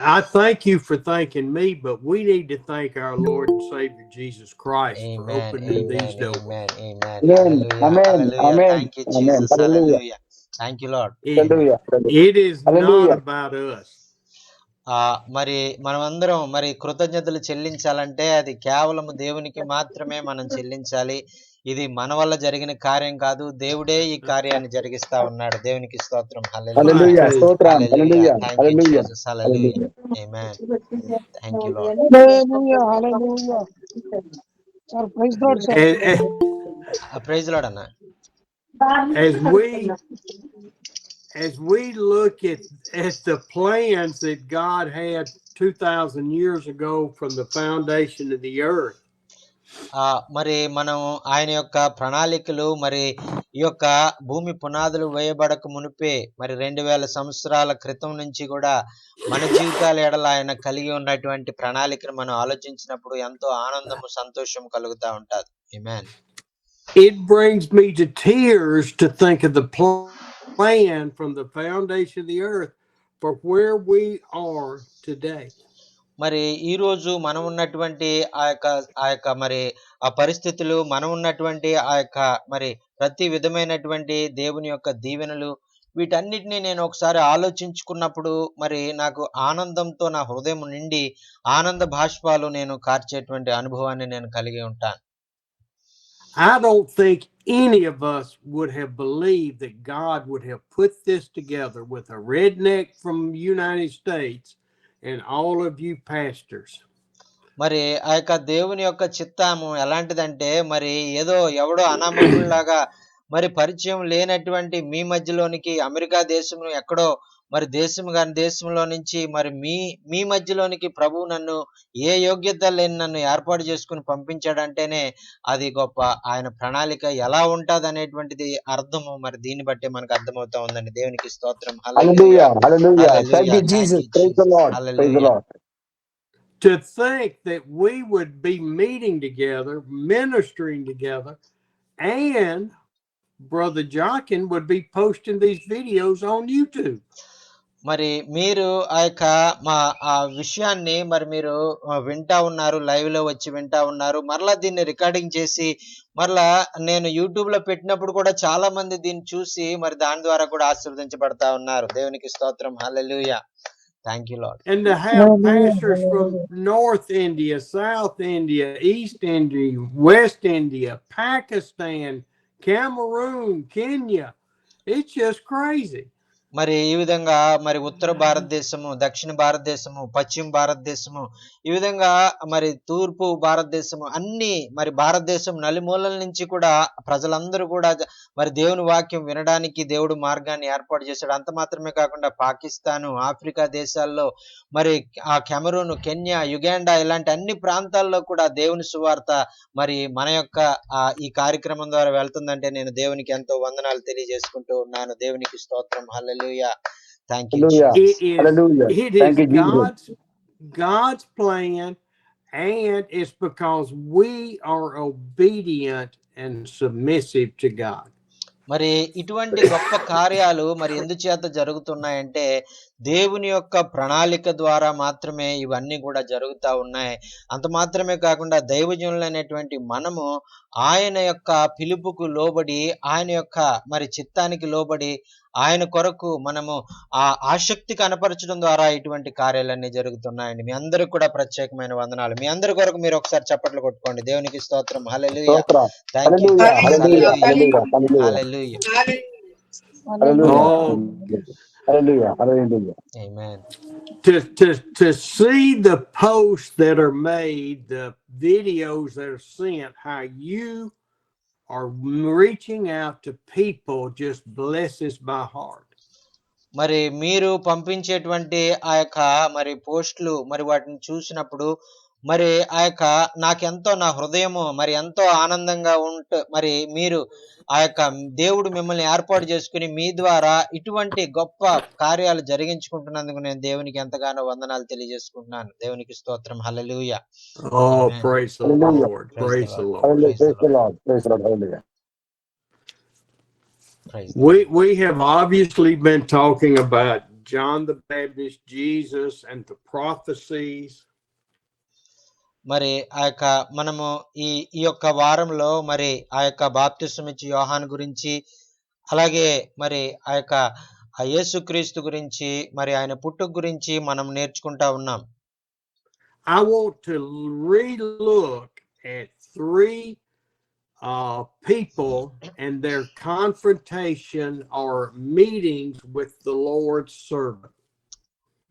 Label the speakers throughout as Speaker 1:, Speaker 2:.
Speaker 1: I thank you for thanking me, but we need to thank our Lord and Savior Jesus Christ for
Speaker 2: Amen,
Speaker 1: opening these
Speaker 2: amen,
Speaker 1: doors.
Speaker 2: amen, amen.
Speaker 3: Amen.
Speaker 2: Hallelujah,
Speaker 3: Amen.
Speaker 2: hallelujah.
Speaker 3: Amen.
Speaker 2: Thank you,
Speaker 3: Amen.
Speaker 2: Jesus.
Speaker 3: Hallelujah.
Speaker 2: Hallelujah. Thank you, Lord.
Speaker 1: It,
Speaker 3: Hallelujah.
Speaker 1: it is not
Speaker 3: Hallelujah.
Speaker 1: about us.
Speaker 2: మరి మనమందరం మరి కృతజ్ఞతలు చెల్లించాలంటే అది కేవలం దేవునికి మాత్రమే మనం చెల్లించాలి. ఇది మన వల్ల జరిగిన కార్యం కాదు, దేవుడే ఈ కార్యాన్ని జరిగిస్తా ఉన్నాడు. దేవునికి స్తోత్రం. Hallelujah,
Speaker 1: I
Speaker 3: Hallelujah.
Speaker 1: tell you,
Speaker 3: Stotram.
Speaker 2: హల్లెలూయా.
Speaker 3: Hallelujah.
Speaker 2: Thank you
Speaker 3: Hallelujah.
Speaker 2: Jesus. Hallelujah,
Speaker 3: Hallelujah.
Speaker 2: Amen. Thank you Lord.
Speaker 4: Hallelujah, hallelujah. Sir, praise God, sir.
Speaker 1: as,
Speaker 2: praise Lord అన్న.
Speaker 1: as we look at the plans that God had 2,000 years ago from the foundation of the earth,
Speaker 2: మరి మనం ఆయన యొక్క ప్రణాళికలు మరి ఈ యొక్క భూమి పునాదులు వేయబడక మునిపే మరి 2000 సంవత్సరాల క్రితం నుంచి కూడా మన జీవితాల ఎడల ఆయన కలిగి ఉన్నటువంటి ప్రణాళికను మనం ఆలోచించినప్పుడు ఎంతో ఆనందము, సంతోషం కలుగుతా ఉంటది. ఆమేన్.
Speaker 1: it brings me to tears to think of the plan from the foundation of the earth for where we are today.
Speaker 2: మరి ఈ రోజు మనం ఉన్నటువంటి ఆ యొక్క మరి ఆ పరిస్థితులు, మనం ఉన్నటువంటి ఆ యొక్క మరి ప్రతి విధమైనటువంటి దేవుని యొక్క దీవెనలు, వీటన్నిటిని నేను ఒకసారి ఆలోచించుకున్నప్పుడు మరి నాకు ఆనందంతో నా హృదయం నిండి ఆనంద బాష్పాలు నేను కార్చేటువంటి అనుభవాన్ని నేను కలిగి ఉంటాను.
Speaker 1: I don't think any of us would have believed that God would have put this together with a redneck from the United States and all of you pastors.
Speaker 2: మరి ఆ యొక్క దేవుని యొక్క చిత్తము ఎలాంటిదంటే మరి ఏదో ఎవడో అనామకుల్లాగా మరి పరిచయం లేనటువంటి మీ మధ్యలోనికి అమెరికా దేశం ఎక్కడో మరి దేశం కాని దేశంలో నుంచి మరి మీ మధ్యలోనికి ప్రభువు నన్ను ఏ యోగ్యత లేని నన్ను ఏర్పాటు చేసుకుని పంపించాడంటేనే అది గొప్ప ఆయన ప్రణాళిక ఎలా ఉంటది అనేటువంటిది అర్థము మరి దీన్ని బట్టే మనకు అర్థమవుతా ఉందండి. దేవునికి స్తోత్రం. హల్లెలూయా,
Speaker 3: Hallelujah. Hallelujah. Thank
Speaker 2: hallelujah.
Speaker 3: you,
Speaker 2: thank
Speaker 3: Jesus.
Speaker 2: You
Speaker 3: Praise the
Speaker 2: Jesus.
Speaker 3: Lord. Praise the
Speaker 2: hallelujah.
Speaker 3: Lord.
Speaker 1: To think that we would be meeting together, ministering together, and Brother Jockin would be posting these videos on YouTube.
Speaker 2: మరి మీరు ఆ యొక్క ఆ విషయాన్ని మరి మీరు వింటా ఉన్నారు, లైవ్ లో వచ్చి వింటా ఉన్నారు. మరలా దీన్ని రికార్డింగ్ చేసి మరలా నేను యూట్యూబ్ లో పెట్టినప్పుడు కూడా చాలా మంది దీన్ని చూసి మరి దాని ద్వారా కూడా ఆశీర్వదించబడతా ఉన్నారు. దేవునికి స్తోత్రం. Hallelujah, thank you Lord.
Speaker 1: And to have pastors from North India, South India, East India, West India, Pakistan, Cameroon, Kenya, it's just crazy.
Speaker 2: మరి ఈ విధంగా మరి ఉత్తర భారతదేశము, దక్షిణ భారతదేశము, పశ్చిమ భారతదేశము, ఈ విధంగా మరి తూర్పు భారతదేశము, అన్ని మరి భారతదేశం నలుమూలల నుంచి కూడా ప్రజలందరూ కూడా మరి దేవుని వాక్యం వినడానికి దేవుడు మార్గాన్ని ఏర్పాటు చేశాడు. అంత మాత్రమే కాకుండా పాకిస్తాను, ఆఫ్రికా దేశాల్లో మరి ఆ కెమెరూన్, కెన్యా, యుగాండా ఇలాంటి అన్ని ప్రాంతాల్లో కూడా దేవుని సువార్త మరి మన యొక్క ఈ కార్యక్రమం ద్వారా వెళ్తుందంటే నేను దేవునికి ఎంతో వందనాలు తెలియజేసుకుంటూ ఉన్నాను. దేవునికి స్తోత్రం. Hallelujah, thank you
Speaker 3: Hallelujah.
Speaker 2: Jesus.
Speaker 3: Hallelujah.
Speaker 1: It
Speaker 3: Thank
Speaker 1: is
Speaker 3: you, Jesus.
Speaker 1: God's plan, and it's because we are obedient and submissive to God.
Speaker 2: మరి ఇటువంటి గొప్ప కార్యాలు మరి ఎందుచేత జరుగుతున్నాయంటే దేవుని యొక్క ప్రణాళిక ద్వారా మాత్రమే ఇవన్నీ కూడా జరుగుతా ఉన్నాయి. అంత మాత్రమే కాకుండా దైవజనులైనటువంటి మనము ఆయన యొక్క పిలుపుకు లోబడి, ఆయన యొక్క మరి చిత్తానికి లోబడి, ఆయన కొరకు మనము ఆ ఆసక్తి కనపరచడం ద్వారా ఇటువంటి కార్యాలన్నీ జరుగుతున్నాయండి. మీ అందరికి కూడా ప్రత్యేకమైన వందనాలు. మీ అందరి కొరకు మీరు ఒకసారి చప్పట్లు కొట్టుకోండి. దేవునికి స్తోత్రం. హల్లెలూయా,
Speaker 3: Stotram.
Speaker 2: Thank you
Speaker 3: Hallelujah.
Speaker 2: Jesus.
Speaker 3: Hallelujah.
Speaker 2: Hallelujah,
Speaker 3: Hallelujah. Hallelujah.
Speaker 2: Hallelujah.
Speaker 3: Hallelujah.
Speaker 1: Oh,
Speaker 3: Hallelujah. Hallelujah.
Speaker 2: Amen.
Speaker 1: to see the posts that are made, the videos that are sent, how you are reaching out to people just blesses my heart.
Speaker 2: మరి మీరు పంపించేటువంటి ఆ యొక్క మరి పోస్టులు మరి వాటిని చూసినప్పుడు మరి ఆ యొక్క నాకెంతో నా హృదయము మరి ఎంతో ఆనందంగా మరి మీరు ఆ యొక్క దేవుడు మిమ్మల్ని ఏర్పాటు చేసుకుని మీ ద్వారా ఇటువంటి గొప్ప కార్యాలు జరిగించుకుంటున్నందుకు నేను దేవునికి ఎంతగానో వందనాలు తెలియజేసుకుంటున్నాను. దేవునికి స్తోత్రం. Hallelujah.
Speaker 1: Oh,
Speaker 2: amen.
Speaker 1: praise the
Speaker 3: Hallelujah.
Speaker 1: Lord.
Speaker 2: Praise the
Speaker 1: Praise the
Speaker 2: Lord.
Speaker 1: Lord.
Speaker 3: Hallelujah.
Speaker 2: Praise the
Speaker 3: Praise the
Speaker 2: Lord.
Speaker 3: Lord. Praise the Lord. Hallelujah.
Speaker 2: Praise the Lord.
Speaker 1: We have obviously been talking about John the Baptist, Jesus, and the prophecies.
Speaker 2: మరి ఆ యొక్క మనము ఈ ఈ యొక్క వారంలో మరి ఆ యొక్క బాప్తిసం ఇచ్చి యోహాను గురించి, అలాగే మరి ఆ యొక్క ఆ యేసుక్రీస్తు గురించి, మరి ఆయన పుట్టుక గురించి మనం నేర్చుకుంటా ఉన్నాం.
Speaker 1: I want to relook at three people and their confrontation or meetings with the Lord's servant.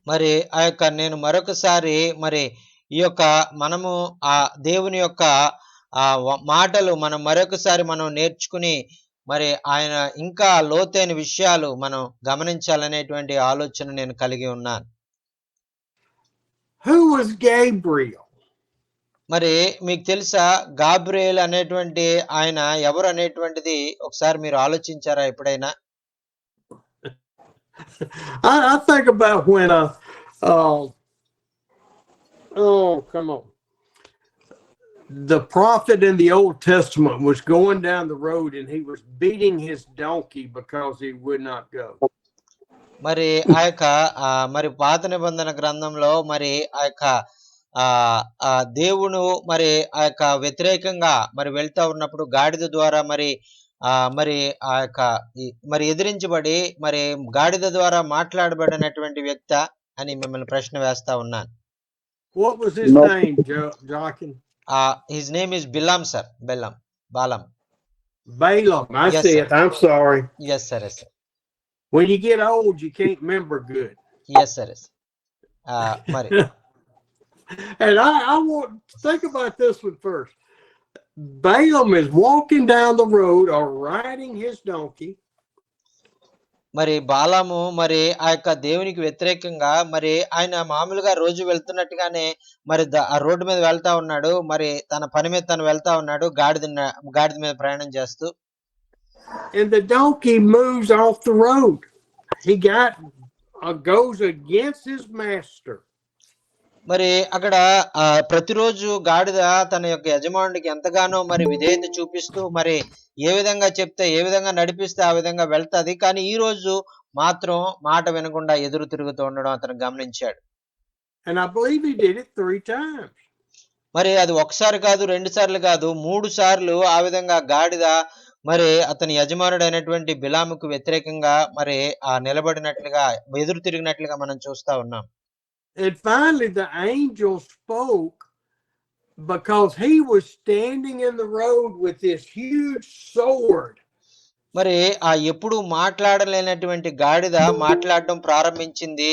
Speaker 2: మరి ఆ యొక్క నేను మరొకసారి మరి ఈ యొక్క మనము ఆ దేవుని యొక్క మాటలు మనం మరొకసారి మనం నేర్చుకుని మరి ఆయన ఇంకా లోతైన విషయాలు మనం గమనించాలనేటువంటి ఆలోచన నేను కలిగి ఉన్నాను.
Speaker 1: Who was Gabriel?
Speaker 2: మరి మీకు తెలుసా గాబ్రియేల్ అనేటువంటి ఆయన ఎవరు అనేటువంటిది ఒకసారి మీరు ఆలోచించారా ఎప్పుడైనా?
Speaker 1: I think about when come on, the prophet in the Old Testament was going down the road and he was beating his donkey because he would not go.
Speaker 2: మరి ఆ యొక్క మరి పాత నిబంధన గ్రంథంలో మరి ఆ యొక్క దేవుడు మరి ఆ యొక్క వ్యతిరేకంగా మరి వెళ్తా ఉన్నప్పుడు గాడిద ద్వారా మరి మరి ఆ యొక్క మరి ఎదిరించబడి మరి గాడిద ద్వారా మాట్లాడబడినటువంటి వ్యక్తి అని మిమ్మల్ని ప్రశ్న వేస్తా ఉన్నాను.
Speaker 1: What was his name, Joaquin?
Speaker 2: His name is Bilam, sir. Balaam.
Speaker 1: Balaam. I
Speaker 2: Yes,
Speaker 1: see
Speaker 2: sir.
Speaker 1: it. I'm sorry.
Speaker 2: Yes, sir. Yes, sir.
Speaker 1: When you get old, you can't remember good.
Speaker 2: Yes, sir. Yes. Mari.
Speaker 1: And I want to think about this one first. Balaam is walking down the road or riding his donkey.
Speaker 2: మరి బాలాము మరి ఆ యొక్క దేవునికి వ్యతిరేకంగా మరి ఆయన మామూలుగా రోజు వెళ్తున్నట్టుగానే మరి ఆ రోడ్డు మీద వెళ్తా ఉన్నాడు. మరి తన పని మీద తను వెళ్తా ఉన్నాడు, గాడిద మీద ప్రయాణం చేస్తూ.
Speaker 1: And the donkey moves off the road. He goes against his master.
Speaker 2: మరి అక్కడ ప్రతిరోజు గాడిద తన యొక్క యజమానుడికి ఎంతగానో మరి విధేయత చూపిస్తూ మరి ఏ విధంగా చెప్తే ఏ విధంగా నడిపిస్తే ఆ విధంగా వెళ్తాది. కానీ ఈ రోజు మాత్రం మాట వినకుండా ఎదురు తిరుగుతూ ఉండడం అతను గమనించాడు.
Speaker 1: And I believe he did it 3 times.
Speaker 2: మరి అది ఒకసారి కాదు, 2 సార్లు కాదు, 3 సార్లు ఆ విధంగా గాడిద మరి అతని యజమానుడైనటువంటి బిలాముకు వ్యతిరేకంగా మరి నిలబడినట్లుగా ఎదురు తిరిగినట్లుగా మనం చూస్తా ఉన్నాం.
Speaker 1: And finally the angel spoke because he was standing in the road with this huge sword.
Speaker 2: మరి ఎప్పుడు మాట్లాడలేనటువంటి గాడిద మాట్లాడడం ప్రారంభించింది.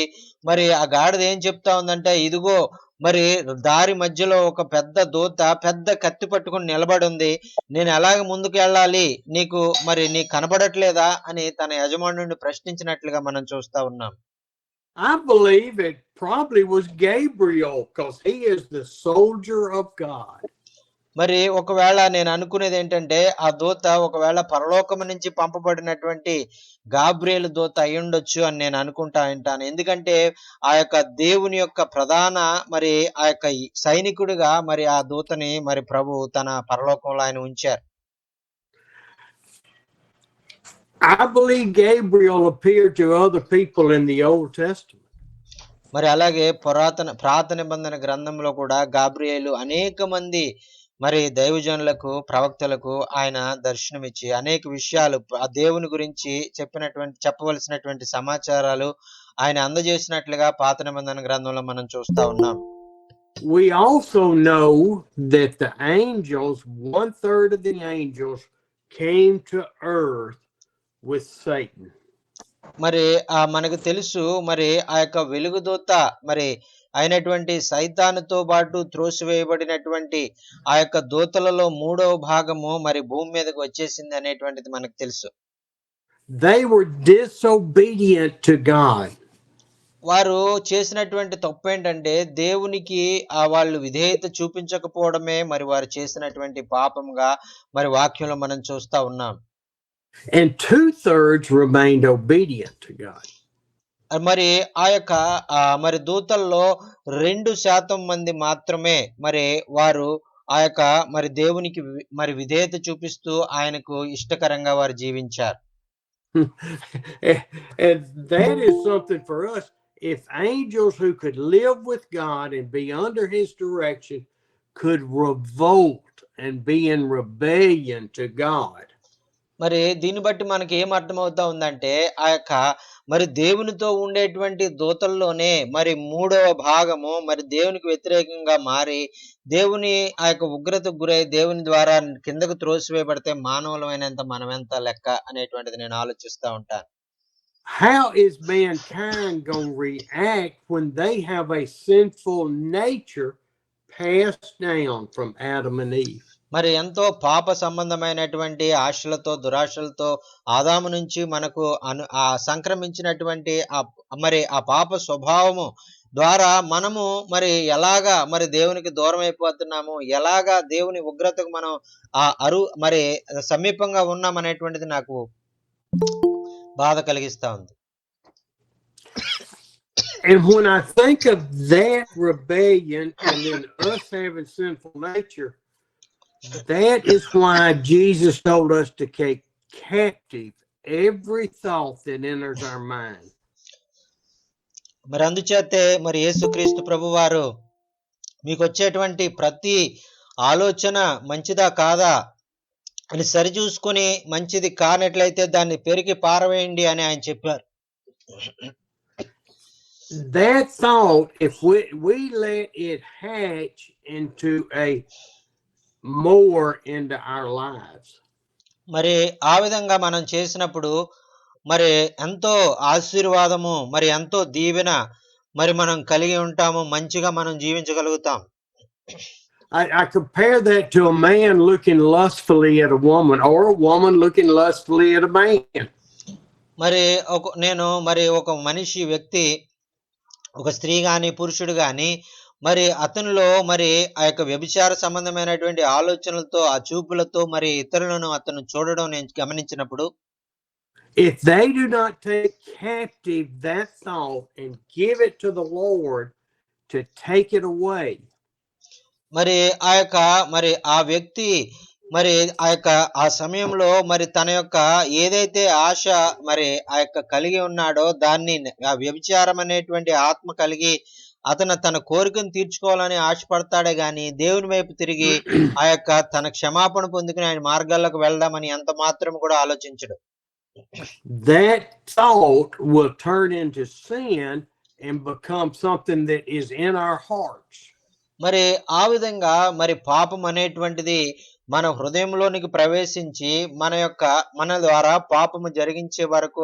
Speaker 2: మరి ఆ గాడిద ఏం చెప్తా ఉందంటే, ఇదిగో మరి దారి మధ్యలో ఒక పెద్ద దూత పెద్ద కత్తి పట్టుకుని నిలబడి ఉంది, నేను ఎలాగ ముందుకు వెళ్ళాలి, నీకు కనబడట్లేదా అని తన యజమానుడిని ప్రశ్నించినట్లుగా మనం చూస్తా ఉన్నాం.
Speaker 1: I believe it probably was Gabriel because he is the soldier of God.
Speaker 2: మరి ఒకవేళ నేను అనుకునేది ఏంటంటే, ఆ దూత ఒకవేళ పరలోకము నుంచి పంపబడినటువంటి గాబ్రియేలు దూత అయ్యుండొచ్చు అని నేను అనుకుంటా ఉంటాను. ఎందుకంటే ఆ యొక్క దేవుని యొక్క ప్రధాన మరి ఆ యొక్క సైనికుడిగా మరి ఆ దూతని మరి ప్రభు తన పరలోకంలో ఆయన ఉంచారు.
Speaker 1: I believe Gabriel appeared to other people in the Old Testament.
Speaker 2: మరి అలాగే ప్రాత నిబంధన గ్రంథంలో కూడా గాబ్రియేలు అనేక మంది మరి దైవజనులకు, ప్రవక్తలకు ఆయన దర్శనమిచ్చి అనేక విషయాలు ఆ దేవుని గురించి చెప్పవలసినటువంటి సమాచారాలు ఆయన అందజేసినట్లుగా పాత నిబంధన గ్రంథంలో మనం చూస్తా ఉన్నాం.
Speaker 1: We also know that the angels, 1/3 of the angels came to earth with Satan.
Speaker 2: మరి మనకు తెలుసు మరి ఆ యొక్క వెలుగుదూత మరి అయినటువంటి సైతానుతో పాటు త్రోసివేయబడినటువంటి ఆ యొక్క దూతలలో 3వ భాగము మరి భూమి మీదకి వచ్చేసింది అనేటువంటిది మనకు తెలుసు.
Speaker 1: They were disobedient to God.
Speaker 2: వారు చేసినటువంటి తప్పు ఏంటంటే దేవునికి వాళ్ళు విధేయత చూపించకపోవడమే మరి వారు చేసినటువంటి పాపంగా మరి వాక్యంలో మనం చూస్తా ఉన్నాం.
Speaker 1: And 2/3 remained obedient to God.
Speaker 2: మరి ఆ యొక్క మరి దూతల్లో 2% మంది మాత్రమే మరి వారు ఆ యొక్క మరి దేవునికి మరి విధేయత చూపిస్తూ ఆయనకు ఇష్టకరంగా వారు జీవించారు.
Speaker 1: And that is something for us. If angels who could live with God and be under his direction could revolt and be in rebellion to God.
Speaker 2: మరి దీన్ని బట్టి మనకి ఏం అర్థమవుతా ఉందంటే ఆ యొక్క మరి దేవునితో ఉండేటువంటి దూతల్లోనే మరి 3వ భాగము మరి దేవునికి వ్యతిరేకంగా మారి దేవుని ఆ యొక్క ఉగ్రతకు గురై దేవుని ద్వారా కిందకు త్రోసివేయబడితే మానవులమైనంత మనమెంత లెక్క అనేటువంటిది నేను ఆలోచిస్తా ఉంటాను.
Speaker 1: How is mankind going to react when they have a sinful nature passed down from Adam and Eve?
Speaker 2: మరి ఎంతో పాప సంబంధమైనటువంటి ఆశలతో దురాశలతో ఆదాము నుంచి మనకు సంక్రమించినటువంటి మరి ఆ పాప స్వభావము ద్వారా మనము మరి ఎలాగా మరి దేవునికి దూరం అయిపోతున్నాము, ఎలాగా దేవుని ఉగ్రతకు మనం మరి సమీపంగా ఉన్నాం అనేటువంటిది నాకు బాధ కలిగిస్తా ఉంది.
Speaker 1: And when I think of that rebellion and then us having sinful nature, that is why Jesus told us to take captive every thought that enters our mind.
Speaker 2: మరి అందుచేతే మరి యేసుక్రీస్తు ప్రభువారు మీకు వచ్చేటువంటి ప్రతి ఆలోచన మంచిదా కాదా అని సరిచూసుకొని మంచిది కానట్లయితే దాన్ని పెరికి పారవేయండి అని ఆయన చెప్పారు.
Speaker 1: That thought, if we let it hatch into a more into our lives,
Speaker 2: మరి ఆ విధంగా మనం చేసినప్పుడు మరి ఎంతో ఆశీర్వాదము మరి ఎంతో దీవెన మరి మనం కలిగి ఉంటాము, మంచిగా మనం జీవించగలుగుతాం.
Speaker 1: I compare that to a man looking lustfully at a woman or a woman looking lustfully at a man.
Speaker 2: మరి నేను మరి ఒక మనిషి వ్యక్తి ఒక స్త్రీ గాని పురుషుడు గాని మరి అతనిలో మరి ఆ యొక్క వ్యభిచార సంబంధమైనటువంటి ఆలోచనలతో ఆ చూపులతో మరి ఇతరులను అతను చూడడం నేను గమనించినప్పుడు,
Speaker 1: if they do not take captive that thought and give it to the Lord to take it away,
Speaker 2: మరి ఆ యొక్క మరి ఆ వ్యక్తి మరి ఆ యొక్క ఆ సమయంలో మరి తన యొక్క ఏదైతే ఆశ మరి ఆ యొక్క కలిగి ఉన్నాడో దాన్ని ఆ వ్యభిచారం అనేటువంటి ఆత్మ కలిగి అతను తన కోరికను తీర్చుకోవాలని ఆశపడతాడే గాని దేవుని వైపు తిరిగి ఆ యొక్క తన క్షమాపణ పొందుకుని ఆయన మార్గాల్లోకి వెళ్దామని ఎంత మాత్రం కూడా ఆలోచించడు.
Speaker 1: that thought will turn into sin and become something that is in our hearts.
Speaker 2: మరి ఆ విధంగా మరి పాపం అనేటువంటిది మన హృదయంలోనికి ప్రవేశించి మన ద్వారా పాపము జరిగించే వరకు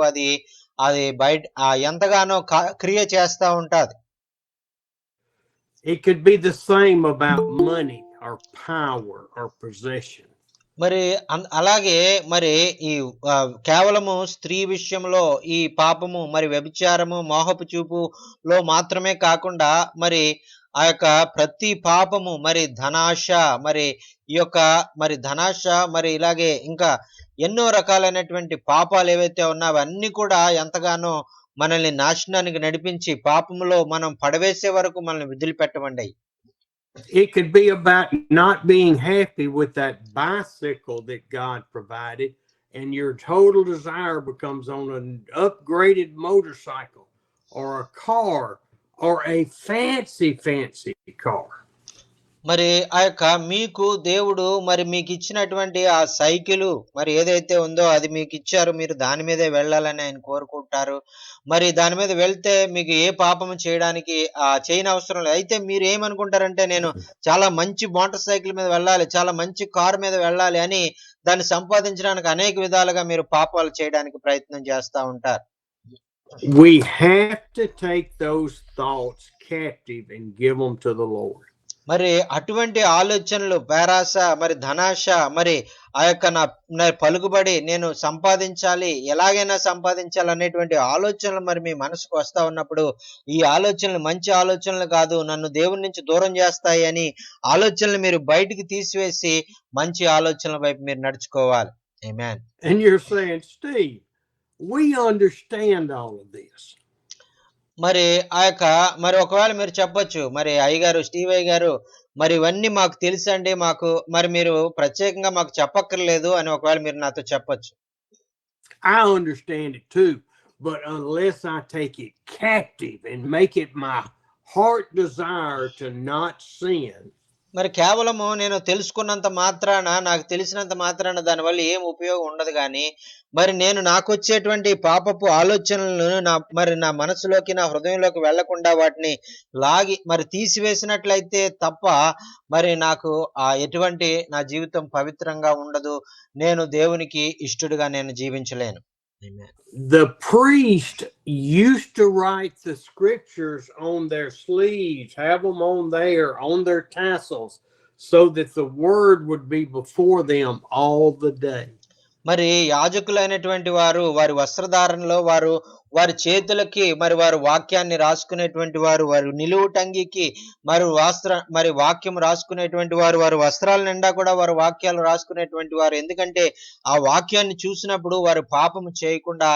Speaker 2: అది బయట ఎంతగానో క్రియ చేస్తా ఉంటది.
Speaker 1: It could be the same about money or power or possession.
Speaker 2: మరి అలాగే మరి ఈ కేవలము స్త్రీ విషయంలో ఈ పాపము మరి వ్యభిచారము మోహపు చూపులో మాత్రమే కాకుండా మరి ఆ యొక్క ప్రతి పాపము మరి ధనాశ మరి ఈ యొక్క మరి ధనాశ మరి ఇలాగే ఇంకా ఎన్నో రకాలైనటువంటి పాపాలు ఏవైతే ఉన్నావో అన్ని కూడా ఎంతగానో మనల్ని నాశనానికి నడిపించి పాపములో మనం పడవేసే వరకు మనల్ని వదిలిపెట్టమండి.
Speaker 1: It could be about not being happy with that bicycle that God provided, and your total desire becomes on an upgraded motorcycle or a car or a fancy car.
Speaker 2: మరి ఆ యొక్క మీకు దేవుడు మరి మీకు ఇచ్చినటువంటి ఆ సైకిల్ మరి ఏదైతే ఉందో అది మీకు ఇచ్చారు, మీరు దాని మీదే వెళ్ళాలని ఆయన కోరుకుంటారు. మరి దాని మీద వెళ్తే మీకు ఏ పాపము చేయడానికి చేయని అవసరం లేదు. అయితే మీరు ఏమనుకుంటారంటే నేను చాలా మంచి మోటార్ సైకిల్ మీద వెళ్ళాలి, చాలా మంచి కారు మీద వెళ్ళాలి అని దాన్ని సంపాదించడానికి అనేక విధాలుగా మీరు పాపాలు చేయడానికి ప్రయత్నం చేస్తా ఉంటారు.
Speaker 1: We have to take those thoughts captive and give them to the Lord.
Speaker 2: మరి అటువంటి ఆలోచనలు పేరాశ మరి ధనాశ మరి ఆ యొక్క నా పలుకుబడి నేను సంపాదించాలి, ఎలాగైనా సంపాదించాలి అనేటువంటి ఆలోచనలు మరి మీ మనసుకు వస్తా ఉన్నప్పుడు ఈ ఆలోచనలు మంచి ఆలోచనలు కాదు, నన్ను దేవుని నుంచి దూరం చేస్తాయి అని ఆలోచనలు మీరు బయటికి తీసివేసి మంచి ఆలోచనల వైపు మీరు నడుచుకోవాలి. ఆమేన్.
Speaker 1: And you're saying, Steve, we understand all of this.
Speaker 2: మరి ఆ యొక్క మరి ఒకవేళ మీరు చెప్పొచ్చు, మరి అయ్యగారు స్టీవ్ అయ్యగారు మరి ఇవన్నీ మాకు తెలుసండి, మాకు మరి మీరు ప్రత్యేకంగా మాకు చెప్పక్కర్లేదు అని ఒకవేళ మీరు నాతో చెప్పొచ్చు.
Speaker 1: I understand it too, but unless I take it captive and make it my heart desire to not sin,
Speaker 2: మరి కేవలము నేను తెలుసుకున్నంత మాత్రాన, నాకు తెలిసినంత మాత్రాన దానివల్ల ఏం ఉపయోగం ఉండదు గానీ, మరి నేను నాకొచ్చేటువంటి పాపపు ఆలోచనలను నా మనసులోకి, నా హృదయంలోకి వెళ్ళకుండా వాటిని లాగి మరి తీసివేసినట్లయితే తప్ప, మరి నాకు ఎటువంటి నా జీవితం పవిత్రంగా ఉండదు. నేను దేవునికి ఇష్టుడిగా నేను జీవించలేను. Amen.
Speaker 1: The priest used to write the scriptures on their sleeves, have them on their tassels, so that the word would be before them all the day.
Speaker 2: మరి యాజకులైనటువంటి వారు వారి వస్త్రధారణలో వారి చేతులకి మరి వారు వాక్యాన్ని రాసుకునేటువంటి వారు, వారి నిలువుటంగికి మరి వాక్యం రాసుకునేటువంటి వారు, వారి వస్త్రాల నిండా కూడా వారు వాక్యాలు రాసుకునేటువంటి వారు. ఎందుకంటే ఆ వాక్యాన్ని చూసినప్పుడు వారు పాపము చేయకుండా,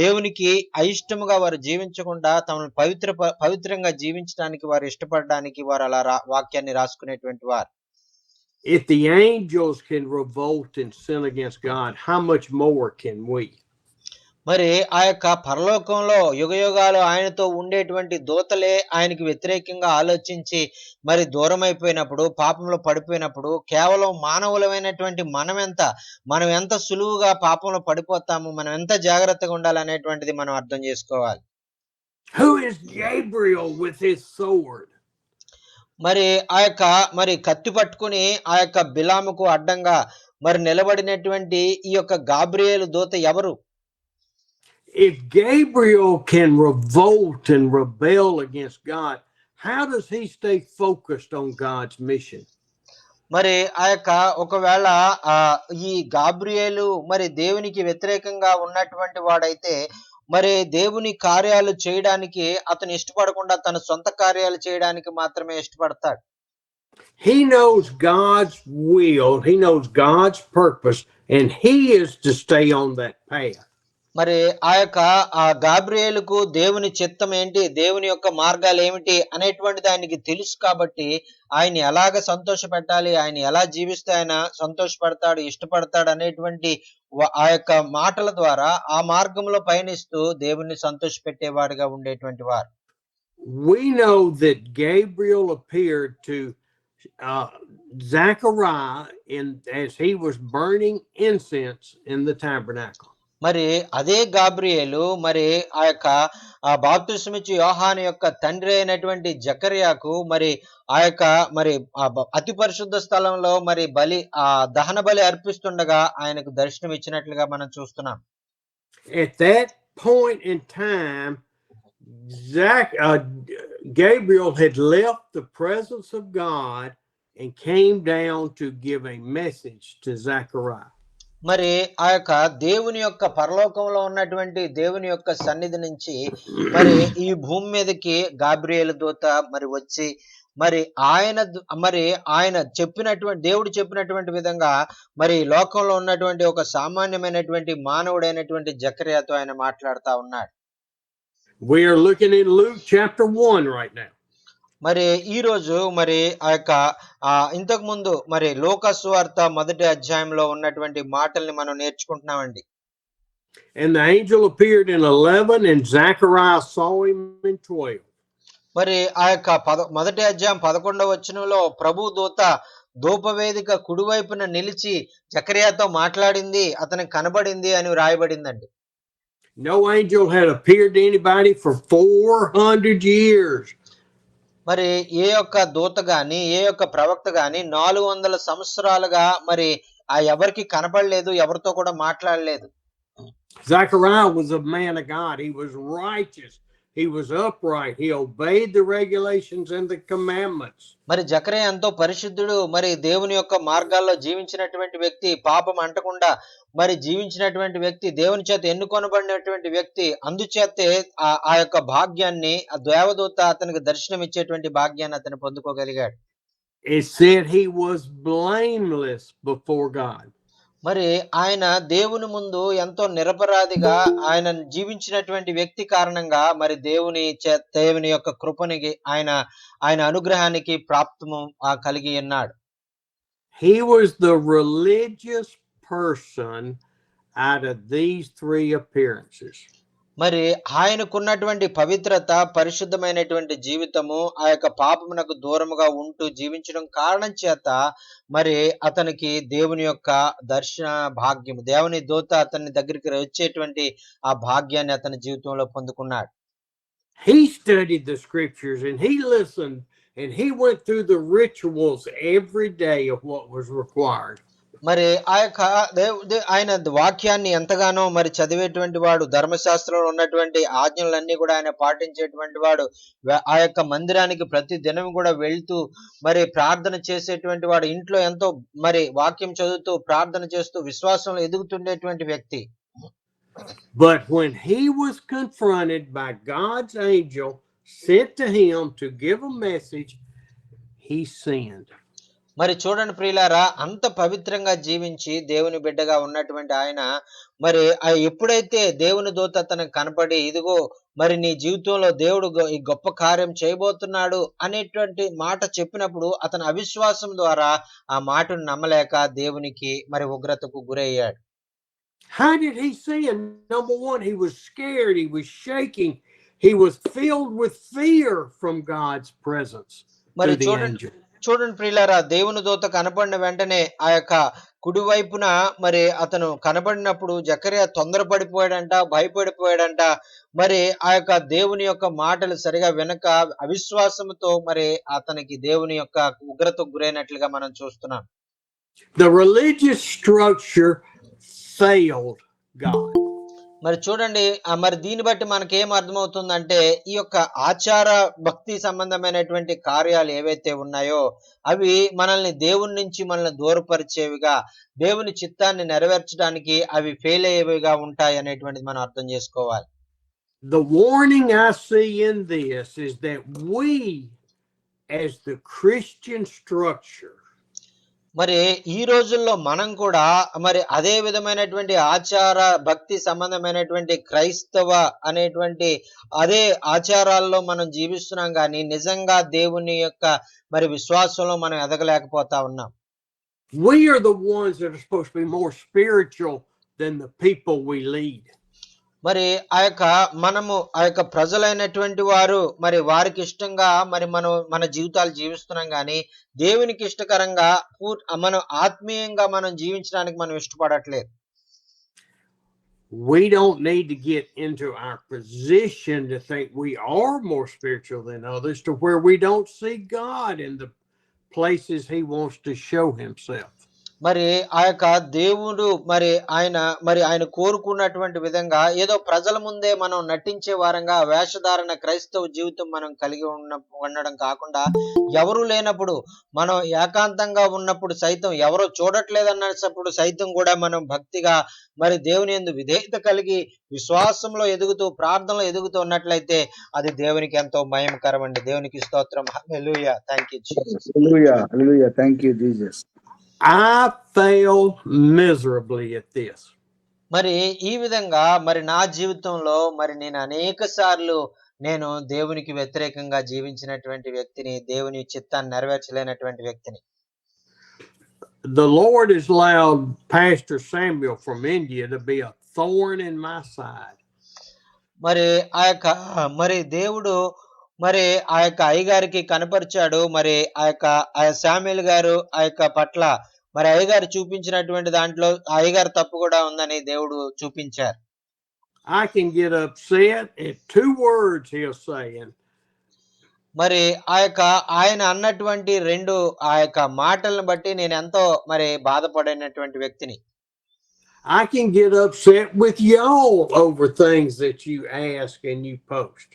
Speaker 2: దేవునికి అయిష్టముగా వారు జీవించకుండా, తమను పవిత్రంగా జీవించడానికి వారు ఇష్టపడడానికి వారు అలా వాక్యాన్ని రాసుకునేటువంటి వారు.
Speaker 1: If the angels can revolt and sin against God, how much more can we?
Speaker 2: మరి ఆ యొక్క పరలోకంలో యుగయుగాలు ఆయనతో ఉండేటువంటి దూతలే ఆయనకి వ్యతిరేకంగా ఆలోచించి మరి దూరమైపోయినప్పుడు, పాపంలో పడిపోయినప్పుడు, కేవలం మానవులమైనటువంటి మనం ఎంత సులువుగా పాపంలో పడిపోతాము, మనం ఎంత జాగ్రత్తగా ఉండాలనేటువంటిది మనం అర్థం చేసుకోవాలి.
Speaker 1: Who is Gabriel with his sword?
Speaker 2: మరి ఆ యొక్క మరి కత్తి పట్టుకుని ఆ యొక్క బిలాముకు అడ్డంగా మరి నిలబడినటువంటి ఈ యొక్క గాబ్రియేలు దూత ఎవరు?
Speaker 1: If Gabriel can revolt and rebel against God, how does he stay focused on God's mission?
Speaker 2: మరి ఆ యొక్క ఒకవేళ ఈ గాబ్రియేలు మరి దేవునికి వ్యతిరేకంగా ఉన్నటువంటి వాడైతే, మరి దేవుని కార్యాలు చేయడానికి అతను ఇష్టపడకుండా తన సొంత కార్యాలు చేయడానికి మాత్రమే ఇష్టపడతాడు.
Speaker 1: He knows God's will, he knows God's purpose, and he is to stay on that path.
Speaker 2: మరి ఆ యొక్క గాబ్రియేలుకు దేవుని చిత్తం ఏంటి, దేవుని యొక్క మార్గాలు ఏమిటి అనేటువంటిది ఆయనకి తెలుసు కాబట్టి, ఆయన ఎలాగ సంతోష పెట్టాలి, ఆయన ఎలా జీవిస్తే ఆయన సంతోషపడతాడు, ఇష్టపడతాడు అనేటువంటి ఆ యొక్క మాటల ద్వారా ఆ మార్గంలో పయనిస్తూ దేవుణ్ణి సంతోష పెట్టేవాడిగా ఉండేటువంటి వారు.
Speaker 1: We know that Gabriel appeared to Zechariah as he was burning incense in the tabernacle.
Speaker 2: మరి అదే గాబ్రియేలు మరి ఆ యొక్క బాప్తిస్మిచ్చు యోహాను యొక్క తండ్రి అయినటువంటి జకర్యాకు మరి ఆ యొక్క మరి అతి పరిశుద్ధ స్థలంలో మరి దహన బలి అర్పిస్తుండగా ఆయనకు దర్శనం ఇచ్చినట్లుగా మనం చూస్తున్నాం.
Speaker 1: At that point in time, Gabriel had left the presence of God and came down to give a message to Zechariah.
Speaker 2: మరి ఆ యొక్క దేవుని యొక్క పరలోకంలో ఉన్నటువంటి దేవుని యొక్క సన్నిధి నుంచి మరి ఈ భూమి మీదకి గాబ్రియేలు దూత మరి వచ్చి మరి ఆయన దేవుడు చెప్పినటువంటి విధంగా మరి లోకంలో ఉన్నటువంటి ఒక సామాన్యమైనటువంటి మానవుడైనటువంటి జకర్యాతో ఆయన మాట్లాడుతా ఉన్నాడు.
Speaker 1: We are looking at Luke chapter 1 right now.
Speaker 2: మరి ఈ రోజు మరి ఆ యొక్క ఇంతకు ముందు మరి లూకా సువార్త 1వ అధ్యాయంలో ఉన్నటువంటి మాటల్ని మనం నేర్చుకుంటున్నామండి.
Speaker 1: And the angel appeared in 11 and Zechariah saw him in 12.
Speaker 2: మరి ఆ యొక్క 1వ అధ్యాయం 11వ వచనంలో ప్రభు దూత ధూపవేదిక కుడివైపున నిలిచి జకర్యాతో మాట్లాడింది, అతనికి కనబడింది అని వ్రాయబడిందండి.
Speaker 1: No angel had appeared to anybody for 400 years.
Speaker 2: మరి ఏ యొక్క దూత గాని, ఏ యొక్క ప్రవక్త గాని 400 సంవత్సరాలుగా మరి ఎవరికి కనపడలేదు, ఎవరితో కూడా మాట్లాడలేదు.
Speaker 1: Zechariah was a man of God. He was righteous. He was upright. He obeyed the regulations and the commandments.
Speaker 2: మరి జకర్యా ఎంతో పరిశుద్ధుడు, మరి దేవుని యొక్క మార్గాల్లో జీవించినటువంటి వ్యక్తి, పాపం అంటకుండా మరి జీవించినటువంటి వ్యక్తి, దేవుని చేత ఎన్నుకొనబడినటువంటి వ్యక్తి. అందుచేతే ఆ యొక్క భాగ్యాన్ని ఆ దేవదూత అతనికి దర్శనం ఇచ్చేటువంటి భాగ్యాన్ని అతను పొందుకోగలిగాడు.
Speaker 1: It said he was blameless before God.
Speaker 2: మరి ఆయన దేవుని ముందు ఎంతో నిరపరాధిగా ఆయన జీవించినటువంటి వ్యక్తి కారణంగా మరి దేవుని యొక్క కృపనికి ఆయన అనుగ్రహానికి ప్రాప్తము కలిగి ఉన్నాడు.
Speaker 1: He was the religious person out of these three appearances.
Speaker 2: మరి ఆయనకున్నటువంటి పవిత్రత, పరిశుద్ధమైనటువంటి జీవితము, ఆ యొక్క పాపమునకు దూరముగా ఉంటూ జీవించడం కారణం చేత మరి అతనికి దేవుని యొక్క దర్శన భాగ్యము, దేవుని దూత అతని దగ్గరికి వచ్చేటువంటి ఆ భాగ్యాన్ని అతని జీవితంలో పొందుకున్నాడు.
Speaker 1: He studied the scriptures and he listened and he went through the rituals every day of what was required.
Speaker 2: మరి ఆ యొక్క ఆయన వాక్యాన్ని ఎంతగానో మరి చదివేటువంటి వాడు, ధర్మశాస్త్రంలో ఉన్నటువంటి ఆజ్ఞలన్నీ కూడా ఆయన పాటించేటువంటి వాడు, ఆ యొక్క మందిరానికి ప్రతి దినం కూడా వెళ్తూ మరి ప్రార్థన చేసేటువంటి వాడు, ఇంట్లో ఎంతో మరి వాక్యం చదువుతూ ప్రార్థన చేస్తూ విశ్వాసంలో ఎదుగుతుండేటువంటి వ్యక్తి.
Speaker 1: But when he was confronted by God's angel sent to him to give a message, he sinned.
Speaker 2: మరి చూడండి ప్రియులారా, అంత పవిత్రంగా జీవించి దేవుని బిడ్డగా ఉన్నటువంటి ఆయన మరి ఎప్పుడైతే దేవుని దూత అతనికి కనపడి, ఇదిగో మరి నీ జీవితంలో దేవుడు ఈ గొప్ప కార్యం చేయబోతున్నాడు అనేటువంటి మాట చెప్పినప్పుడు అతని అవిశ్వాసం ద్వారా ఆ మాటను నమ్మలేక దేవునికి మరి ఉగ్రతకు గురయ్యాడు.
Speaker 1: How did he sin? Number one, he was scared, he was shaking, he was filled with fear from God's presence
Speaker 2: మరి
Speaker 1: through the angel.
Speaker 2: చూడండి ప్రియులారా, దేవుని దూత కనపడిన వెంటనే ఆ యొక్క కుడివైపున మరి అతను కనబడినప్పుడు జకర్యా తొందరపడిపోయాడంట, భయపడిపోయాడంట. మరి ఆ యొక్క దేవుని యొక్క మాటలు సరిగా వినక అవిశ్వాసంతో మరి అతనికి దేవుని యొక్క ఉగ్రతకు గురైనట్లుగా మనం చూస్తున్నాం.
Speaker 1: The religious structure failed God.
Speaker 2: మరి చూడండి, మరి దీన్ని బట్టి మనకేం అర్థమవుతుందంటే, ఈ యొక్క ఆచార భక్తి సంబంధమైనటువంటి కార్యాలు ఏవైతే ఉన్నాయో అవి మనల్ని దేవుని నుంచి మనల్ని దూరపరిచేవిగా, దేవుని చిత్తాన్ని నెరవేర్చడానికి అవి ఫెయిల్ అయ్యేవిగా ఉంటాయి అనేటువంటిది మనం అర్థం చేసుకోవాలి.
Speaker 1: The warning I see in this is that we as the Christian structure
Speaker 2: మరి ఈ రోజుల్లో మనం కూడా మరి అదే విధమైనటువంటి ఆచార భక్తి సంబంధమైనటువంటి క్రైస్తవ అనేటువంటి అదే ఆచారాల్లో మనం జీవిస్తున్నాం, కానీ నిజంగా దేవుని యొక్క మరి విశ్వాసంలో మనం ఎదగలేకపోతా ఉన్నాం.
Speaker 1: We are the ones that are supposed to be more spiritual than the people we lead.
Speaker 2: మరి మనము ఆ యొక్క ప్రజలైనటువంటి వారు మరి వారికి ఇష్టంగా మరి మన జీవితాలు జీవిస్తున్నాం, కానీ దేవునికి ఇష్టకరంగా మనం ఆత్మీయంగా మనం జీవించడానికి మనం ఇష్టపడట్లేదు.
Speaker 1: We don't need to get into our position to think we are more spiritual than others, to where we don't see God in the places he wants to show himself.
Speaker 2: మరి ఆ యొక్క దేవుడు మరి ఆయన కోరుకున్నటువంటి విధంగా ఏదో ప్రజల ముందే మనం నటించే వారంగా వేషధారణ క్రైస్తవ జీవితం మనం కలిగి ఉండడం కాకుండా, ఎవరు లేనప్పుడు మనం ఏకాంతంగా ఉన్నప్పుడు సైతం, ఎవరో చూడట్లేదన్నప్పుడు సైతం కూడా మనం భక్తిగా మరి దేవుని యందు విధేయత కలిగి విశ్వాసంలో ఎదుగుతూ ప్రార్థనలో ఎదుగుతూ ఉన్నట్లయితే అది దేవునికి ఎంతో మహిమకరం అండి. దేవునికి స్తోత్రం. Hallelujah. Thank you Jesus.
Speaker 3: Hallelujah. Hallelujah. Thank you Jesus.
Speaker 1: I fail miserably at this.
Speaker 2: మరి ఈ విధంగా మరి నా జీవితంలో మరి నేను అనేక సార్లు నేను దేవునికి వ్యతిరేకంగా జీవించినటువంటి వ్యక్తిని, దేవుని చిత్తాన్ని నెరవేర్చలేనటువంటి వ్యక్తిని.
Speaker 1: The Lord has allowed Pastor Samuel from India to be a thorn in my side.
Speaker 2: మరి మరి దేవుడు మరి ఆ యొక్క అయ్యగారికి కనపరిచాడు. మరి ఆ శామ్యూల్ గారు పట్ల మరి అయ్యగారు చూపించినటువంటి దాంట్లో అయ్యగారు తప్పు కూడా ఉందని దేవుడు చూపించారు.
Speaker 1: I can get upset at 2 words he'll say.
Speaker 2: మరి ఆయన అన్నటువంటి 2 మాటలను బట్టి నేను ఎంతో మరి బాధపడినటువంటి వ్యక్తిని.
Speaker 1: I can get upset with y'all over things that you ask and you post.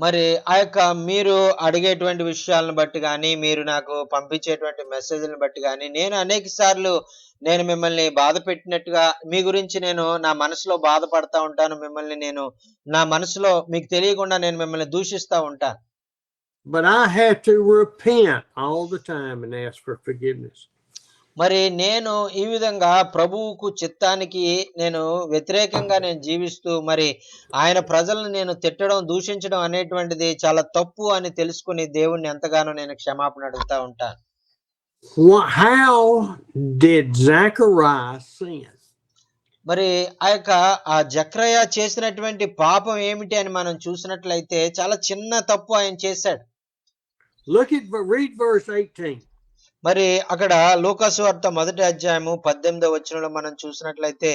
Speaker 2: మరి మీరు అడిగేటువంటి విషయాలను బట్టి కానీ, మీరు నాకు పంపించేటువంటి మెసేజ్లను బట్టి కానీ, నేను అనేక సార్లు నేను మిమ్మల్ని బాధ పెట్టినట్టుగా మీ గురించి నేను నా మనసులో బాధపడతా ఉంటాను. మిమ్మల్ని నేను నా మనసులో మీకు తెలియకుండా నేను మిమ్మల్ని దూషిస్తా ఉంటాను.
Speaker 1: But I have to repent all the time and ask for forgiveness.
Speaker 2: మరి నేను ఈ విధంగా ప్రభువుకు చిత్తానికి నేను వ్యతిరేకంగా నేను జీవిస్తూ మరి ఆయన ప్రజలను నేను తిట్టడం, దూషించడం అనేటువంటిది చాలా తప్పు అని తెలుసుకుని దేవుణ్ణి ఎంతగానో నేను క్షమాపణ అడుగుతా ఉంటాను.
Speaker 1: How did Zachariah sin?
Speaker 2: మరి ఆ జక్రయ చేసినటువంటి పాపం ఏమిటి అని మనం చూసినట్లయితే చాలా చిన్న తప్పు ఆయన చేశాడు.
Speaker 1: read verse 18.
Speaker 2: మరి అక్కడ లూకాసు వార్త 1వ అధ్యాయము 18వ వచనంలో మనం చూసినట్లయితే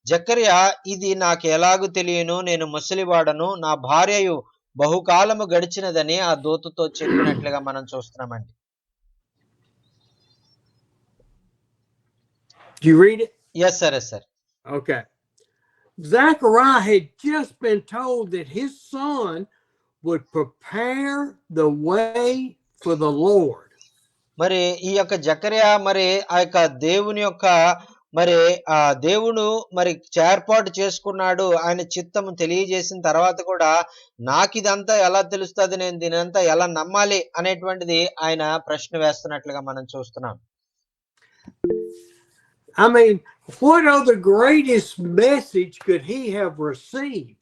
Speaker 2: జకర్యా ఇది నాకు ఎలాగూ తెలియను, నేను ముసలివాడను, నా భార్యయు బహుకాలము గడిచినదని ఆ దూతతో చెప్పినట్లుగా మనం చూస్తున్నామండి.
Speaker 1: Do you read it?
Speaker 2: Yes sir, yes sir.
Speaker 1: Okay. Zechariah had just been told that his son would prepare the way for the Lord.
Speaker 2: మరి ఈ యొక్క జకర్యా మరి ఆ యొక్క దేవుని యొక్క మరి ఆ దేవుడు మరి ఏర్పాటు చేసుకున్నాడు, ఆయన చిత్తము తెలియజేసిన తర్వాత కూడా నాకు ఇదంతా ఎలా తెలుస్తుంది, నేను దీనంతా ఎలా నమ్మాలి అనేటువంటిది ఆయన ప్రశ్న వేస్తున్నట్లుగా మనం చూస్తున్నాం.
Speaker 1: I mean, what other greatest message could he have received?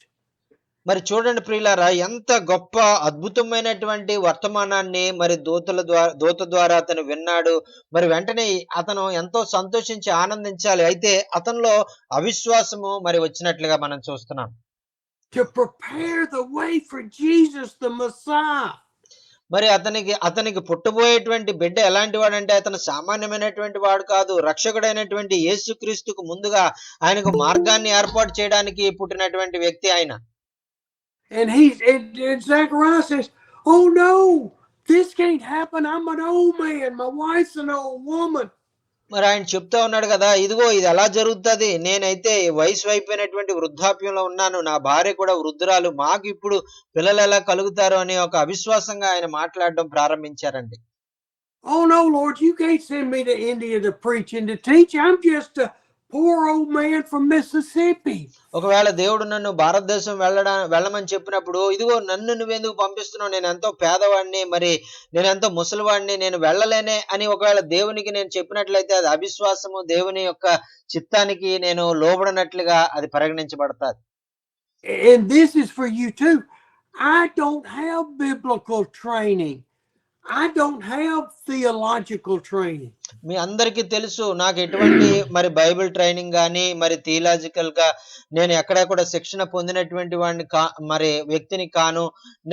Speaker 2: మరి చూడండి ప్రియులారా, ఎంత గొప్ప అద్భుతమైనటువంటి వర్తమానాన్ని మరి దూత ద్వారా అతను విన్నాడు. మరి వెంటనే అతను ఎంతో సంతోషించి ఆనందించాలి, అయితే అతనిలో అవిశ్వాసము మరి వచ్చినట్లుగా మనం చూస్తున్నాం.
Speaker 1: To prepare the way for Jesus the Messiah.
Speaker 2: మరి అతనికి పుట్టబోయేటువంటి బిడ్డ ఎలాంటి వాడంటే అతను సామాన్యమైనటువంటి వాడు కాదు, రక్షకుడైనటువంటి యేసుక్రీస్తుకు ముందుగా ఆయనకు మార్గాన్ని ఏర్పాటు చేయడానికి పుట్టినటువంటి వ్యక్తి ఆయన.
Speaker 1: And Zechariah says, "Oh no, this can't happen. I'm an old man. My wife's an old woman."
Speaker 2: మరి ఆయన చెప్తా ఉన్నాడు కదా, ఇదిగో ఇది ఎలా జరుగుతుంది, నేనైతే వయసు అయిపోయినటువంటి వృద్ధాప్యంలో ఉన్నాను, నా భార్య కూడా వృద్ధురాలు, మాకు ఇప్పుడు పిల్లలు ఎలా కలుగుతారు అనే ఒక అవిశ్వాసంగా ఆయన మాట్లాడడం ప్రారంభించారండి.
Speaker 1: Oh no, Lord, you can't send me to India to preach and to teach. I'm just a poor old man from Mississippi.
Speaker 2: ఒకవేళ దేవుడు నన్ను భారతదేశం వెళ్ళమని చెప్పినప్పుడు, ఇదిగో నన్ను నువ్వెందుకు పంపిస్తున్నావు, నేను ఎంతో పేదవాడిని, మరి నేను ఎంతో ముసలివాడిని, నేను వెళ్ళలేనే అని ఒకవేళ దేవునికి నేను చెప్పినట్లయితే అది అవిశ్వాసము, దేవుని యొక్క చిత్తానికి నేను లోబడినట్లుగా అది పరిగణించబడతాది.
Speaker 1: And this is for you too. I don't have biblical training. I don't have theological training.
Speaker 2: మీ అందరికీ తెలుసు, నాకు ఎటువంటి మరి బైబిల్ ట్రైనింగ్ గానీ మరి థియలాజికల్ గా నేను ఎక్కడ కూడా శిక్షణ పొందినటువంటి వాడిని మరి వ్యక్తిని కాను,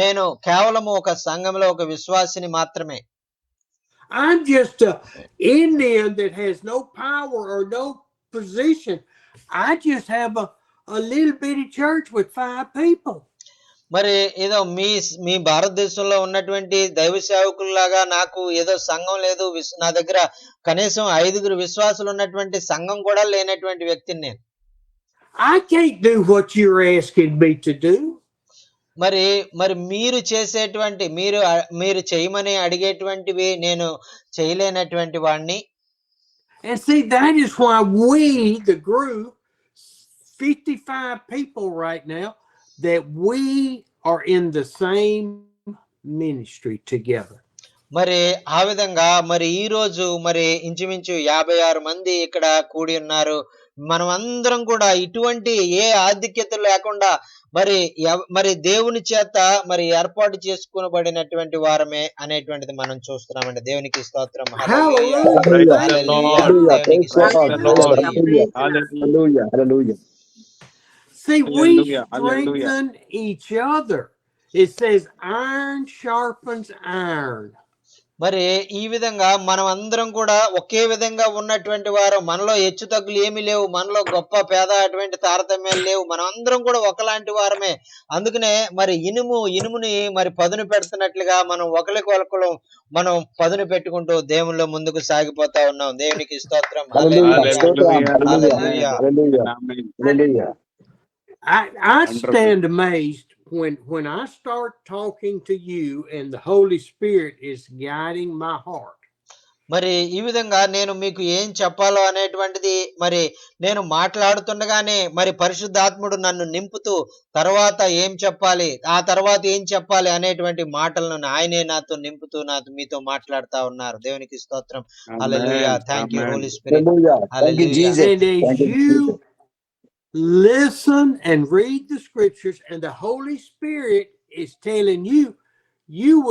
Speaker 2: నేను కేవలం ఒక సంఘంలో ఒక విశ్వాసిని మాత్రమే.
Speaker 1: I'm just an Indian that has no power or no position. I just have a little bitty church with 5 people.
Speaker 2: మరి ఏదో మీ భారతదేశంలో ఉన్నటువంటి దైవ సేవకుల్లాగా నాకు ఏదో సంఘం లేదు, నా దగ్గర కనీసం 5 విశ్వాసులు ఉన్నటువంటి సంఘం కూడా లేనటువంటి వ్యక్తిని నేను.
Speaker 1: I can't do what you're asking me to do.
Speaker 2: మరి మీరు చేసేటువంటి మీరు చేయమని అడిగేటువంటివి నేను చేయలేనటువంటి వాడిని.
Speaker 1: And see, that is why we, the group, 55 people right now, that we are in the same ministry together.
Speaker 2: మరి ఆ విధంగా మరి ఈ రోజు మరి ఇంచుమించు 56 మంది ఇక్కడ కూడి ఉన్నారు. మనం అందరం కూడా ఇటువంటి ఏ ఆధిక్యత లేకుండా మరి దేవుని చేత మరి ఏర్పాటు చేసుకునబడినటువంటి వారమే అనేటువంటిది మనం చూస్తున్నామండి. దేవునికి స్తోత్రం.
Speaker 1: See, we strengthen each other. It says iron sharpens iron.
Speaker 2: మరి ఈ విధంగా మనం అందరం కూడా ఒకే విధంగా ఉన్నటువంటి వారు, మనలో హెచ్చు తగ్గులు ఏమీ లేవు, మనలో గొప్ప పేద అటువంటి తారతమ్యాలు లేవు, మనం అందరం కూడా ఒకలాంటి వారమే. అందుకనే మరి ఇనుముని మరి పదును పెడుతున్నట్లుగా మనం ఒకరికొకరు మనం పదును పెట్టుకుంటూ దేవునిలో ముందుకు సాగిపోతా ఉన్నాం. దేవునికి స్తోత్రం.
Speaker 1: I stand amazed when I start talking to you and the Holy Spirit is guiding my heart.
Speaker 2: మరి ఈ విధంగా నేను మీకు ఏం చెప్పాలో అనేటువంటిది మరి నేను మాట్లాడుతుండగానే మరి పరిశుద్ధాత్ముడు నన్ను నింపుతూ తర్వాత ఏం చెప్పాలి, ఆ తర్వాత ఏం చెప్పాలి అనేటువంటి మాటలను ఆయనే నాతో నింపుతూ మీతో మాట్లాడుతా ఉన్నారు. దేవునికి స్తోత్రం. Hallelujah. Thank you Holy Spirit. Hallelujah.
Speaker 1: Listen and read the scriptures, and the Holy Spirit is telling you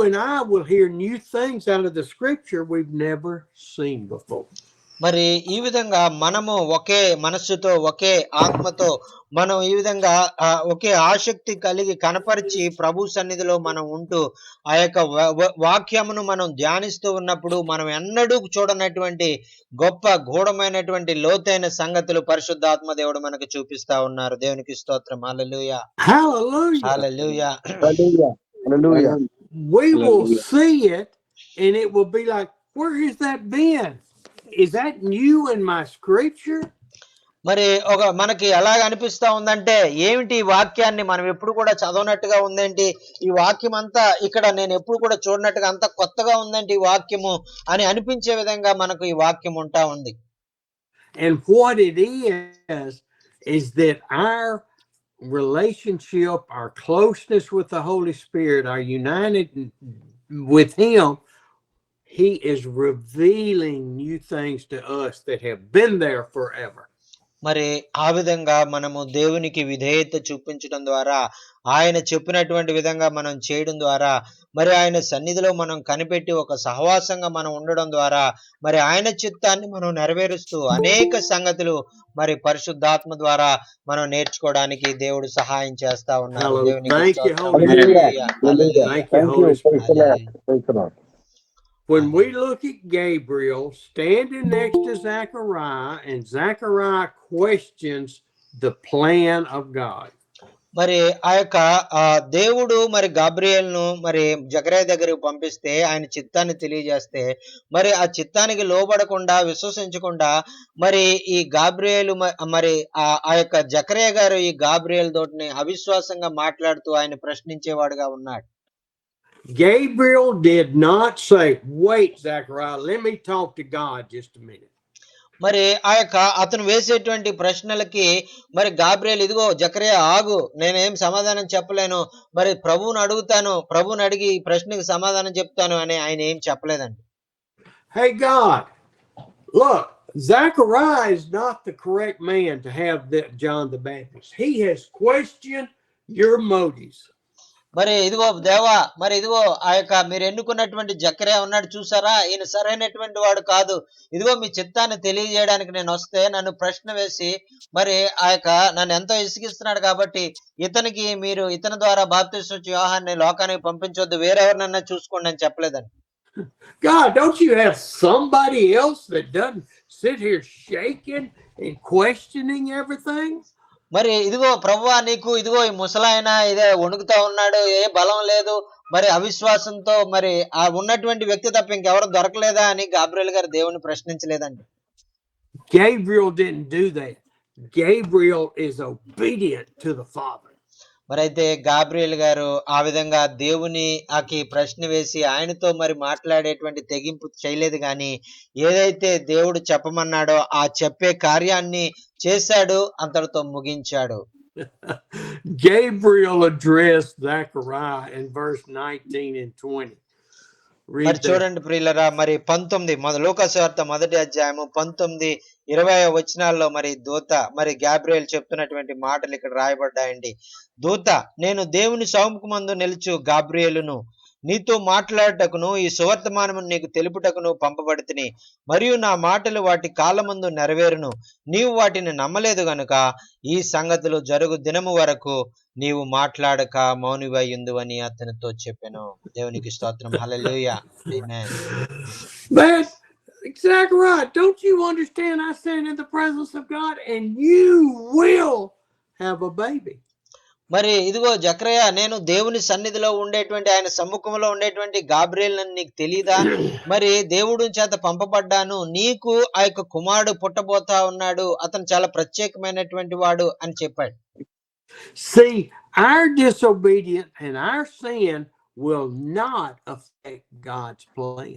Speaker 1: and I will hear new things out of the scripture we've never seen before.
Speaker 2: మరి ఈ విధంగా మనము ఒకే మనస్సుతో ఒకే ఆత్మతో మనం ఈ విధంగా ఒకే ఆసక్తి కలిగి కనపరిచి ప్రభు సన్నిధిలో మనం ఉంటూ ఆ యొక్క వాక్యమును మనం ధ్యానిస్తూ ఉన్నప్పుడు మనం ఎన్నడూ చూడనటువంటి గొప్ప గూఢమైనటువంటి లోతైన సంగతులు పరిశుద్ధాత్మ దేవుడు మనకు చూపిస్తా ఉన్నారు. దేవునికి స్తోత్రం. హల్లెలూయా,
Speaker 1: Hallelujah.
Speaker 2: Hallelujah.
Speaker 3: Hallelujah. Hallelujah.
Speaker 1: We will
Speaker 3: Hallelujah.
Speaker 1: see it and it will be like, where has that been? Is that new in my scripture?
Speaker 2: మరి మనకి ఎలాగ అనిపిస్తా ఉందంటే, ఏమిటి ఈ వాక్యాన్ని మనం ఎప్పుడు కూడా చదవనట్టుగా ఉందేంటి, ఈ వాక్యం అంతా ఇక్కడ నేను ఎప్పుడు కూడా చూడనట్టుగా అంత కొత్తగా ఉందేంటి ఈ వాక్యము అని అనిపించే విధంగా మనకు ఈ వాక్యం ఉంటా ఉంది.
Speaker 1: And what it is that our relationship, our closeness with the Holy Spirit, our united with Him, He is revealing new things to us that have been there forever.
Speaker 2: మరి ఆ విధంగా మనము దేవునికి విధేయత చూపించడం ద్వారా, ఆయన చెప్పినటువంటి విధంగా మనం చేయడం ద్వారా, మరి ఆయన సన్నిధిలో మనం కనిపెట్టి ఒక సహవాసంగా మనం ఉండడం ద్వారా, మరి ఆయన చిత్తాన్ని మనం నెరవేరుస్తూ అనేక సంగతులు మరి పరిశుద్ధాత్మ ద్వారా మనం నేర్చుకోవడానికి దేవుడు సహాయం చేస్తా ఉన్నారు. దేవునికి
Speaker 1: Thank you,
Speaker 2: స్తోత్రం.
Speaker 1: Holy
Speaker 3: Hallelujah.
Speaker 2: Hallelujah,
Speaker 3: Hallelujah.
Speaker 1: Thank you,
Speaker 3: Thank you.
Speaker 1: Holy
Speaker 3: Praise the Lord.
Speaker 2: Hallelujah.
Speaker 3: Praise the Lord.
Speaker 1: When we look at Gabriel standing next to Zechariah and Zechariah questions the plan of God.
Speaker 2: మరి ఆ యొక్క దేవుడు మరి గాబ్రియేలును మరి జకరియా దగ్గరికి పంపిస్తే, ఆయన చిత్తాన్ని తెలియజేస్తే, మరి ఆ చిత్తానికి లోబడకుండా విశ్వసించకుండా మరి ఈ గాబ్రియేలు మరి ఆ యొక్క జకరియా గారు ఈ గాబ్రియేలు తోటిని అవిశ్వాసంగా మాట్లాడుతూ ఆయన ప్రశ్నించేవాడుగా ఉన్నాడు.
Speaker 1: Gabriel did not say, wait, Zechariah, let me talk to God just a minute.
Speaker 2: మరి ఆ యొక్క అతను వేసేటువంటి ప్రశ్నలకి మరి గాబ్రియేలు, ఇదిగో జకరియా ఆగు, నేనేం సమాధానం చెప్పలేను, మరి ప్రభువుని అడుగుతాను, ప్రభువుని అడిగి ఈ ప్రశ్నకి సమాధానం చెప్తాను అని ఆయన ఏం చెప్పలేదండి.
Speaker 1: Hey, God, look, Zechariah is not the correct man to have John the Baptist. He has questioned your motives.
Speaker 2: మరి ఇదిగో దేవా, మరి ఇదిగో ఆ యొక్క మీరు ఎన్నుకున్నటువంటి జకరియా ఉన్నాడు చూసారా, ఈయన సరైనటువంటి వాడు కాదు, ఇదిగో మీ చిత్తాన్ని తెలియజేయడానికి నేను వస్తే నన్ను ప్రశ్న వేసి మరి ఆ యొక్క నన్ను ఎంతో ఇసిగిస్తున్నాడు, కాబట్టి ఇతనికి మీరు ఇతని ద్వారా బాప్తిస్మం ఇచ్చే యోహాన్ని లోకానికి పంపించొద్దు, వేరెవరినన్నా చూసుకోండి అని చెప్పలేదండి.
Speaker 1: God, don't you have somebody else that doesn't sit here shaking and questioning everything?
Speaker 2: మరి ఇదిగో ప్రభువా, నీకు ఇదిగో ఈ ముసలాయన ఇదే వణుకుతా ఉన్నాడు, ఏ బలం లేదు, మరి అవిశ్వాసంతో మరి ఆ ఉన్నటువంటి వ్యక్తి తప్ప ఇంకెవరు దొరకలేదా అని గాబ్రియేలు గారు దేవుని ప్రశ్నించలేదండి.
Speaker 1: Gabriel didn't do that. Gabriel is obedient to the Father.
Speaker 2: మరి అయితే గాబ్రియేలు గారు ఆ విధంగా దేవుని ఆకి ప్రశ్న వేసి ఆయనతో మరి మాట్లాడేటువంటి తెగింపు చేయలేదు, కానీ ఏదైతే దేవుడు చెప్పమన్నాడో ఆ చెప్పే కార్యాన్ని చేశాడు, అంతటితో ముగించాడు.
Speaker 1: Gabriel addressed Zechariah in verse 19 and 20.
Speaker 2: మరి చూడండి ప్రియులరా, మరి 19 లూకాసు వార్త 1వ అధ్యాయము 19-20 వచనాల్లో మరి దూత మరి గాబ్రియేలు చెప్తున్నటువంటి మాటలు ఇక్కడ రాయబడ్డాయండి. దూత, నేను దేవుని సముఖమందు నిలుచు గాబ్రియేలును, నీతో మాట్లాడటకును ఈ సువర్తమానము నీకు తెలుపుటకును పంపబడితిని, మరియు నా మాటలు వాటి కాలమందు నెరవేరును, నీవు వాటిని నమ్మలేదు గనుక ఈ సంగతులు జరుగు దినము వరకు నీవు మాట్లాడక మౌనివై ఉందువని అతనితో చెప్పాను. దేవునికి స్తోత్రం. హల్లెలూయా, ఆమేన్.
Speaker 1: But Zechariah, don't you understand? I stand in the presence of God and you will have a baby.
Speaker 2: మరి ఇదిగో జకరియా, నేను దేవుని సన్నిధిలో ఉండేటువంటి ఆయన సమ్ముఖంలో ఉండేటువంటి గాబ్రియేలు నీకు తెలీదా, మరి దేవుడి చేత పంపబడ్డాను, నీకు ఆ యొక్క కుమారుడు పుట్టబోతా ఉన్నాడు, అతను చాలా ప్రత్యేకమైనటువంటి వాడు అని చెప్పాడు.
Speaker 1: See, our disobedience and our sin will not affect God's plan.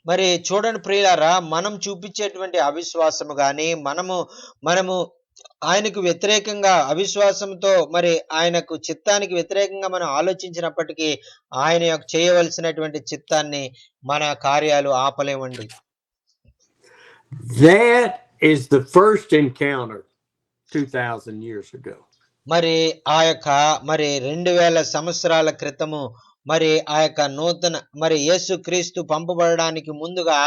Speaker 2: మరి చూడండి ప్రియులారా, మనం చూపించేటువంటి అవిశ్వాసము గాని మనము ఆయనకు వ్యతిరేకంగా అవిశ్వాసంతో మరి ఆయనకు చిత్తానికి వ్యతిరేకంగా మనం ఆలోచించినప్పటికీ ఆయన యొక్క చేయవలసినటువంటి చిత్తాన్ని మన కార్యాలు ఆపలేమండి.
Speaker 1: That is the first encounter 2000 years ago.
Speaker 2: మరి ఆ యొక్క మరి 2000 సంవత్సరాల క్రితము మరి ఆ యొక్క నూతన మరి యేసుక్రీస్తు పంపబడడానికి ముందుగా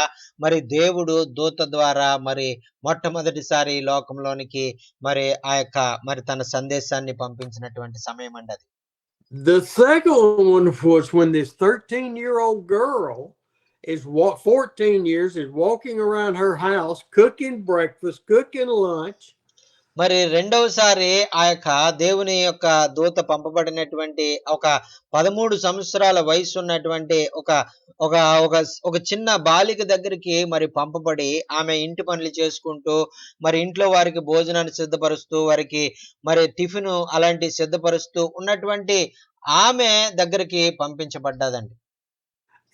Speaker 2: మరి దేవుడు దూత ద్వారా మరి మొట్టమొదటిసారి ఈ లోకంలోనికి మరి ఆ యొక్క మరి తన సందేశాన్ని పంపించినటువంటి సమయం అండి అది.
Speaker 1: The second one was when this 13-year-old girl is 14 years is walking around her house cooking breakfast, cooking lunch.
Speaker 2: మరి రెండవసారి ఆ యొక్క దేవుని యొక్క దూత పంపబడినటువంటి ఒక 13 సంవత్సరాల వయసు ఉన్నటువంటి ఒక ఒక ఒక ఒక చిన్న బాలిక దగ్గరికి మరి పంపబడి ఆమె ఇంటి పనులు చేసుకుంటూ మరి ఇంట్లో వారికి భోజనాన్ని సిద్ధపరుస్తూ వారికి మరి టిఫిన్ అలాంటి సిద్ధపరుస్తూ ఉన్నటువంటి ఆమె దగ్గరికి పంపించబడ్డదండి.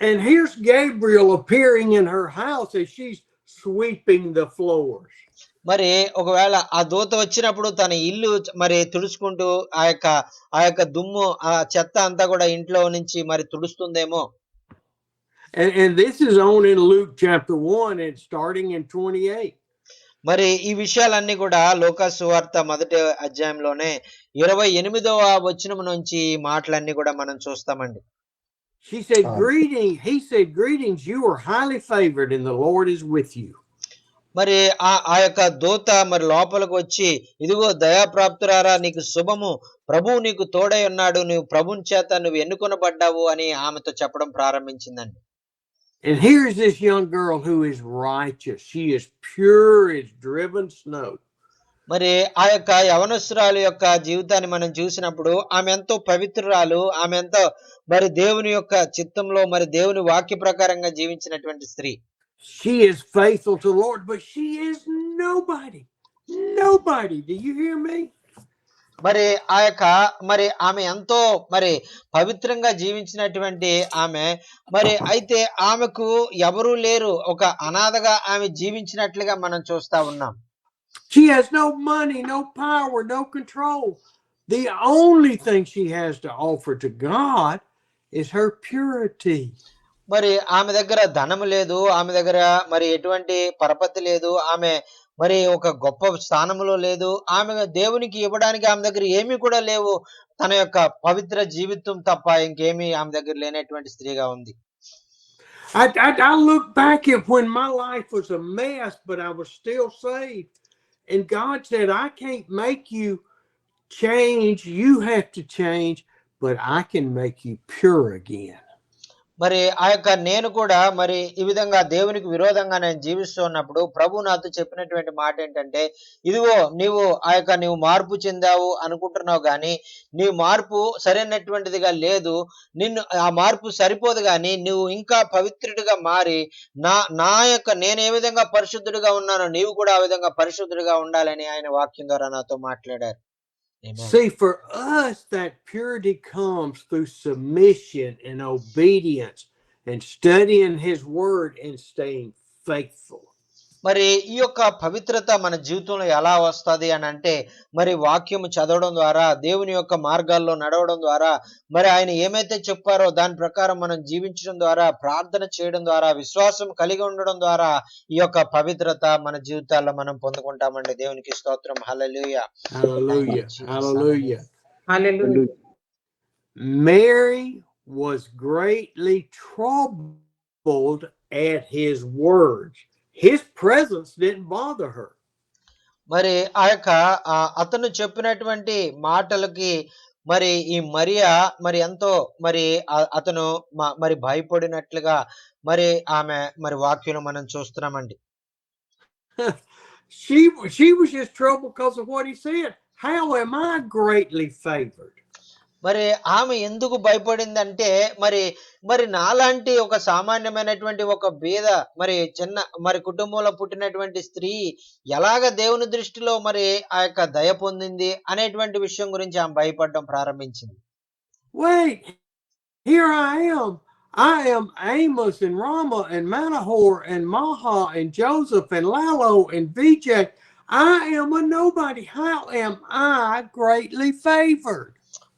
Speaker 1: And here's Gabriel appearing in her house as she's sweeping the floors.
Speaker 2: మరి ఒకవేళ ఆ దూత వచ్చినప్పుడు తన ఇల్లు మరి తుడుచుకుంటూ ఆ యొక్క దుమ్ము ఆ చెత్త అంతా కూడా ఇంట్లో నుంచి మరి తుడుస్తుందేమో.
Speaker 1: And this is on in Luke chapter 1 and starting in 28.
Speaker 2: మరి ఈ విషయాలన్నీ కూడా లూకా సువార్త మొదటి అధ్యాయంలోనే 28వ వచనం నుంచి ఈ మాటలన్నీ కూడా మనం చూస్తామండి.
Speaker 1: He said, he said, greetings, you are highly favored and the Lord is with you.
Speaker 2: మరి ఆ యొక్క దూత మరి లోపలికి వచ్చి, ఇదిగో దయాప్రాప్తురారా నీకు శుభము, ప్రభువు నీకు తోడై ఉన్నాడు, నువ్వు ప్రభుని చేత నువ్వు ఎన్నుకొనబడ్డావు అని ఆమెతో చెప్పడం ప్రారంభించిందండి.
Speaker 1: And here's this young girl who is righteous. She is pure as driven snow.
Speaker 2: మరి ఆ యొక్క యవనస్తురాలు యొక్క జీవితాన్ని మనం చూసినప్పుడు ఆమె ఎంతో పవిత్రురాలు, ఆమె ఎంతో మరి దేవుని యొక్క చిత్తంలో మరి దేవుని వాక్య ప్రకారంగా జీవించినటువంటి స్త్రీ.
Speaker 1: She is faithful to the Lord, but she is nobody. Nobody. Do you hear me?
Speaker 2: మరి ఆ యొక్క మరి ఆమె ఎంతో మరి పవిత్రంగా జీవించినటువంటి ఆమె మరి అయితే ఆమెకు ఎవరూ లేరు, ఒక అనాథగా ఆమె జీవించినట్లుగా మనం చూస్తా ఉన్నాం.
Speaker 1: She has no money, no power, no control. The only thing she has to offer to God is her purity.
Speaker 2: మరి ఆమె దగ్గర ధనము లేదు, ఆమె దగ్గర మరి ఎటువంటి పరపతి లేదు, ఆమె మరి ఒక గొప్ప స్థానంలో లేదు, ఆమె దేవునికి ఇవ్వడానికి ఆమె దగ్గర ఏమీ కూడా లేవు, తన యొక్క పవిత్ర జీవితం తప్ప ఇంకేమీ ఆమె దగ్గర లేనటువంటి స్త్రీగా ఉంది.
Speaker 1: I look back at when my life was a mess, but I was still saved. And God said, I can't make you change. You have to change, but I can make you pure again.
Speaker 2: మరి ఆ యొక్క నేను కూడా మరి ఈ విధంగా దేవునికి విరోధంగా నేను జీవిస్తూ ఉన్నప్పుడు ప్రభు నాతో చెప్పినటువంటి మాట ఏంటంటే, ఇదిగో నీవు మార్పు చెందావు అనుకుంటున్నావు కానీ నీ మార్పు సరైనటువంటిదిగా లేదు, నిన్ను ఆ మార్పు సరిపోదు కానీ నువ్వు ఇంకా పవిత్రుడిగా మారి నా యొక్క నేను ఏ విధంగా పరిశుద్ధుడిగా ఉన్నానో నీవు కూడా ఆ విధంగా పరిశుద్ధుడిగా ఉండాలని ఆయన వాక్యం ద్వారా నాతో మాట్లాడారు. Amen.
Speaker 1: See, for us, that purity comes through submission and obedience and studying His Word and staying faithful.
Speaker 2: మరి ఈ యొక్క పవిత్రత మన జీవితంలో ఎలా వస్తుంది అని అంటే, మరి వాక్యము చదవడం ద్వారా, దేవుని యొక్క మార్గాల్లో నడవడం ద్వారా, మరి ఆయన ఏమైతే చెప్పారో దాని ప్రకారం మనం జీవించడం ద్వారా, ప్రార్థన చేయడం ద్వారా, విశ్వాసం కలిగి ఉండడం ద్వారా ఈ యొక్క పవిత్రత మన జీవితాల్లో మనం పొందుకుంటామండి. దేవునికి స్తోత్రం. హల్లెలూయా.
Speaker 1: Hallelujah. Hallelujah.
Speaker 4: Hallelujah.
Speaker 1: Mary was greatly troubled at His words. His presence didn't bother her.
Speaker 2: మరి ఆ యొక్క అతను చెప్పినటువంటి మాటలకి మరి ఈ మరియా మరి ఎంతో మరి అతను మరి భయపడినట్లుగా మరి ఆమె మరి వాక్యం మనం చూస్తున్నామండి.
Speaker 1: she was just troubled because of what he said. How am I greatly favored?
Speaker 2: మరి ఆమె ఎందుకు భయపడిందంటే, మరి నాలాంటి ఒక సామాన్యమైనటువంటి ఒక బీద మరి చిన్న మరి కుటుంబంలో పుట్టినటువంటి స్త్రీ ఎలాగ దేవుని దృష్టిలో మరి ఆ యొక్క దయ పొందింది అనేటువంటి విషయం గురించి ఆమె భయపడడం ప్రారంభించింది.
Speaker 1: Wait, here I am Amos and Rama and Manohar and Maha and Joseph and Lalo and Vijay. I am a nobody. How am I greatly favored?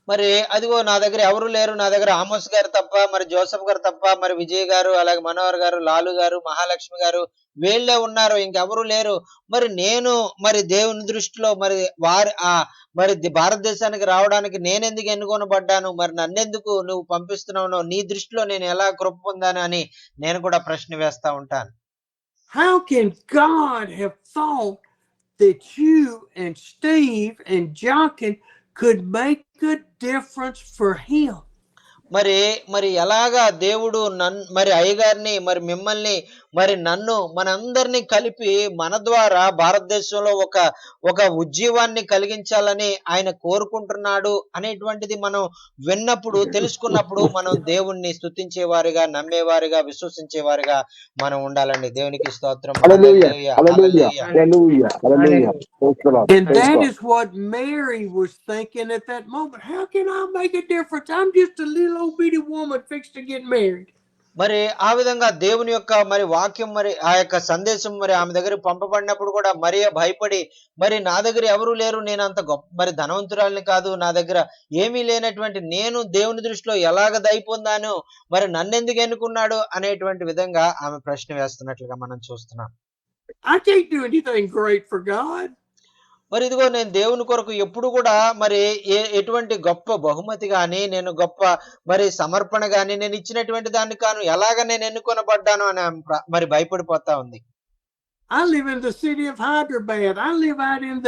Speaker 2: మరి అదిగో నా దగ్గర ఎవరు లేరు, నా దగ్గర ఆమోస్ గారు తప్ప, మరి జోసెఫ్ గారు తప్ప, మరి విజయ్ గారు, అలాగే మనోహర్ గారు, లాలు గారు, మహాలక్ష్మి గారు, వీళ్ళే ఉన్నారు, ఇంకెవరు లేరు. మరి నేను మరి దేవుని దృష్టిలో మరి మరి భారతదేశానికి రావడానికి నేనెందుకు ఎన్నుకొనబడ్డాను, మరి నన్నెందుకు నువ్వు పంపిస్తున్నావు, నీ దృష్టిలో నేను ఎలా కృప పొందాను అని నేను కూడా ప్రశ్న వేస్తా ఉంటాను.
Speaker 1: How can God have thought that you and Steve and Jochen could make a difference for him?
Speaker 2: మరి ఎలాగా దేవుడు మరి అయ్యగారిని, మరి మిమ్మల్ని, మరి నన్ను, మనందరినీ కలిపి మన ద్వారా భారతదేశంలో ఒక ఉజ్జీవాన్ని కలిగించాలని ఆయన కోరుకుంటున్నాడు అనేటువంటిది మనం విన్నప్పుడు, తెలుసుకున్నప్పుడు మనం దేవుణ్ణి స్తుతించేవారిగా, నమ్మేవారిగా, విశ్వసించేవారిగా మనం ఉండాలండి. దేవునికి స్తోత్రం.
Speaker 3: Hallelujah.
Speaker 2: Hallelujah.
Speaker 3: Hallelujah. Hallelujah. Hallelujah. Praise the Lord.
Speaker 1: And
Speaker 3: Praise
Speaker 1: that
Speaker 3: God.
Speaker 1: is what Mary was thinking at that moment. How can I make a difference? I'm just a little old bitty woman fixed to get married.
Speaker 2: మరి ఆ విధంగా దేవుని యొక్క మరి వాక్యం, మరి ఆ యొక్క సందేశం మరి ఆమె దగ్గర పంపబడినప్పుడు కూడా మరియ భయపడి, మరి నా దగ్గర ఎవరు లేరు, నేను అంత గొప్ప మరి ధనవంతురాలిని కాదు, నా దగ్గర ఏమీ లేనటువంటి నేను దేవుని దృష్టిలో ఎలాగ దయ పొందాను, మరి నన్నెందుకు ఎన్నుకున్నాడు అనేటువంటి విధంగా ఆమె ప్రశ్న వేస్తున్నట్లుగా మనం చూస్తున్నాం.
Speaker 1: I can't do anything great for God.
Speaker 2: మరి ఇదిగో నేను దేవుని కొరకు ఎప్పుడు కూడా మరి ఎటువంటి గొప్ప బహుమతి గాని, నేను గొప్ప మరి సమర్పణ గాని నేను ఇచ్చినటువంటి దాన్ని కాను, ఎలాగ నేను ఎన్నుకొనబడ్డాను అని మరి భయపడిపోతా ఉంది.
Speaker 1: I live in the city of Hyderabad. I live out in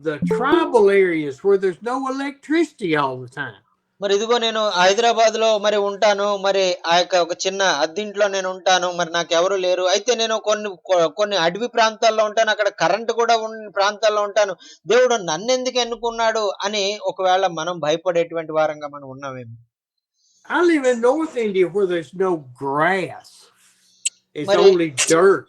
Speaker 1: the tribal areas where there's no electricity all the time.
Speaker 2: మరి ఇదిగో నేను హైదరాబాద్ లో మరి ఉంటాను, మరి ఆ యొక్క ఒక చిన్న అద్దింట్లో నేను ఉంటాను, మరి నాకు ఎవరు లేరు. అయితే నేను కొన్ని అడవి ప్రాంతాల్లో ఉంటాను, అక్కడ కరెంట్ కూడా ఉన్న ప్రాంతాల్లో ఉంటాను. దేవుడు నన్నెందుకు ఎన్నుకున్నాడు అని ఒకవేళ మనం భయపడేటువంటి వారంగా మనం ఉన్నామేమో.
Speaker 1: I live in North India where there's no grass. It's
Speaker 2: Mari-
Speaker 1: only dirt.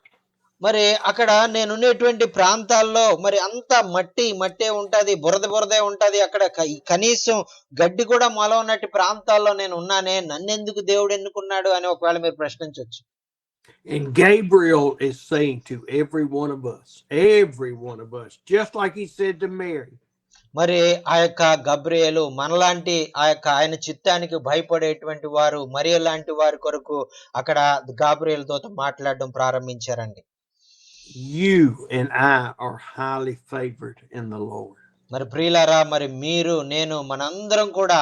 Speaker 2: మరి అక్కడ నేనున్నటువంటి ప్రాంతాల్లో మరి అంతా మట్టే ఉంటది, బురదే ఉంటది. అక్కడ కనీసం గడ్డి కూడా మొల ఉన్నట్టు ప్రాంతాల్లో నేను ఉన్నానే, నన్నెందుకు దేవుడు ఎన్నుకున్నాడు అని ఒకవేళ మీరు ప్రశ్నించవచ్చు.
Speaker 1: And Gabriel is saying to every one of us, just like he said to Mary.
Speaker 2: మరి ఆ యొక్క గబ్రియేలు మనలాంటి ఆ యొక్క ఆయన చిత్తానికి భయపడేటువంటి వారు, మరియ లాంటి వారి కొరకు అక్కడ గాబ్రియేలు దూత మాట్లాడడం ప్రారంభించారండి.
Speaker 1: You and I are highly favored in the Lord.
Speaker 2: మరి ప్రియులారా, మరి మీరు, నేను, మనందరం కూడా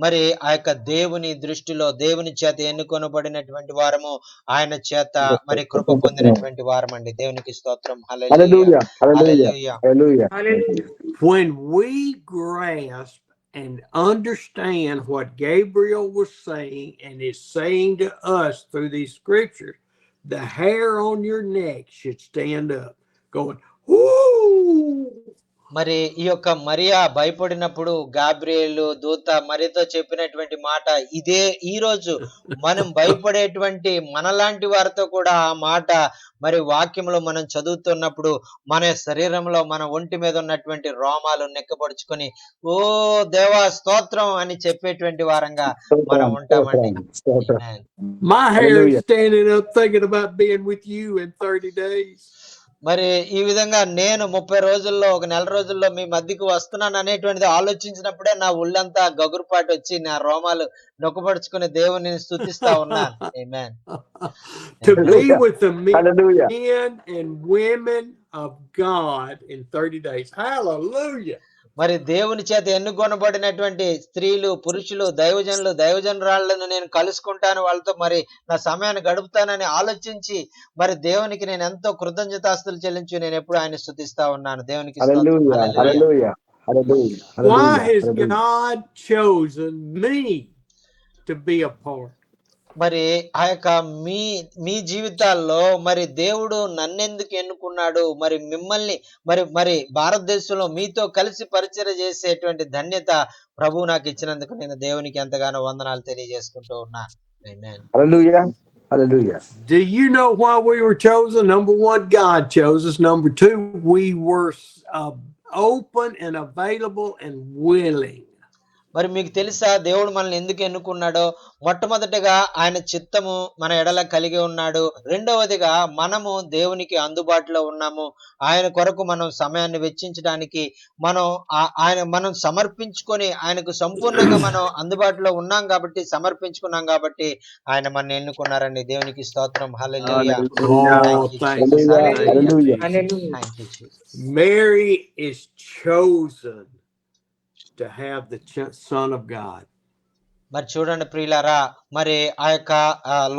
Speaker 2: మరి ఆ యొక్క దేవుని దృష్టిలో దేవుని చేత ఎన్నుకొనబడినటువంటి వారము, ఆయన చేత మరి కృప పొందినటువంటి వారమండి. దేవునికి స్తోత్రం.
Speaker 3: Hallelujah.
Speaker 2: Hallelujah.
Speaker 3: Hallelujah.
Speaker 1: When we grasp and understand what Gabriel was saying and is saying to us through these scriptures, the hair on your neck should stand up going, "Whoo!"
Speaker 2: మరి ఈ యొక్క మరియా భయపడినప్పుడు గాబ్రియేలు దూత మరియతో చెప్పినటువంటి మాట ఇదే. ఈ రోజు మనం భయపడేటువంటి మనలాంటి వారితో కూడా ఆ మాట మరి వాక్యంలో మనం చదువుతున్నప్పుడు మన శరీరంలో, మన ఒంటి మీద ఉన్నటువంటి రోమాలు నెక్కపరుచుకొని ఓ దేవా స్తోత్రం అని చెప్పేటువంటి వారంగా మనం ఉంటామండి.
Speaker 1: My hair is
Speaker 3: Hallelujah.
Speaker 1: standing up thinking about being with you in 30 days.
Speaker 2: మరి ఈ విధంగా నేను 30 రోజుల్లో, ఒక నెల రోజుల్లో మీ మధ్యకు వస్తున్నాను అనేటువంటిది ఆలోచించినప్పుడే నా ఒళ్ళంతా గగురుపాటు వచ్చి నా రోమాలు నొక్కపరుచుకుని దేవుని స్తుతిస్తా ఉన్నాను. ఆమేన్.
Speaker 1: To be with the
Speaker 3: Hallelujah.
Speaker 1: men and women of God in 30 days. Hallelujah.
Speaker 2: మరి దేవుని చేత ఎన్నుకొనబడినటువంటి స్త్రీలు, పురుషులు, దైవజనులు, దైవజనురాళ్లను నేను కలుసుకుంటాను, వాళ్ళతో మరి నా సమయాన్ని గడుపుతానని ఆలోచించి మరి దేవునికి నేను ఎంతో కృతజ్ఞతాస్తులు చెల్లించి నేను ఎప్పుడు ఆయన స్తుతిస్తా ఉన్నాను. దేవునికి స్తోత్రం.
Speaker 3: Hallelujah.
Speaker 2: Hallelujah.
Speaker 3: Hallelujah. Hallelujah.
Speaker 1: Why has
Speaker 3: Hallelujah.
Speaker 1: God chosen me to be a part?
Speaker 2: మరి ఆ యొక్క మీ జీవితాల్లో మరి దేవుడు నన్నెందుకు ఎన్నుకున్నాడు, మరి మిమ్మల్ని మరి భారతదేశంలో మీతో కలిసి పరిచర్య చేసేటువంటి ధన్యత ప్రభువు నాకు ఇచ్చినందుకు నేను దేవునికి ఎంతగానో వందనాలు తెలియజేసుకుంటూ ఉన్నాను. ఆమేన్.
Speaker 3: Hallelujah. Hallelujah.
Speaker 1: Do you know why we were chosen? Number one, God chose us. Number two, we were open and available and willing.
Speaker 2: మరి మీకు తెలుసా దేవుడు మనల్ని ఎందుకు ఎన్నుకున్నాడో? మొట్టమొదటిగా ఆయన చిత్తము మన ఎడల కలిగి ఉన్నాడు. రెండవదిగా మనము దేవునికి అందుబాటులో ఉన్నాము. ఆయన కొరకు మనం సమయాన్ని వెచ్చించడానికి మనం సమర్పించుకొని ఆయనకు సంపూర్ణంగా మనం అందుబాటులో ఉన్నాం కాబట్టి, సమర్పించుకున్నాం కాబట్టి ఆయన మనల్ని ఎన్నుకున్నారండి. దేవునికి స్తోత్రం. Hallelujah.
Speaker 1: Oh,
Speaker 2: thank you
Speaker 1: thank
Speaker 2: Jesus.
Speaker 1: you,
Speaker 3: Hallelujah.
Speaker 1: thank you,
Speaker 3: Hallelujah.
Speaker 1: Jesus.
Speaker 4: Hallelujah.
Speaker 2: Thank you Jesus.
Speaker 1: Mary is chosen to have the Son of God.
Speaker 2: మరి చూడండి ప్రియులారా, మరి ఆ యొక్క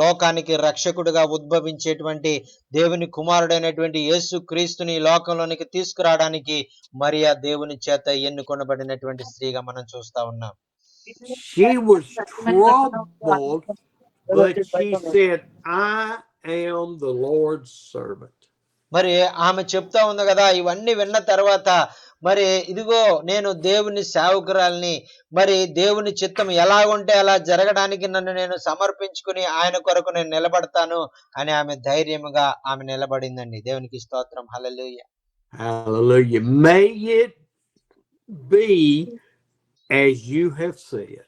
Speaker 2: లోకానికి రక్షకుడిగా ఉద్భవించేటువంటి దేవుని కుమారుడైనటువంటి యేసు క్రీస్తుని ఈ లోకంలోనికి తీసుకురావడానికి మరియా దేవుని చేత ఎన్నుకొనబడినటువంటి స్త్రీగా మనం చూస్తా ఉన్నాం.
Speaker 1: She was troubled, but she said, I am the Lord's servant.
Speaker 2: మరి ఆమె చెప్తా ఉంది కదా, ఇవన్నీ విన్న తర్వాత మరి ఇదిగో నేను దేవుని సేవకురాల్ని, మరి దేవుని చిత్తం ఎలా ఉంటే అలా జరగడానికి నన్ను నేను సమర్పించుకుని ఆయన కొరకు నేను నిలబడతాను అని ఆమె ధైర్యముగా ఆమె నిలబడిందండి. దేవునికి స్తోత్రం. హల్లెలూయా.
Speaker 1: Hallelujah. May it be as you have said.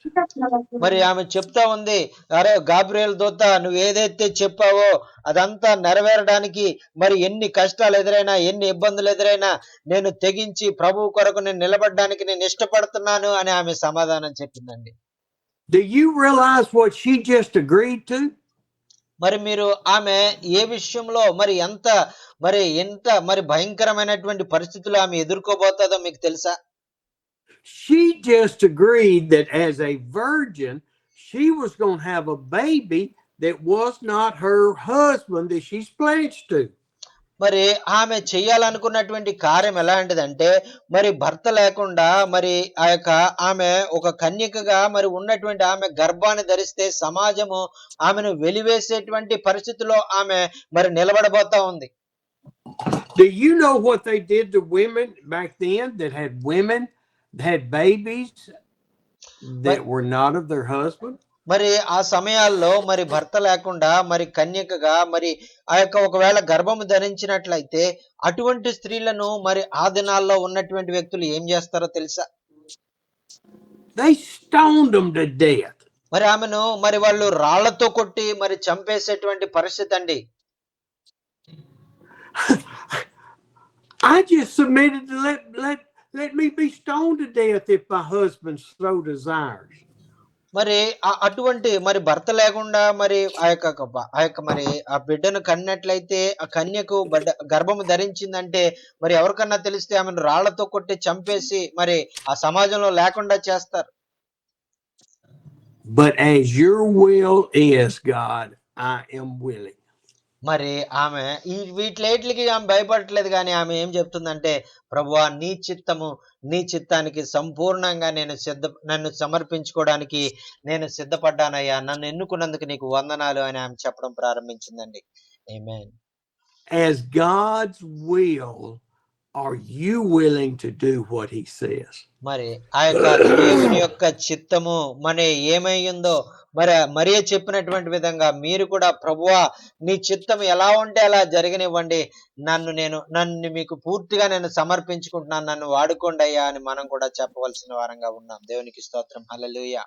Speaker 2: మరి ఆమె చెప్తా ఉంది, అరే గాబ్రియేల్ దూత నువ్వు ఏదైతే చెప్పావో అదంతా నెరవేరడానికి మరి ఎన్ని కష్టాలు ఎదురైనా, ఎన్ని ఇబ్బందులు ఎదురైనా నేను తెగించి ప్రభువు కొరకు నేను నిలబడడానికి నేను ఇష్టపడుతున్నాను అని ఆమె సమాధానం చెప్పిందండి.
Speaker 1: Do you realize what she just agreed to?
Speaker 2: మరి మీరు ఆమె ఏ విషయంలో ఎంత భయంకరమైనటువంటి పరిస్థితులు ఆమె ఎదుర్కోబోతుందో మీకు తెలుసా?
Speaker 1: She just agreed that as a virgin, she was going to have a baby that was not her husband that she's pledged to.
Speaker 2: మరి ఆమె చెయ్యాలనుకున్నటువంటి కార్యం ఎలాంటిదంటే, మరి భర్త లేకుండా మరి ఆ యొక్క ఆమె ఒక కన్యకగా మరి ఉన్నటువంటి ఆమె గర్భాన్ని ధరిస్తే సమాజము ఆమెను వెలివేసేటువంటి పరిస్థితిలో ఆమె మరి నిలబడబోతా ఉంది.
Speaker 1: Do you know what they did to women back then that had babies that were not of their husband?
Speaker 2: మరి ఆ సమయాల్లో మరి భర్త లేకుండా మరి కన్యకగా మరి ఆ యొక్క ఒకవేళ గర్భము ధరించినట్లయితే అటువంటి స్త్రీలను మరి ఆ దినాల్లో ఉన్నటువంటి వ్యక్తులు ఏం చేస్తారో తెలుసా?
Speaker 1: They stoned them to death.
Speaker 2: మరి ఆమెను మరి వాళ్ళు రాళ్లతో కొట్టి మరి చంపేసేటువంటి పరిస్థితి అండి.
Speaker 1: I just submitted to let me be stoned to death if my husband so desires.
Speaker 2: మరి అటువంటి మరి భర్త లేకుండా మరి ఆ యొక్క మరి ఆ బిడ్డను కన్నట్లయితే ఆ కన్యకు గర్భము ధరించిందంటే మరి ఎవరికన్నా తెలిస్తే ఆమెను రాళ్లతో కొట్టి చంపేసి మరి ఆ సమాజంలో లేకుండా చేస్తారు.
Speaker 1: But as your will is, God, I am willing.
Speaker 2: మరి ఆమె వీటిలేట్లకి ఆమె భయపడట్లేదు, కానీ ఆమె ఏం చెప్తుందంటే, ప్రభువా నీ చిత్తానికి సంపూర్ణంగా నన్ను సమర్పించుకోవడానికి నేను సిద్ధపడ్డానయ్యా, నన్ను ఎన్నుకున్నందుకు నీకు వందనాలు అని ఆమె చెప్పడం ప్రారంభించిందండి. ఆమేన్.
Speaker 1: As God's will, are you willing to do what he says?
Speaker 2: మరి ఆ యొక్క దేవుని యొక్క చిత్తము మరి ఏమై ఉందో మరియ చెప్పినటువంటి విధంగా మీరు కూడా ప్రభువా నీ చిత్తం ఎలా ఉంటే అలా జరగనివ్వండి, నన్ను మీకు పూర్తిగా నేను సమర్పించుకుంటున్నాను, నన్ను వాడుకోండి అయ్యా అని మనం కూడా చెప్పవలసిన వారంగా ఉన్నాం. దేవునికి స్తోత్రం. హల్లెలూయా.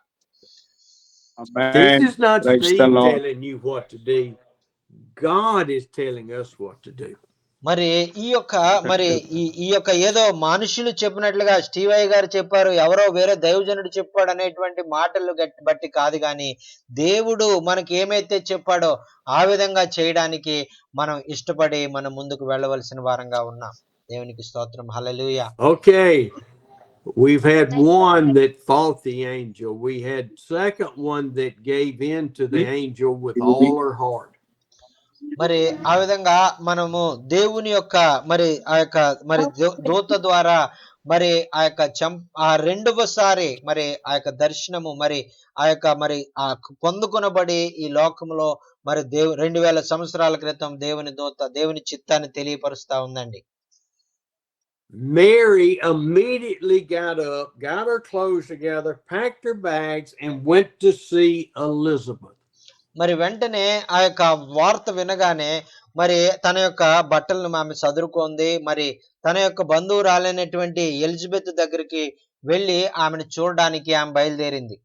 Speaker 1: This is not Steve telling you what to do. God is telling us what to do.
Speaker 2: మరి ఈ యొక్క ఏదో మనుషులు చెప్పినట్లుగా స్టీవయ్య గారు చెప్పారు, ఎవరో వేరే దైవజనుడు చెప్పాడు అనేటువంటి మాటలు బట్టి కాదు, కానీ దేవుడు మనకి ఏమైతే చెప్పాడో ఆ విధంగా చేయడానికి మనం ఇష్టపడి మనం ముందుకు వెళ్ళవలసిన వారంగా ఉన్నాం. దేవునికి స్తోత్రం. హల్లెలూయా.
Speaker 1: Okay, we've had one that fought the angel. We had second one that gave in to the angel with all her heart.
Speaker 2: మరి ఆ విధంగా మనము దేవుని యొక్క మరి ఆ యొక్క మరి దూత ద్వారా మరి ఆ యొక్క రెండవసారి మరి ఆ యొక్క దర్శనము మరి ఆ యొక్క మరి ఆ పొందుకొనబడి ఈ లోకంలో మరి 2000 సంవత్సరాల క్రితం దేవుని దూత దేవుని చిత్తాన్ని తెలియపరుస్తా ఉందండి.
Speaker 1: Mary immediately got up, got her clothes together, packed her bags, and went to see Elizabeth.
Speaker 2: మరి వెంటనే ఆ యొక్క వార్త వినగానే మరి తన యొక్క బట్టలను ఆమె సదురుకుంది, మరి తన యొక్క బంధువురాలైనటువంటి ఎలిజబెత్ దగ్గరికి వెళ్ళి ఆమెను చూడడానికి ఆమె బయలుదేరింది.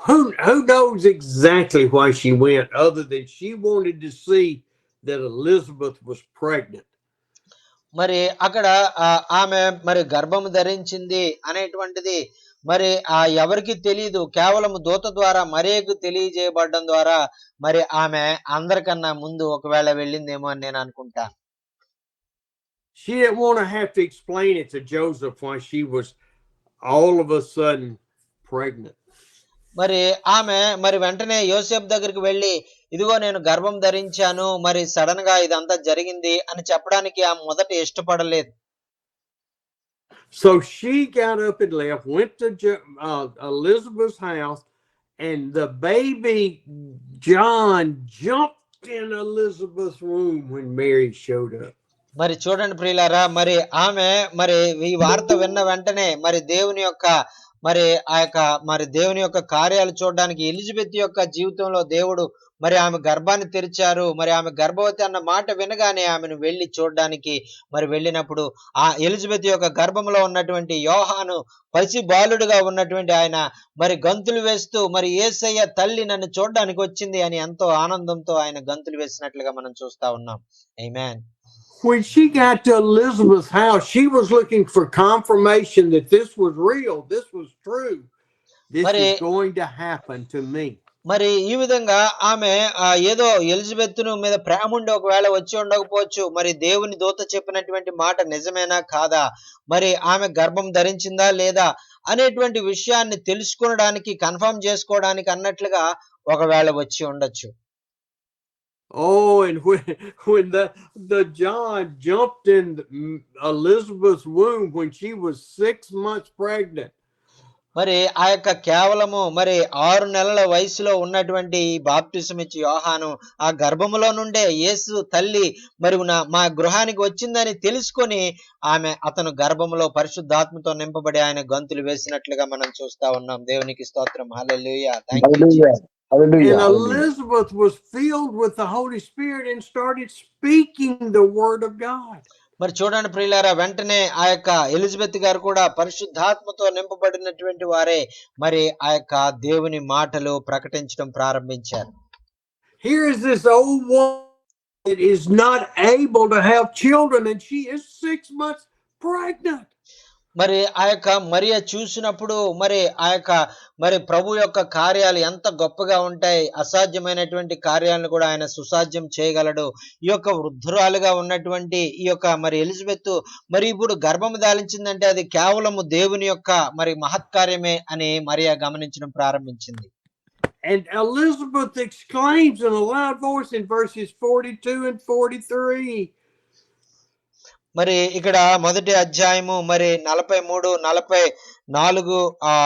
Speaker 1: Who knows exactly why she went, other than she wanted to see that Elizabeth was pregnant.
Speaker 2: మరి అక్కడ ఆమె మరి గర్భము ధరించింది అనేటువంటిది మరి ఎవరికి తెలియదు. కేవలం దూత ద్వారా మరియకు తెలియజేయబడడం ద్వారా మరి ఆమె అందరికన్నా ముందు ఒకవేళ వెళ్ళిందేమో అని నేను అనుకుంటా.
Speaker 1: She didn't want to have to explain it to Joseph why she was all of a sudden pregnant.
Speaker 2: మరి ఆమె మరి వెంటనే యోసేపు దగ్గరికి వెళ్ళి ఇదిగో నేను గర్భం ధరించాను, మరి సడన్ గా ఇదంతా జరిగింది అని చెప్పడానికి ఆమె మొదట ఇష్టపడలేదు.
Speaker 1: So she got up and left, went to Elizabeth's house, and the baby John jumped in Elizabeth's womb when Mary showed up.
Speaker 2: మరి చూడండి ప్రియులారా, మరి ఆమె మరి ఈ వార్త విన్న వెంటనే మరి దేవుని యొక్క దేవుని యొక్క కార్యాలు చూడడానికి ఎలిజబెత్ యొక్క జీవితంలో దేవుడు మరి ఆమె గర్భాన్ని తెరిచారు. మరి ఆమె గర్భవతి అన్న మాట వినగానే ఆమెను వెళ్ళి చూడడానికి మరి వెళ్ళినప్పుడు ఆ ఎలిజబెత్ యొక్క గర్భంలో ఉన్నటువంటి యోహాను పసి బాలుడుగా ఉన్నటువంటి ఆయన మరి గంతులు వేస్తూ మరి యేసయ్య తల్లి నన్ను చూడడానికి వచ్చింది అని ఎంతో ఆనందంతో ఆయన గంతులు వేసినట్లుగా మనం చూస్తా ఉన్నాం. ఆమేన్.
Speaker 1: When she got to Elizabeth's house, she was looking for confirmation that this was real, this was true, this is going to happen to me.
Speaker 2: మరి ఈ విధంగా ఆమె ఏదో ఎలిజబెత్తును మీద ప్రేమ ఉండి ఒకవేళ వచ్చి ఉండకపోవచ్చు. మరి దేవుని దూత చెప్పినటువంటి మాట నిజమేనా కాదా, మరి ఆమె గర్భం ధరించిందా లేదా అనేటువంటి విషయాన్ని తెలుసుకోవడానికి కన్ఫర్మ్ చేసుకోవడానికి అన్నట్లుగా ఒకవేళ వచ్చి ఉండొచ్చు.
Speaker 1: Oh, and when the John jumped in Elizabeth's womb when she was 6 months pregnant.
Speaker 2: మరి ఆ యొక్క కేవలము మరి 6 నెలల వయసులో ఉన్నటువంటి ఈ బాప్టిజం ఇచ్చి యోహాను ఆ గర్భములో నుండే యేసు తల్లి మరి మా గృహానికి వచ్చిందని తెలుసుకొని అతను గర్భములో పరిశుద్ధాత్మతో నింపబడి ఆయన గంతులు వేసినట్లుగా మనం చూస్తా ఉన్నాం. దేవునికి స్తోత్రం. Hallelujah. Thank you Jesus.
Speaker 1: And Elizabeth was filled with the Holy Spirit and started speaking the word of God.
Speaker 2: మరి చూడండి ప్రియులారా, వెంటనే ఆ యొక్క ఎలిజబెత్ గారు కూడా పరిశుద్ధాత్మతో నింపబడినటువంటి వారే మరి ఆ యొక్క దేవుని మాటలు ప్రకటించడం ప్రారంభించారు.
Speaker 1: Here is this old woman that is not able to have children and she is 6 months pregnant.
Speaker 2: మరి ఆ యొక్క మరియ చూసినప్పుడు మరి ఆ యొక్క మరి ప్రభు యొక్క కార్యాలు ఎంత గొప్పగా ఉంటాయి. అసాధ్యమైనటువంటి కార్యాలను కూడా ఆయన సుసాధ్యం చేయగలడు. ఈ యొక్క వృద్ధురాలుగా ఉన్నటువంటి ఈ యొక్క మరి ఎలిజబెత్ మరి ఇప్పుడు గర్భం దాల్చిందంటే అది కేవలము దేవుని యొక్క మరి మహత్కార్యమే అని మరియ గమనించడం ప్రారంభించింది.
Speaker 1: And Elizabeth exclaims in a loud voice in verses 42 and 43.
Speaker 2: మరి ఇక్కడ మొదటి అధ్యాయము మరి 43, 44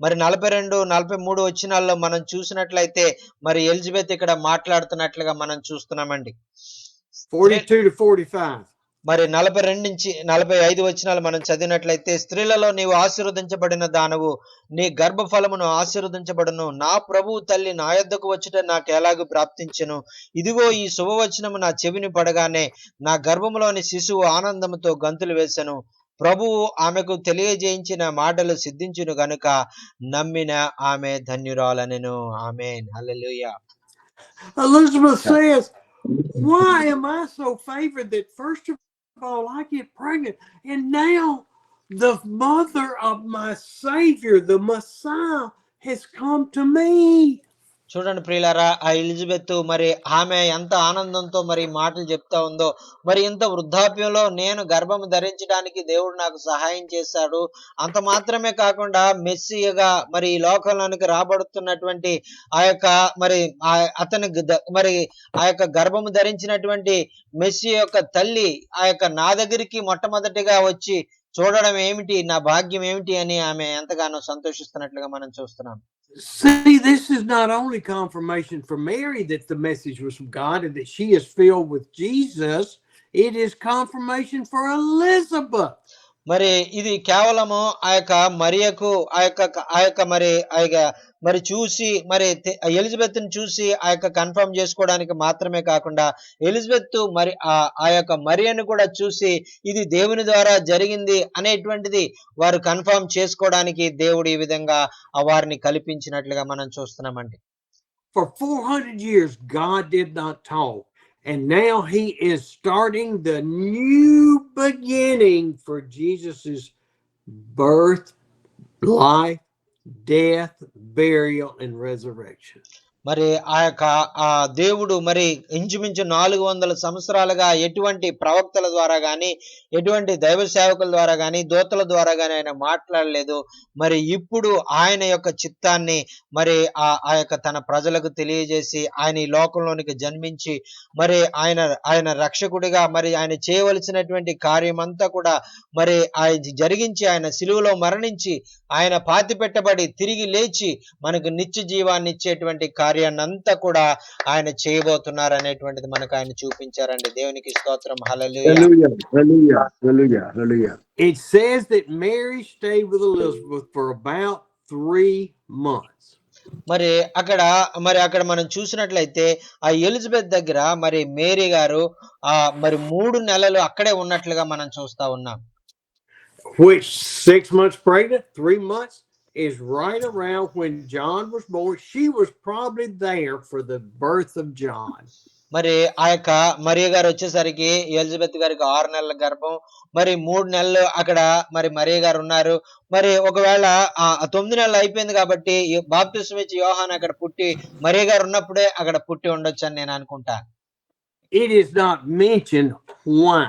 Speaker 2: మరి 42, 43 వచనాల్లో మనం చూసినట్లయితే మరి ఎలిజబెత్ ఇక్కడ మాట్లాడుతున్నట్లుగా మనం చూస్తున్నామండి.
Speaker 1: 42 to 45.
Speaker 2: మరి 42 నుంచి 45 వచనాలు మనం చదివినట్లయితే, స్త్రీలలో నీవు ఆశీర్వదించబడిన దానవు, నీ గర్భఫలమును ఆశీర్వదించబడును. నా ప్రభువు తల్లి నా యొద్దకు వచ్చుట నాకు ఎలాగూ ప్రాప్తించెను. ఇదిగో ఈ శుభవచనము నా చెవిని పడగానే నా గర్భములోని శిశువు ఆనందముతో గంతులు వేసెను. ప్రభువు ఆమెకు తెలియజేయించిన మాటలు సిద్ధించును గనుక నమ్మిన ఆమె ధన్యురాలనెను. ఆమేన్. హల్లెలూయా.
Speaker 1: Elizabeth says, why am I so favored that first of all I get pregnant and now the mother of my Savior, the Messiah, has come to me?
Speaker 2: చూడండి ప్రియులారా, ఆ ఎలిజబెత్ మరి ఆమె ఎంత ఆనందంతో మరి మాటలు చెప్తా ఉందో. మరి ఇంత వృద్ధాప్యంలో నేను గర్భం ధరించడానికి దేవుడు నాకు సహాయం చేశాడు. అంత మాత్రమే కాకుండా మెస్సియగా మరి ఈ లోకంలోనికి రాబడుతున్నటువంటి ఆ యొక్క మరి అతని మరి ఆ యొక్క గర్భము ధరించినటువంటి మెస్సియ యొక్క తల్లి ఆ యొక్క నా దగ్గరికి మొట్టమొదటిగా వచ్చి చూడడం ఏమిటి, నా భాగ్యం ఏమిటి అని ఆమె ఎంతగానో సంతోషిస్తున్నట్లుగా మనం చూస్తున్నాం.
Speaker 1: See, this is not only confirmation for Mary that the message was from God and that she is filled with Jesus, it is confirmation for Elizabeth.
Speaker 2: మరి ఇది కేవలము ఆ యొక్క మరియకు ఆ యొక్క మరి మరి చూసి మరి ఎలిజబెత్ ని చూసి ఆ యొక్క కన్ఫర్మ్ చేసుకోవడానికి మాత్రమే కాకుండా ఎలిజబెత్ మరి ఆ యొక్క మరియను కూడా చూసి ఇది దేవుని ద్వారా జరిగింది అనేటువంటిది వారు కన్ఫర్మ్ చేసుకోవడానికి దేవుడు ఈ విధంగా వారిని కల్పించినట్లుగా మనం చూస్తున్నామండి.
Speaker 1: For 400 years, God did not talk. And now he is starting the new beginning for Jesus's birth, life, death, burial, and resurrection.
Speaker 2: మరి ఆ దేవుడు మరి ఇంచుమించు 400 సంవత్సరాలుగా ఎటువంటి ప్రవక్తల ద్వారా గాని ఎటువంటి దైవ సేవకుల ద్వారా గాని దూతల ద్వారా గాని ఆయన మాట్లాడలేదు. మరి ఇప్పుడు ఆయన యొక్క చిత్తాన్ని మరి ఆ యొక్క తన ప్రజలకు తెలియజేసి ఆయన ఈ లోకంలోనికి జన్మించి మరి ఆయన రక్షకుడిగా మరి ఆయన చేయవలసినటువంటి కార్యమంతా కూడా మరి ఆయన జరిగించి ఆయన సిలువలో మరణించి ఆయన పాతి పెట్టబడి తిరిగి లేచి మనకు నిత్య జీవాన్ని ఇచ్చేటువంటి కార్యాన్నంతా కూడా ఆయన చేయబోతున్నారు అనేటువంటిది మనకు ఆయన చూపించారండి. దేవునికి స్తోత్రం. హల్లెలూయా.
Speaker 3: Hallelujah. Hallelujah. Hallelujah. Hallelujah.
Speaker 1: It says that Mary stayed with Elizabeth for about 3 months.
Speaker 2: మరి అక్కడ మనం చూసినట్లయితే ఆ ఎలిజబెత్ దగ్గర మరి మేరీ గారు మరి 3 నెలలు అక్కడే ఉన్నట్లుగా మనం చూస్తా ఉన్నాం.
Speaker 1: Which 6 months pregnant, 3 months is right around when John was born. She was probably there for the birth of John.
Speaker 2: మరి ఆ యొక్క మరియ గారు వచ్చేసరికి ఎలిజబెత్ గారికి 6 నెలల గర్భం, మరి 3 నెలలు అక్కడ మరి మరియ గారు ఉన్నారు. మరి ఒకవేళ 9 నెలలు అయిపోయింది కాబట్టి బాప్తిస్మం ఇచ్చి యోహాను అక్కడ పుట్టి మరియ గారు ఉన్నప్పుడే అక్కడ పుట్టి ఉండొచ్చు అని నేను అనుకుంటా.
Speaker 1: It is not mentioned why.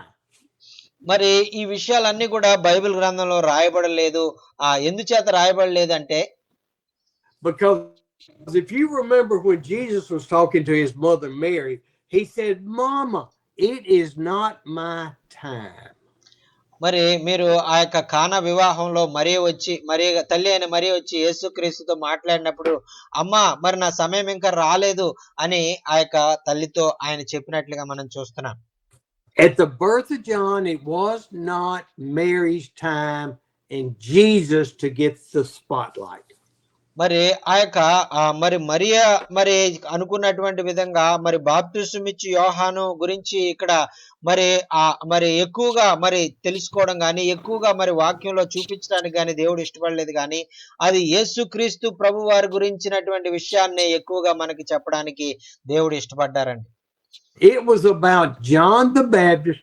Speaker 2: మరి ఈ విషయాలన్నీ కూడా బైబిల్ గ్రంథంలో రాయబడలేదు. ఎందుచేత రాయబడలేదంటే,
Speaker 1: because if you remember when Jesus was talking to his mother Mary, he said, "Mama, it is not my time."
Speaker 2: మరి మీరు ఆ యొక్క కానా వివాహంలో తల్లి అయిన మరియ వచ్చి యేసుక్రీస్తుతో మాట్లాడినప్పుడు, అమ్మా మరి నా సమయం ఇంకా రాలేదు అని ఆ యొక్క తల్లితో ఆయన చెప్పినట్లుగా మనం చూస్తున్నాం.
Speaker 1: At the birth of John, it was not Mary's time and Jesus to get the spotlight.
Speaker 2: మరి ఆ యొక్క మరి మరియ మరి అనుకున్నటువంటి విధంగా మరి బాప్తిస్మం ఇచ్చి యోహాను గురించి ఇక్కడ మరి ఎక్కువగా మరి తెలుసుకోవడం గాని ఎక్కువగా మరి వాక్యంలో చూపించడానికి గాని దేవుడు ఇష్టపడలేదు గాని అది యేసుక్రీస్తు ప్రభు వారి గురించినటువంటి విషయాన్ని ఎక్కువగా మనకి చెప్పడానికి దేవుడు ఇష్టపడ్డారండి.
Speaker 1: It was about John the Baptist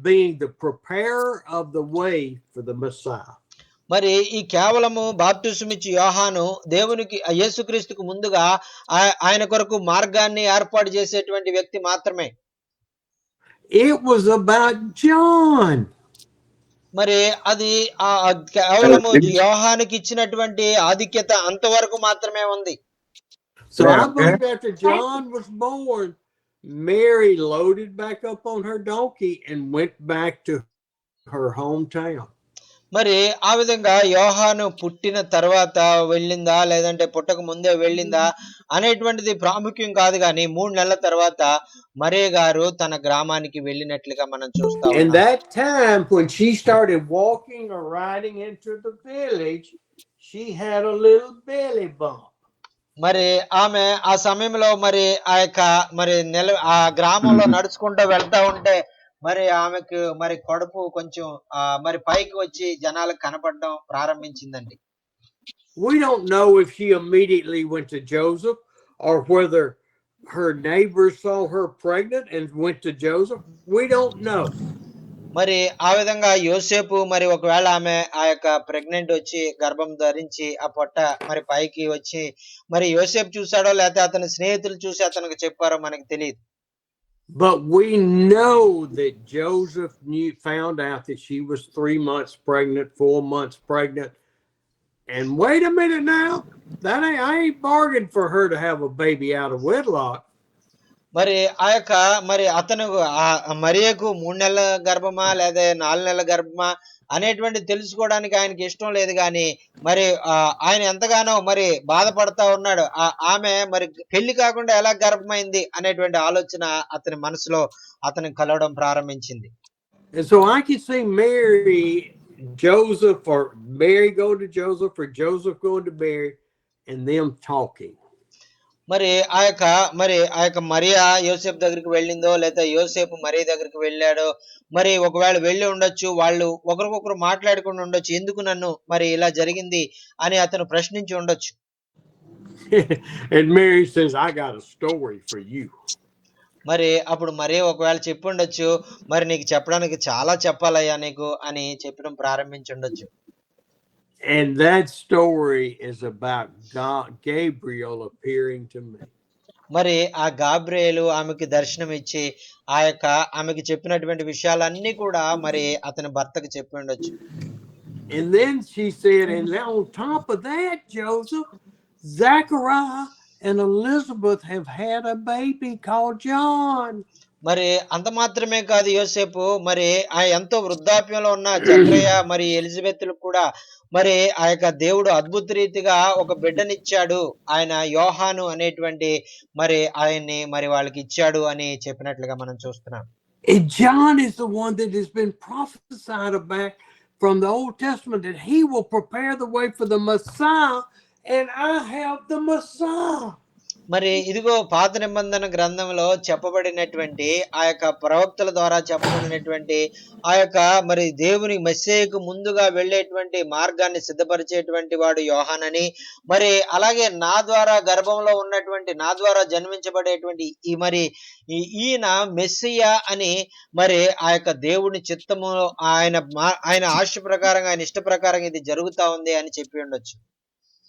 Speaker 1: being the preparer of the way for the Messiah.
Speaker 2: మరి ఈ కేవలము బాప్తిస్మం ఇచ్చి యోహాను దేవునికి యేసుక్రీస్తుకు ముందుగా ఆయన కొరకు మార్గాన్ని ఏర్పాటు చేసేటువంటి వ్యక్తి మాత్రమే.
Speaker 1: It was about John.
Speaker 2: మరి అది కేవలము యోహానుకి ఇచ్చినటువంటి ఆధిక్యత అంతవరకు మాత్రమే ఉంది.
Speaker 1: So I believe after John was born, Mary loaded back up on her donkey and went back to her hometown.
Speaker 2: మరి ఆ విధంగా యోహాను పుట్టిన తర్వాత వెళ్ళిందా లేదంటే పుట్టక ముందే వెళ్ళిందా అనేటువంటిది ప్రాముఖ్యం కాదు కానీ 3 నెలల తర్వాత మరియ గారు తన గ్రామానికి వెళ్ళినట్లుగా మనం చూస్తాం.
Speaker 1: And that time when she started walking or riding into the village, she had a little belly bump.
Speaker 2: మరి ఆమె ఆ సమయంలో మరి ఆ గ్రామంలో నడుచుకుంటూ వెళ్తా ఉంటే మరి ఆమెకు మరి కడుపు కొంచెం మరి పైకి వచ్చి జనాలకు కనపడడం ప్రారంభించిందండి.
Speaker 1: We don't know if she immediately went to Joseph or whether her neighbors saw her pregnant and went to Joseph. We don't know.
Speaker 2: మరి ఆ విధంగా యోసేపు మరి ఒకవేళ ఆమె ఆ యొక్క ప్రెగ్నెంట్ వచ్చి గర్భం ధరించి ఆ పొట్ట మరి పైకి వచ్చి మరి యోసేపు చూసాడో లేకపోతే అతని స్నేహితులు చూసి అతనికి చెప్పారో మనకి తెలియదు.
Speaker 1: But we know that Joseph found out that she was 3 months pregnant, 4 months pregnant. And wait a minute now, I ain't bargained for her to have a baby out of wedlock.
Speaker 2: మరి ఆ యొక్క మరి అతను మరియకు 3 నెలల గర్భమా లేదా 4 నెలల గర్భమా అనేటువంటి తెలుసుకోవడానికి ఆయనకి ఇష్టం లేదు కానీ మరి ఆయన ఎంతగానో మరి బాధపడతా ఉన్నాడు. ఆమె మరి పెళ్లి కాకుండా ఎలా గర్భమైంది అనేటువంటి ఆలోచన అతని మనసులో అతనికి కలవడం ప్రారంభించింది.
Speaker 1: And so I can see Mary, Joseph, or Mary go to Joseph, or Joseph going to Mary, and them talking.
Speaker 2: మరి ఆ యొక్క మరియా యోసేపు దగ్గరికి వెళ్ళిందో లేదా యోసేపు మరియ దగ్గరికి వెళ్ళాడో మరి ఒకవేళ వెళ్ళి ఉండొచ్చు. వాళ్ళు ఒకరికొకరు మాట్లాడుకుని ఉండొచ్చు. ఎందుకు నన్ను మరి ఇలా జరిగింది అని అతను ప్రశ్నించి ఉండొచ్చు.
Speaker 1: And Mary says, I got a story for you.
Speaker 2: మరి అప్పుడు మరియ ఒకవేళ చెప్పుండొచ్చు, మరి నీకు చెప్పడానికి చాలా చెప్పాలయ్యా నీకు అని చెప్పడం ప్రారంభించి ఉండొచ్చు.
Speaker 1: And that story is about God, Gabriel appearing to me.
Speaker 2: మరి ఆ గాబ్రియేలు ఆమెకి దర్శనం ఇచ్చి ఆమెకి చెప్పినటువంటి విషయాలన్నీ కూడా మరి అతని భర్తకు చెప్పి ఉండొచ్చు.
Speaker 1: And then she said, and on top of that, Joseph, Zachariah and Elizabeth have had a baby called John.
Speaker 2: మరి అంత మాత్రమే కాదు, యోసేపు మరి ఆ ఎంతో వృద్ధాప్యంలో ఉన్న జకర్యా మరి ఎలిజబెత్లకు కూడా మరి ఆ యొక్క దేవుడు అద్భుత రీతిగా ఒక బిడ్డనిచ్చాడు, ఆయన యోహాను అనేటువంటి మరి ఆయన్ని మరి వాళ్ళకి ఇచ్చాడు అని చెప్పినట్లుగా మనం చూస్తున్నాం.
Speaker 1: And John is the one that has been prophesied about from the Old Testament, that he will prepare the way for the Messiah, and I have the Messiah.
Speaker 2: మరి ఇదిగో పాత నిబంధన గ్రంథంలో చెప్పబడినటువంటి ఆ యొక్క ప్రవక్తల ద్వారా చెప్పబడినటువంటి ఆ యొక్క మరి దేవుని మెస్సేయకు ముందుగా వెళ్ళేటువంటి మార్గాన్ని సిద్ధపరిచేటువంటి వాడు యోహానని, మరి అలాగే నా ద్వారా గర్భంలో ఉన్నటువంటి నా ద్వారా జన్మించబడేటువంటి ఈయన మెస్సియా అని మరి ఆ యొక్క దేవుని చిత్తము ఆయన ఆశ ప్రకారంగా ఆయన ఇష్ట ప్రకారంగా ఇది జరుగుతా ఉంది అని చెప్పి ఉండొచ్చు.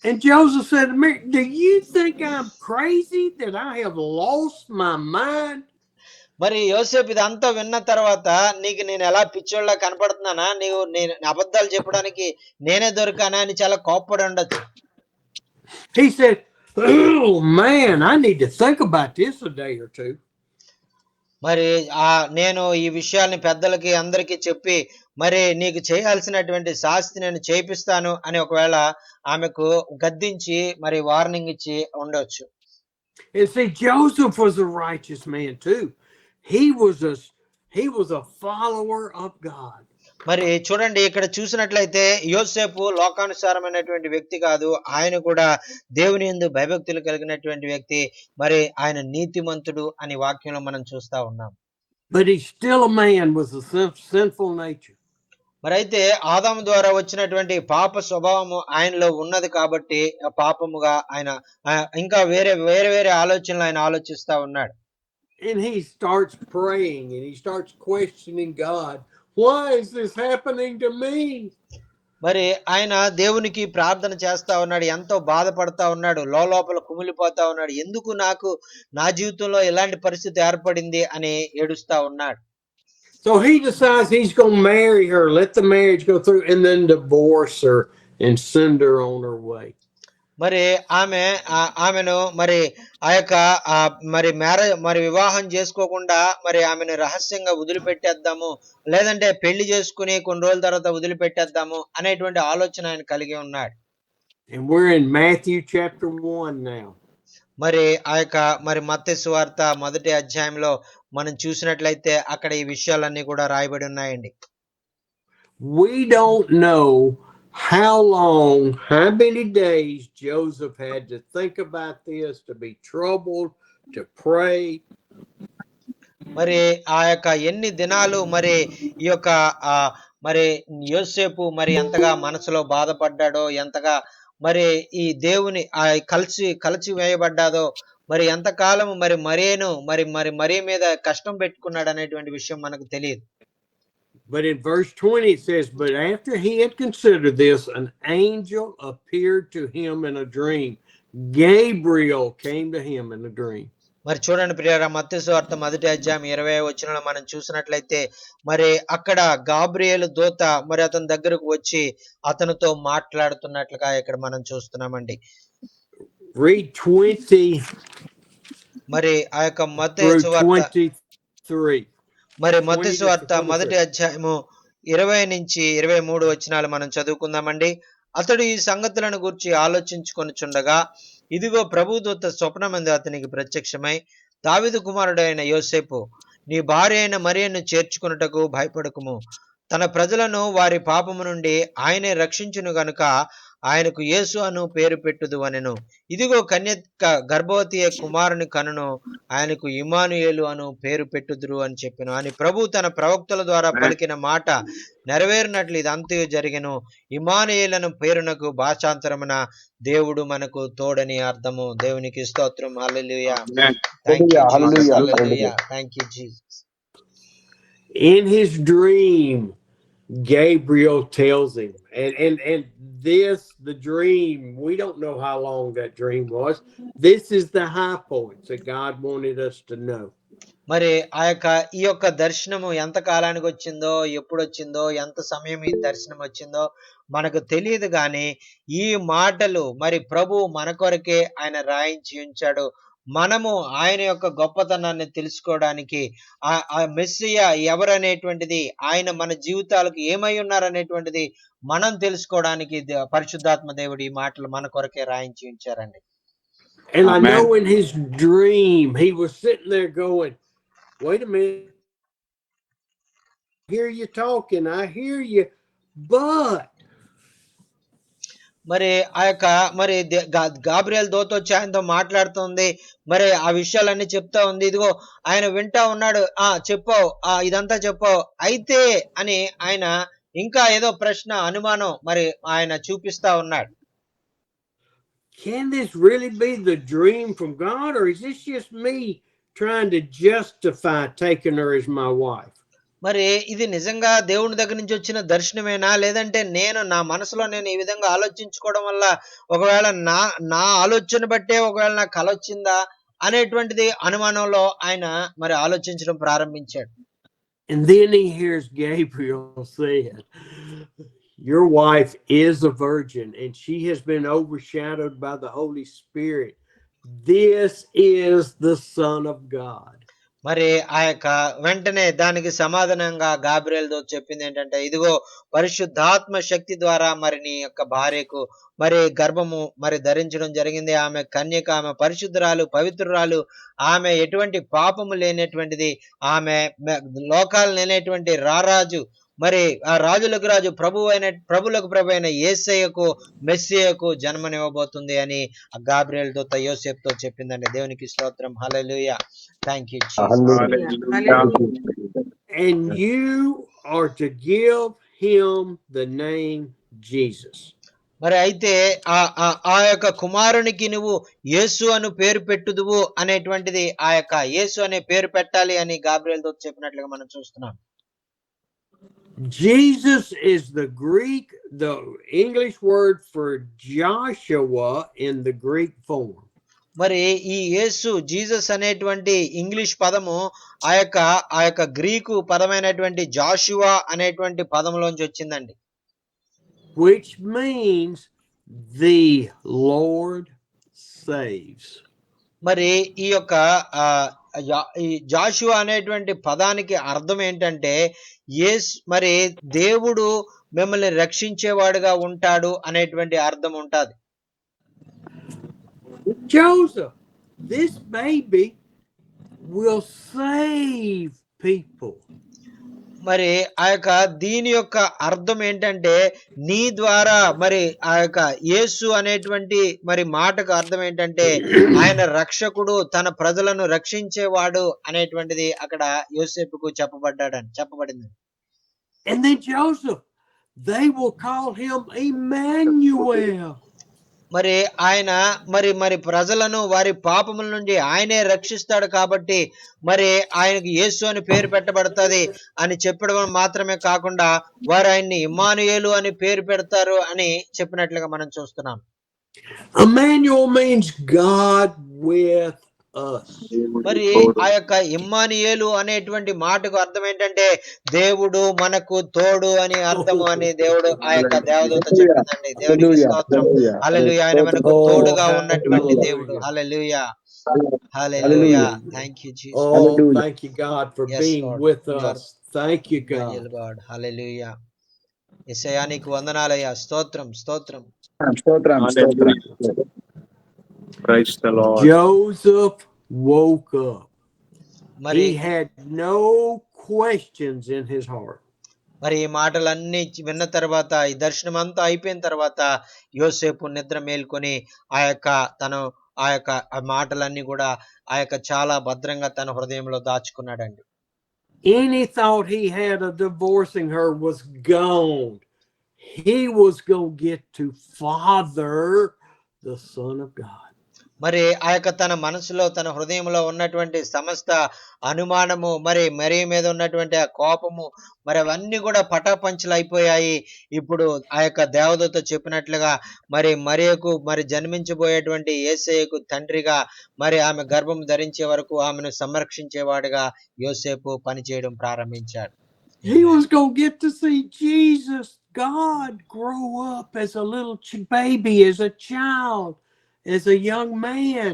Speaker 1: And Joseph said to Mary, do you think I'm crazy that I have lost my mind?
Speaker 2: మరి యోసేపు ఇదంతా విన్న తర్వాత, నీకు నేను ఎలా పిచ్చోళ్ళ కనపడుతున్నానా, నేను అబద్ధాలు చెప్పడానికి నేనే దొరికానా అని చాలా కోప్పడి ఉండొచ్చు.
Speaker 1: He said, oh man, I need to think about this a day or two.
Speaker 2: మరి నేను ఈ విషయాల్ని పెద్దలకి అందరికీ చెప్పి మరి నీకు చేయాల్సినటువంటి శాస్తి నేను చేపిస్తాను అని ఒకవేళ ఆమెకు గద్దించి మరి వార్నింగ్ ఇచ్చి ఉండొచ్చు.
Speaker 1: And see, Joseph was a righteous man too. He was a follower of God.
Speaker 2: మరి చూడండి, ఇక్కడ చూసినట్లయితే యోసేపు లోకానుసారమైనటువంటి వ్యక్తి కాదు, ఆయన కూడా దేవుని యందు భయభక్తులు కలిగినటువంటి వ్యక్తి. మరి ఆయన నీతిమంతుడు అని వాక్యంలో మనం చూస్తా ఉన్నాం.
Speaker 1: But he's still a man with a sinful nature.
Speaker 2: మరి అయితే ఆదాము ద్వారా వచ్చినటువంటి పాప స్వభావము ఆయనలో ఉన్నది కాబట్టి పాపముగా ఆయన ఇంకా వేరే ఆలోచనలు ఆయన ఆలోచిస్తా ఉన్నాడు.
Speaker 1: And he starts praying and he starts questioning God. Why is this happening to me?
Speaker 2: మరి ఆయన దేవునికి ప్రార్థన చేస్తా ఉన్నాడు, ఎంతో బాధపడతా ఉన్నాడు, లోపల కుమిలిపోతా ఉన్నాడు. ఎందుకు నాకు నా జీవితంలో ఎలాంటి పరిస్థితి ఏర్పడింది అని ఏడుస్తా ఉన్నాడు.
Speaker 1: So he decides he's going to marry her, let the marriage go through, and then divorce her and send her on her way.
Speaker 2: మరి ఆమెను మరి ఆ యొక్క మరి వివాహం చేసుకోకుండా మరి ఆమెను రహస్యంగా వదిలిపెట్టేద్దాము, లేదంటే పెళ్లి చేసుకుని కొన్ని రోజుల తర్వాత వదిలిపెట్టేద్దాము అనేటువంటి ఆలోచన ఆయన కలిగి ఉన్నాడు.
Speaker 1: And we're in Matthew chapter 1 now.
Speaker 2: మరి ఆ యొక్క మరి మత్తయి సువార్త 1వ అధ్యాయంలో మనం చూసినట్లయితే అక్కడ ఈ విషయాలన్నీ కూడా రాయబడి ఉన్నాయండి.
Speaker 1: We don't know how long, how many days Joseph had to think about this, to be troubled, to pray.
Speaker 2: మరి ఆ యొక్క ఎన్ని దినాలు మరి ఈ యొక్క మరి యోసేపు మరి ఎంతగా మనసులో బాధపడ్డాడో, ఎంతగా మరి ఈ దేవుని కలిసి వేయబడ్డాదో, మరి ఎంతకాలం మరి మరీ మీద కష్టం పెట్టుకున్నాడు అనేటువంటి విషయం మనకు తెలియదు.
Speaker 1: But in verse 20 it says, but after he had considered this, an angel appeared to him in a dream. Gabriel came to him in a dream.
Speaker 2: మరి చూడండి ప్రియులారా, మత్తయి సువార్త 1వ అధ్యాయం 20వ వచనంలో మనం చూసినట్లయితే మరి అక్కడ గాబ్రియేలు దూత మరి అతని దగ్గరకు వచ్చి అతనితో మాట్లాడుతున్నట్లుగా ఇక్కడ మనం చూస్తున్నామండి.
Speaker 1: Read 20
Speaker 2: మరి ఆ యొక్క మత్తయి సువార్త
Speaker 1: 23.
Speaker 2: మరి మత్తయి సువార్త 1వ అధ్యాయము 20 నుంచి 23 వచనాలు మనం చదువుకుందామండి. అతడు ఈ సంగతులను గూర్చి ఆలోచించుకొనుచుండగా, ఇదిగో ప్రభుదూత స్వప్నమందు అతనికి ప్రత్యక్షమై, దావీదు కుమారుడైన యోసేపు, నీ భార్య అయిన మరియను చేర్చుకొనుటకు భయపడకుము. తన ప్రజలను వారి పాపము నుండి ఆయనే రక్షించును గనుక ఆయనకు యేసు అను పేరు పెట్టుదు అనెను. ఇదిగో కన్యక గర్భవతి కుమారుని కనును, ఆయనకు ఇమ్మానుయేలు అను పేరు పెట్టుదురు అని చెప్పెను అని ప్రభు తన ప్రవక్తల ద్వారా పలికిన మాట నెరవేరినట్లు ఇదంతయు జరిగెను. ఇమ్మానుయేలను పేరునకు భాషాంతరమున దేవుడు మనకు తోడని అర్థము. దేవునికి స్తోత్రం. Hallelujah. Thank you Jesus. Hallelujah. Thank you Jesus.
Speaker 1: In his dream, Gabriel tells him, and this, the dream, we don't know how long that dream was. This is the high points that God wanted us to know.
Speaker 2: మరి ఈ యొక్క దర్శనము ఎంత కాలానికి వచ్చిందో, ఎప్పుడు వచ్చిందో, ఎంత సమయం ఈ దర్శనం వచ్చిందో మనకు తెలియదు. కానీ ఈ మాటలు మరి ప్రభు మన కొరకే ఆయన రాయించి ఉంచాడు. మనము ఆయన యొక్క గొప్పతనాన్ని తెలుసుకోవడానికి, ఆ మెస్సియా ఎవరనేటువంటిది, ఆయన మన జీవితాలకు ఏమై ఉన్నారనేటువంటిది మనం తెలుసుకోవడానికి పరిశుద్ధాత్మ దేవుడు ఈ మాటలు మన కొరకే రాయించి ఉంచారండి.
Speaker 1: And I know in his dream he was sitting there going, wait a minute, I hear you talking, I hear you, but
Speaker 2: మరి మరి గాబ్రియల్ దూత వచ్చి ఆయనతో మాట్లాడుతుంది. మరి ఆ విషయాలన్నీ చెప్తా ఉంది. ఇదిగో ఆయన వింటా ఉన్నాడు. చెప్పావు, ఇదంతా చెప్పావు, అయితే అని ఆయన ఇంకా ఏదో ప్రశ్న, అనుమానం మరి ఆయన చూపిస్తా ఉన్నాడు.
Speaker 1: Can this really be the dream from God, or is this just me trying to justify taking her as my wife?
Speaker 2: మరి ఇది నిజంగా దేవుని దగ్గర నుంచి వచ్చిన దర్శనమేనా, లేదంటే నేను నా మనసులో నేను ఈ విధంగా ఆలోచించుకోవడం వల్ల ఒకవేళ నా ఆలోచన బట్టే ఒకవేళ నాకు కల వచ్చిందా అనేటువంటిది అనుమానంలో ఆయన మరి ఆలోచించడం ప్రారంభించాడు.
Speaker 1: And then he hears Gabriel say, your wife is a virgin and she has been overshadowed by the Holy Spirit. This is the Son of God.
Speaker 2: మరి వెంటనే దానికి సమాధానంగా గాబ్రియల్ దూత చెప్పింది ఏంటంటే, ఇదిగో పరిశుద్ధాత్మ శక్తి ద్వారా మరి నీ యొక్క భార్యకు మరి గర్భము మరి ధరించడం జరిగింది. ఆమె కన్యక, ఆమె పరిశుద్ధురాలు, పవిత్రురాలు, ఆమె ఎటువంటి పాపము లేనటువంటిది, ఆమె లోకాలు లేనటువంటి రారాజు, మరి ఆ రాజులకు రాజు, ప్రభులకు ప్రభు అయిన యేసయ్యకు, మెస్సియకు జన్మనివ్వబోతుంది అని ఆ గాబ్రియల్ దూత యోసేపుతో చెప్పిందండి. దేవునికి స్తోత్రం. హల్లెలూయా. Thank you, Jesus.
Speaker 1: And you are to give him the name Jesus.
Speaker 2: మరి అయితే ఆ యొక్క కుమారునికి నువ్వు యేసు అను పేరు పెట్టుదువు అనేటువంటిది, ఆ యొక్క యేసు అనే పేరు పెట్టాలి అని గాబ్రియల్ దూత చెప్పినట్లుగా మనం చూస్తున్నాం.
Speaker 1: Jesus is the English word for Joshua in the Greek form.
Speaker 2: మరి ఈ యేసు, జీసస్ అనేటువంటి ఇంగ్లీష్ పదము ఆ యొక్క గ్రీకు పదమైనటువంటి జాషువా అనేటువంటి పదంలోంచి వచ్చిందండి.
Speaker 1: Which means the Lord saves.
Speaker 2: మరి ఈ యొక్క ఈ జాషువా అనేటువంటి పదానికి అర్థం ఏంటంటే, మరి దేవుడు మిమ్మల్ని రక్షించేవాడుగా ఉంటాడు అనేటువంటి అర్థం ఉంటుంది.
Speaker 1: Joseph, this baby will save people.
Speaker 2: మరి దీని యొక్క అర్థం ఏంటంటే, నీ ద్వారా మరి యేసు అనేటువంటి మరి మాటకు అర్థం ఏంటంటే, ఆయన రక్షకుడు, తన ప్రజలను రక్షించేవాడు అనేటువంటిది అక్కడ యోసేపుకు చెప్పబడింది.
Speaker 1: And then Joseph, they will call him Emmanuel.
Speaker 2: మరి ఆయన మరి ప్రజలను వారి పాపముల నుండి ఆయనే రక్షిస్తాడు కాబట్టి మరి ఆయనకు యేసు అని పేరు పెట్టబడుతుంది అని చెప్పడం మాత్రమే కాకుండా వారు ఆయన్ని ఇమ్మానుయేలు అని పేరు పెడతారు అని చెప్పినట్లుగా మనం చూస్తున్నాం.
Speaker 1: Emmanuel means God with us.
Speaker 2: మరి ఆ యొక్క ఇమ్మానుయేలు అనేటువంటి మాటకు అర్థం ఏంటంటే, దేవుడు మనకు తోడు అని అర్థము అని దేవుడు ఆ యొక్క దేవదూత చెప్పిందండి. దేవునికి స్తోత్రం. హల్లెలూయా. ఆయన మనకు తోడుగా ఉన్నటువంటి దేవుడు. Hallelujah. Hallelujah. Thank you Jesus.
Speaker 1: Oh, thank you God for being with us. Thank you God.
Speaker 2: హల్లెలూయా. యేసయ్యా నీకు వందనాలయ్యా. స్తోత్రం స్తోత్రం.
Speaker 3: Praise the Lord.
Speaker 1: Joseph woke up. He had no questions in his heart.
Speaker 2: మరి ఈ మాటలన్నీ విన్న తర్వాత, ఈ దర్శనం అంతా అయిపోయిన తర్వాత యోసేపు నిద్ర మేల్కొని ఆ యొక్క ఆ మాటలన్నీ కూడా ఆ యొక్క చాలా భద్రంగా తన హృదయంలో దాచుకున్నాడండి.
Speaker 1: Any thought he had of divorcing her was gone. He was going to get to father the Son of God.
Speaker 2: మరి ఆ యొక్క తన మనసులో, తన హృదయంలో ఉన్నటువంటి సమస్త అనుమానము, మరి మరియ మీద ఉన్నటువంటి ఆ కోపము, మరి అవన్నీ కూడా పటాపంచలు అయిపోయాయి. ఇప్పుడు ఆ యొక్క దేవదూత చెప్పినట్లుగా మరి మరియకు మరి జన్మించబోయేటువంటి యేసయ్యకు తండ్రిగా, మరి ఆమె గర్భం ధరించే వరకు ఆమెను సంరక్షించేవాడుగా యోసేపు పనిచేయడం ప్రారంభించాడు.
Speaker 1: He was going to get to see Jesus, God, grow up as a little baby, as a child, as a young man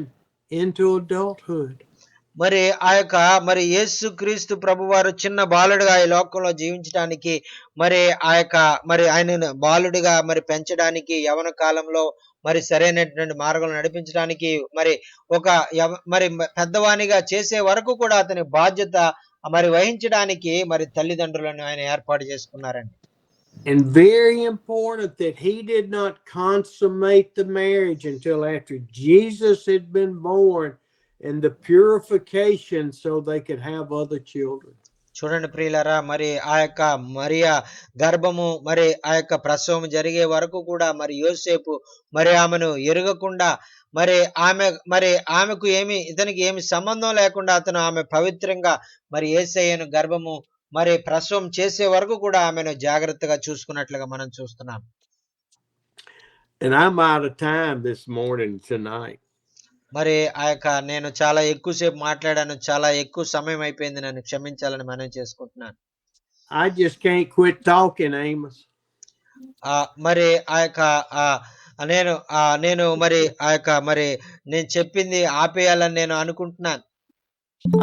Speaker 1: into adulthood.
Speaker 2: మరి ఆ యొక్క మరి యేసుక్రీస్తు ప్రభువారు చిన్న బాలుడిగా ఈ లోకంలో జీవించడానికి, మరి ఆ యొక్క మరి ఆయనను బాలుడిగా మరి పెంచడానికి, యవన కాలంలో మరి సరైనటువంటి మార్గంలో నడిపించడానికి, మరి ఒక మరి పెద్దవానిగా చేసే వరకు కూడా అతని బాధ్యత మరి వహించడానికి మరి తల్లిదండ్రులను ఆయన ఏర్పాటు చేసుకున్నారండి.
Speaker 1: And very important that he did not consummate the marriage until after Jesus had been born and the purification so they could have other children.
Speaker 2: చూడండి ప్రియులారా, మరి ఆ యొక్క మరియా గర్భము, మరి ఆ యొక్క ప్రసవం జరిగే వరకు కూడా మరి యోసేపు మరి ఆమెను ఎరుగకుండా, మరి ఆమెకు ఇతనికి ఏమి సంబంధం లేకుండా అతను ఆమె పవిత్రంగా మరి యేసయ్యను గర్భము మరి ప్రసవం చేసే వరకు కూడా ఆమెను జాగ్రత్తగా చూసుకున్నట్లుగా మనం చూస్తున్నాం.
Speaker 1: And I'm out of time this morning tonight.
Speaker 2: మరి ఆ యొక్క నేను చాలా ఎక్కువసేపు మాట్లాడాను, చాలా ఎక్కువ సమయం అయిపోయింది, నన్ను క్షమించాలని మనవి చేసుకుంటున్నాను.
Speaker 1: I just can't quit talking, Amos.
Speaker 2: మరి ఆ యొక్క నేను మరి ఆ యొక్క మరి నేను చెప్పింది ఆపేయాలని నేను అనుకుంటున్నాను.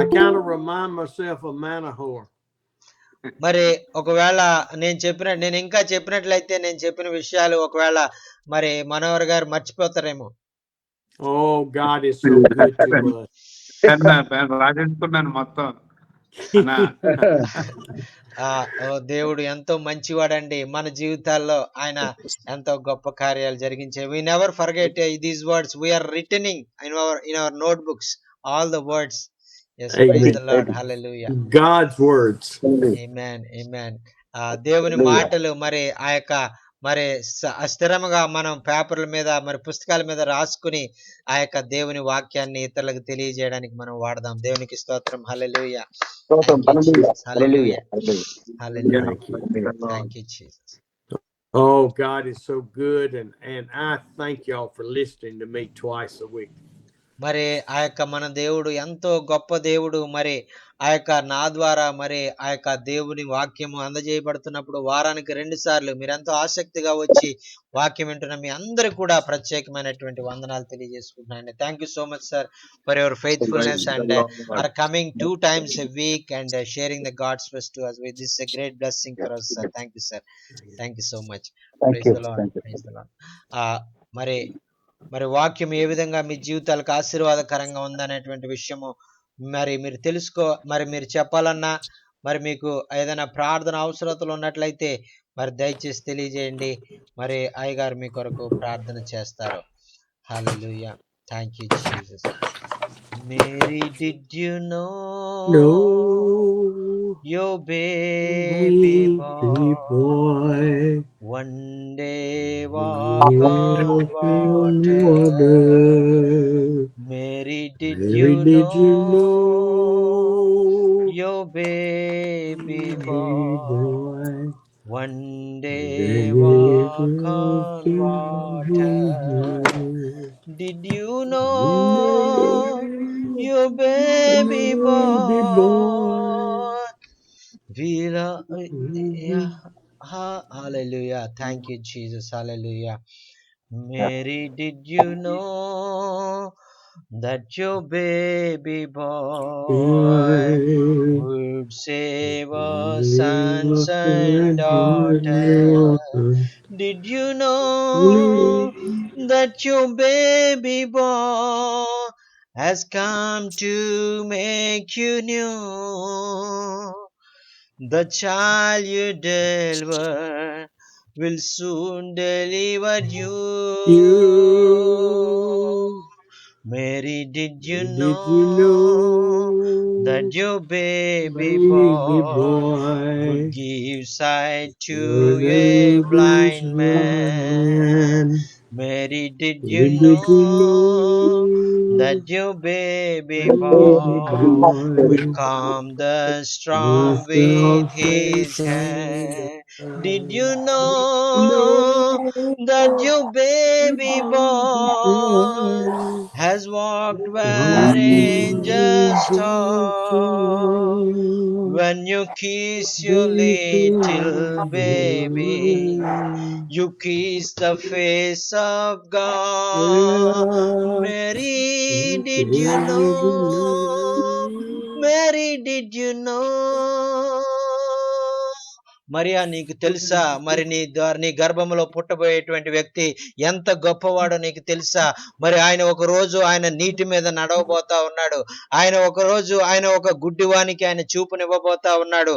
Speaker 1: I kind of remind myself of Manahor.
Speaker 2: మరి ఒకవేళ నేను ఇంకా చెప్పినట్లయితే నేను చెప్పిన విషయాలు ఒకవేళ మరి మనోహర్ గారు మర్చిపోతారేమో.
Speaker 1: Oh, God is so good to us.
Speaker 3: రాజేసుకున్నాను మొత్తం.
Speaker 2: దేవుడు ఎంతో మంచివాడండి. మన జీవితాల్లో ఆయన ఎంతో గొప్ప కార్యాలు జరిగించే. We never forget these words. We are writing in our notebooks all the words. Yes, praise the Lord. Hallelujah.
Speaker 1: God's words.
Speaker 2: Amen. Amen. దేవుని మాటలు మరి ఆ యొక్క మరి స్థిరముగా మనం పేపర్ల మీద మరి పుస్తకాల మీద రాసుకుని ఆ యొక్క దేవుని వాక్యాన్ని ఇతరులకు తెలియజేయడానికి మనం వాడదాం. దేవునికి స్తోత్రం. హల్లెలూయా. హల్లెలూయా. హల్లెలూయా. Thank you, Jesus.
Speaker 1: Oh, God is so good, and I thank y'all for listening to me twice a week.
Speaker 2: మరి ఆ యొక్క మన దేవుడు ఎంతో గొప్ప దేవుడు. మరి ఆ యొక్క నా ద్వారా మరి ఆ యొక్క దేవుని వాక్యము అందజేయబడుతున్నప్పుడు వారానికి 2 సార్లు మీరెంతో ఆసక్తిగా వచ్చి వాక్యం వింటున్న మీ అందరూ కూడా ప్రత్యేకమైనటువంటి వందనాలు తెలియజేసుకుంటున్నాను. Thank you so much sir for your faithfulness and our coming 2 times a week and sharing the God's word to us. This is a great blessing for us, sir. Thank you, sir. Thank you so much. Praise the Lord. Praise the Lord. మరి వాక్యం ఏ విధంగా మీ జీవితాలకు ఆశీర్వాదకరంగా ఉందనేటువంటి విషయము మరి మీరు చెప్పాలన్నా, మరి మీకు ఏదైనా ప్రార్థన అవసరతలు ఉన్నట్లయితే మరి దయచేసి తెలియజేయండి. మరి అయ్యగారు మీ కొరకు ప్రార్థన చేస్తారు. Hallelujah. Thank you Jesus. Mary, did you know your baby boy one day walk on water? Mary, did you know your baby boy one day walk on water? Did you know your baby boy? Hallelujah. Thank you, Jesus. Hallelujah. Mary, did you know that your baby boy would save us sons and daughters? Did you know that your baby boy has come to make you new? The child you deliver will soon deliver you.
Speaker 1: You,
Speaker 2: Mary, did you
Speaker 1: did you
Speaker 2: know that
Speaker 1: know,
Speaker 2: your baby
Speaker 1: baby
Speaker 2: boy would
Speaker 1: boy,
Speaker 2: give sight to
Speaker 1: you're
Speaker 2: a
Speaker 1: the
Speaker 2: blind
Speaker 1: blind
Speaker 2: man?
Speaker 1: man.
Speaker 2: Mary, did you
Speaker 1: Did you
Speaker 2: know that
Speaker 1: know,
Speaker 2: your baby
Speaker 1: baby
Speaker 2: boy would
Speaker 1: boy,
Speaker 2: calm the storm
Speaker 1: was
Speaker 2: with
Speaker 1: the
Speaker 2: his
Speaker 1: first
Speaker 2: hand? Did
Speaker 1: hand?
Speaker 2: you know that
Speaker 1: No,
Speaker 2: your baby
Speaker 1: baby
Speaker 2: boy
Speaker 1: boy.
Speaker 2: has walked where angels
Speaker 1: Angels
Speaker 2: talk?
Speaker 1: song,
Speaker 2: When you kiss your little
Speaker 1: little
Speaker 2: baby,
Speaker 1: baby.
Speaker 2: you kiss the face of God.
Speaker 1: Yeah,
Speaker 2: Mary, did you
Speaker 1: baby,
Speaker 2: know?
Speaker 1: no.
Speaker 2: Mary, did you know? Mariya, నీకు తెలుసా? మరి నీ గర్భంలో పుట్టబోయేటువంటి వ్యక్తి ఎంత గొప్పవాడో నీకు తెలుసా? మరి ఆయన ఒక రోజు ఆయన నీటి మీద నడవబోతా ఉన్నాడు. ఆయన ఒక గుడ్డివానికి ఆయన చూపునివ్వబోతా ఉన్నాడు.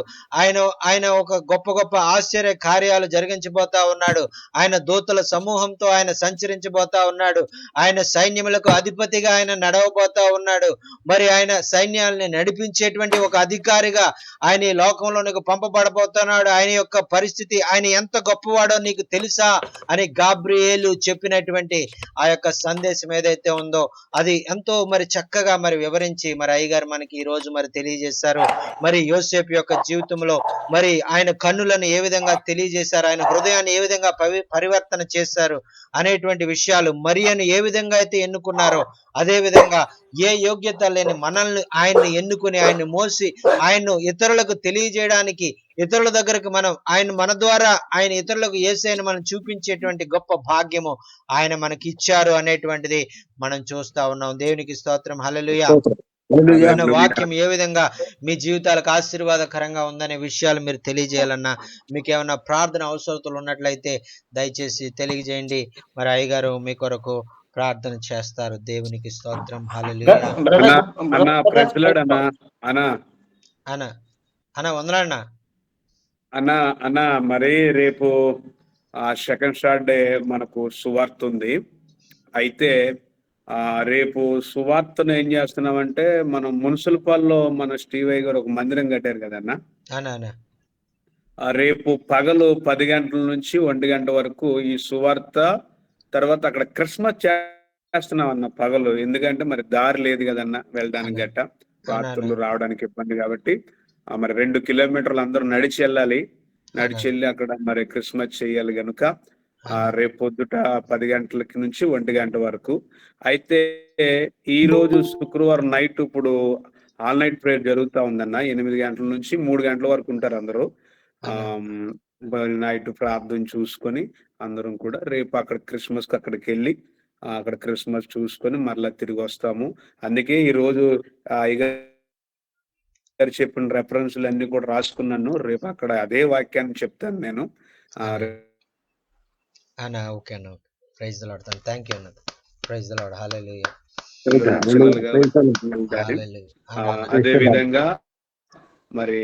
Speaker 2: ఆయన ఒక గొప్ప గొప్ప ఆశ్చర్య కార్యాలు జరిగించబోతా ఉన్నాడు. ఆయన దూతల సమూహంతో ఆయన సంచరించబోతా ఉన్నాడు. ఆయన సైన్యములకు అధిపతిగా ఆయన నడవబోతా ఉన్నాడు. మరి ఆయన సైన్యాల్ని నడిపించేటువంటి ఒక అధికారిగా ఆయన ఈ లోకంలోనికి పంపబడబోతున్నాడు. ఆయన యొక్క పరిస్థితి, ఆయన ఎంత గొప్పవాడో నీకు తెలుసా అని గాబ్రియేలు చెప్పినటువంటి ఆ యొక్క సందేశం ఏదైతే ఉందో అది ఎంతో మరి చక్కగా మరి వివరించి మరి అయ్యగారు మనకి ఈ రోజు మరి తెలియజేశారు. మరి యోసేపు యొక్క జీవితంలో మరి ఆయన కన్నులను ఏ విధంగా తెలియజేశారు, ఆయన హృదయాన్ని ఏ విధంగా పరివర్తన చేశారు అనేటువంటి విషయాలు, మరియను ఏ విధంగా అయితే ఎన్నుకున్నారో అదే విధంగా ఏ యోగ్యత లేని మనల్ని ఆయన్ని ఎన్నుకుని ఆయన్ని మోసి ఆయన్ను ఇతరులకు తెలియజేయడానికి, ఇతరుల దగ్గరకు మన ద్వారా ఆయన ఇతరులకు యేసయ్యను మనం చూపించేటువంటి గొప్ప భాగ్యము ఆయన మనకి ఇచ్చారు అనేటువంటిది మనం చూస్తా ఉన్నాం. దేవునికి స్తోత్రం. హల్లెలూయా. విన్న వాక్యం ఏ విధంగా మీ జీవితాలకు ఆశీర్వాదకరంగా ఉందనే విషయాలు మీరు తెలియజేయాలన్నా, మీకు ఏమన్నా ప్రార్థన అవసరతలు ఉన్నట్లయితే దయచేసి తెలియజేయండి. మరి అయ్యగారు మీ కొరకు ప్రార్థన చేస్తారు. దేవునికి స్తోత్రం. హల్లెలూయా.
Speaker 3: అన్న ప్రెసిడెంట్
Speaker 2: అన్న వందనాలన్నా.
Speaker 3: అన్న అన్న మరి రేపు సెకండ్ సాటర్డే మనకు సువార్త ఉంది. అయితే రేపు సువార్తను ఏం చేస్తున్నామంటే మనం మున్సిపల్లో మన స్టీవయ్య గారు ఒక మందిరం కట్టారు కదన్న. రేపు పగలు 10 గంటల నుంచి 1 గంట వరకు ఈ సువార్త, తర్వాత అక్కడ క్రిస్మస్ చేస్తున్నాం అన్న పగలు. ఎందుకంటే మరి దారి లేదు కదన్న వెళ్ళడానికి గట్ట, రాత్రులు రావడానికి ఇబ్బంది కాబట్టి మరి 2 కిలోమీటర్లు అందరూ నడిచి వెళ్ళాలి. నడిచి వెళ్ళి అక్కడ మరి క్రిస్మస్ చేయాలి కనుక రేపు పొద్దుట 10 గంటలకి నుంచి 1 గంట వరకు. అయితే ఈ రోజు శుక్రవారం నైట్ ఇప్పుడు ఆల్ నైట్ ప్రేయర్ జరుగుతా ఉందన్న. 8 గంటల నుంచి 3 గంటల వరకు ఉంటారు అందరూ. నైట్ ప్రార్థన చూసుకొని అందరం కూడా రేపు అక్కడ క్రిస్మస్ కి అక్కడికి వెళ్ళి అక్కడ క్రిస్మస్ చూసుకొని మరలా తిరిగి వస్తాము. అందుకే ఈ రోజు గారు చెప్పిన రెఫరెన్స్లు అన్ని కూడా రాసుకున్నాను. రేపు అక్కడ అదే వాక్యాన్ని చెప్తాను నేను.
Speaker 2: ఓకే అన్న. Praise the Lord. Thank you అన్న. Praise the Lord. హల్లెలూయా.
Speaker 3: అదే విధంగా మరి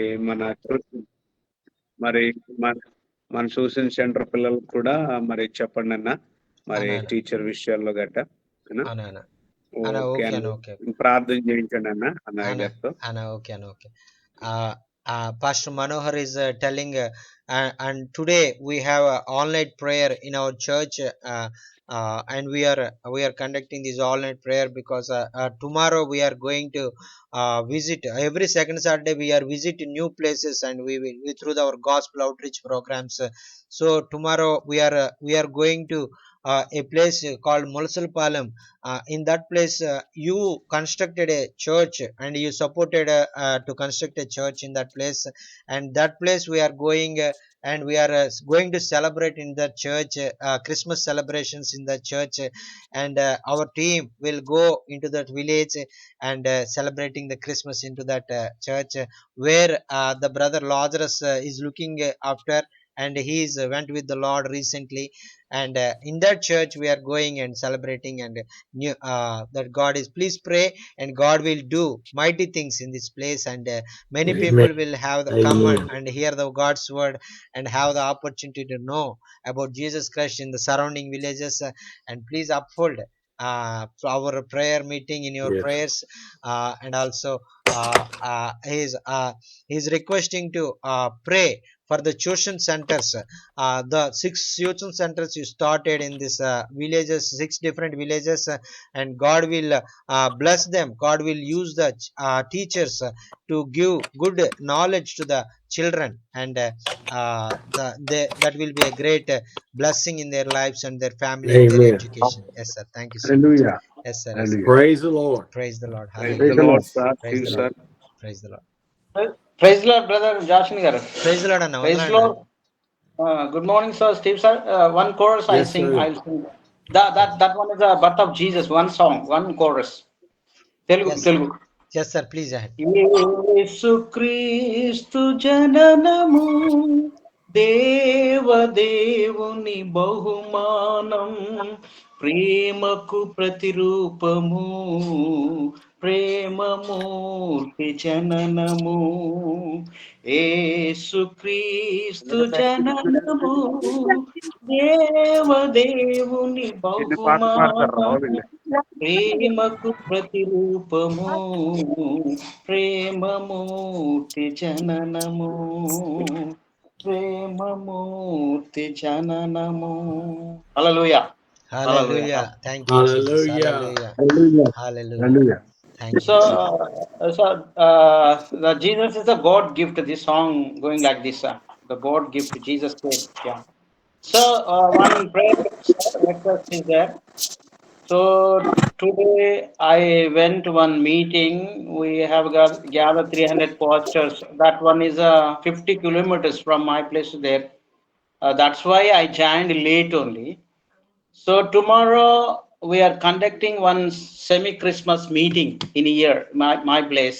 Speaker 3: మన ట్యూషన్ సెంటర్ పిల్లలకు కూడా మరి చెప్పండి అన్న, మరి టీచర్ విషయాల్లో గట్ట ప్రార్థన చేయించండి అన్న అన్నయ్య గారితో.
Speaker 2: ఓకే అన్న. Okay. Pastor Manohar is telling and today we have a all-night prayer in our church, and we are conducting this all-night prayer because tomorrow we are going to visit. Every second Saturday we are visiting new places, and we through our gospel outreach programs. So tomorrow we are going to a place called Mulsalpalam. In that place you constructed a church and you supported to construct a church in that place, and that place we are going and we are going to celebrate in the church Christmas celebrations in the church, and our team will go into that village and celebrating the Christmas into that church where the brother Lazarus is looking after, and he's went with the Lord recently, and in that church we are going and celebrating, and that God is, please pray, and God will do mighty things in this place, and many people
Speaker 1: Amen.
Speaker 2: will have come
Speaker 1: Amen.
Speaker 2: and hear the God's word and have the opportunity to know about Jesus Christ in the surrounding villages, and please uphold our prayer meeting in your
Speaker 1: Yes.
Speaker 2: prayers, and also he's requesting to pray for the tuition centers, the 6 tuition centers you started in this villages, 6 different villages, and God will bless them. God will use the teachers to give good knowledge to the children, and that will be a great blessing in their lives and their family and their
Speaker 1: Amen.
Speaker 2: education. Yes, sir. Thank you so much.
Speaker 3: Hallelujah.
Speaker 2: Yes, sir. Yes, sir.
Speaker 3: Hallelujah.
Speaker 1: Praise the Lord.
Speaker 2: Praise the Lord.
Speaker 3: Praise the
Speaker 2: Hallelujah.
Speaker 3: Lord, sir.
Speaker 2: Praise
Speaker 3: Steve,
Speaker 2: the
Speaker 3: sir.
Speaker 2: Lord. Praise the Lord.
Speaker 5: Praise Lord brother Jasmine గారు.
Speaker 2: Praise the Lord అన్న.
Speaker 5: Praise
Speaker 2: వందనాలన్న.
Speaker 5: Lord. Good morning sir, Steve sir. One chorus I
Speaker 1: Yes,
Speaker 5: sing,
Speaker 1: sir.
Speaker 5: I sing. That one is the birth of Jesus. One song, one chorus. Telugu,
Speaker 2: Yes.
Speaker 5: Telugu.
Speaker 2: Yes, sir. Please ahead.
Speaker 5: యేసుక్రీస్తు జననము దేవదేవుని బహుమానం, ప్రేమకు ప్రతిరూపము, ప్రేమమూర్తి జననము. యేసుక్రీస్తు జననము దేవదేవుని
Speaker 3: ఎన్ని పాటలు పాడతారు రా
Speaker 5: బహుమానం,
Speaker 3: వీళ్ళు?
Speaker 5: ప్రేమకు ప్రతిరూపము, ప్రేమమూర్తి జననము, ప్రేమమూర్తి జననము. హల్లెలూయా.
Speaker 2: Hallelujah. Thank you, Jesus.
Speaker 1: Hallelujah.
Speaker 2: Hallelujah.
Speaker 3: Hallelujah.
Speaker 2: Hallelujah.
Speaker 3: Hallelujah.
Speaker 2: Thank you,
Speaker 5: So,
Speaker 2: Jesus.
Speaker 5: the Jesus is a God gift. This song going like this. The God gift, Jesus said. Yeah. So, one prayer request is there. So today I went to one meeting. We have gathered 300 pastors. That one is 50 kilometers from my place to there. That's why I joined late only. So tomorrow we are conducting one semi-Christmas meeting in a year, my place.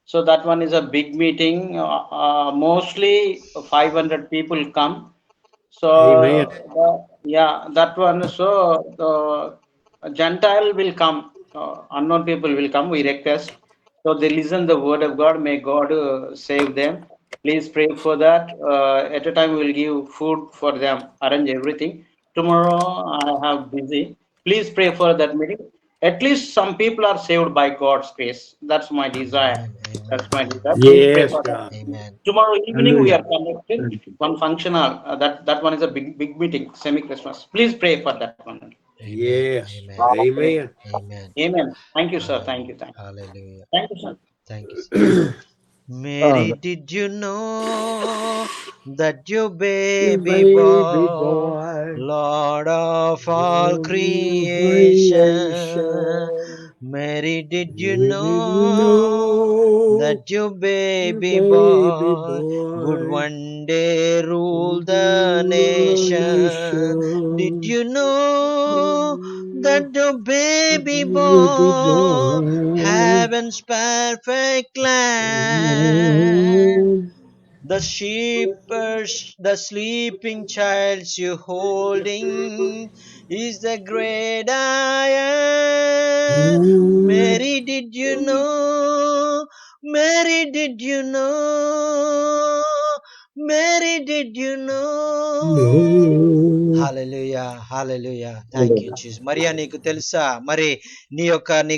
Speaker 5: So that one is a big meeting. Mostly 500 people come. So
Speaker 1: Amen.
Speaker 5: that one. So the Gentile will come, unknown people will come. We request. So they listen the word of God. May God save them. Please pray for that. At a time we will give food for them. Arrange everything. Tomorrow I have busy. Please pray for that meeting. At least some people are saved by God's grace. That's my desire.
Speaker 2: Amen. Amen.
Speaker 5: That's my desire.
Speaker 2: Amen.
Speaker 5: Please pray
Speaker 1: Yes,
Speaker 5: for that.
Speaker 1: God.
Speaker 2: Amen.
Speaker 5: Tomorrow evening we
Speaker 3: Hallelujah.
Speaker 5: are conducting one functional. That one is a big meeting, semi-Christmas. Please pray for that one.
Speaker 2: Amen.
Speaker 1: Yes.
Speaker 2: Amen.
Speaker 1: Amen.
Speaker 2: Amen.
Speaker 5: Amen. Thank you, sir. Thank you.
Speaker 2: Hallelujah.
Speaker 5: Thank you, sir.
Speaker 2: Thank you, sir. Mary, did you know that your baby
Speaker 1: Baby
Speaker 2: boy,
Speaker 1: boy.
Speaker 2: Lord of all creation? Mary, did you know that your baby boy would one day rule the nation? Did you know that your baby boy, heaven's perfect land? The shepherds, the sleeping child you holding is the great I am. Mary, did you know? Mary, did you know? Mary, did you know? Hallelujah. Hallelujah. Thank you Jesus. Mariya, నీకు తెలుసా మరి నీ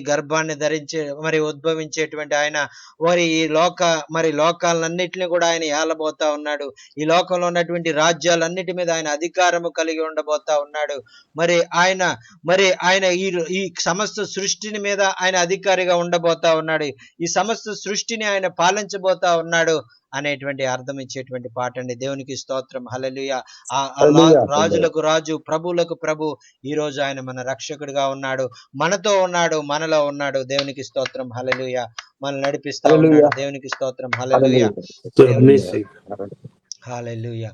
Speaker 2: గర్భాన్ని ధరించే మరి ఉద్భవించేటువంటి ఆయన మరి లోకాలన్నిటిని కూడా ఆయన ఏలబోతా ఉన్నాడు. ఈ లోకంలో ఉన్నటువంటి రాజ్యాలన్నిటి మీద ఆయన అధికారము కలిగి ఉండబోతా ఉన్నాడు. మరి ఆయన ఈ సమస్త సృష్టిని మీద ఆయన అధికారిగా ఉండబోతా ఉన్నాడు. ఈ సమస్త సృష్టిని ఆయన పాలించబోతా ఉన్నాడు అనేటువంటి అర్థం ఇచ్చేటువంటి పాట అండి. దేవునికి స్తోత్రం. హల్లెలూయా. రాజులకు రాజు, ప్రభువులకు ప్రభు, ఈ రోజు ఆయన మన రక్షకుడిగా ఉన్నాడు, మనతో ఉన్నాడు, మనలో ఉన్నాడు. దేవునికి స్తోత్రం. హల్లెలూయా. మనల్ని నడిపిస్తా ఉన్నాడు. దేవునికి స్తోత్రం. హల్లెలూయా.
Speaker 1: Submissive.
Speaker 2: హల్లెలూయా.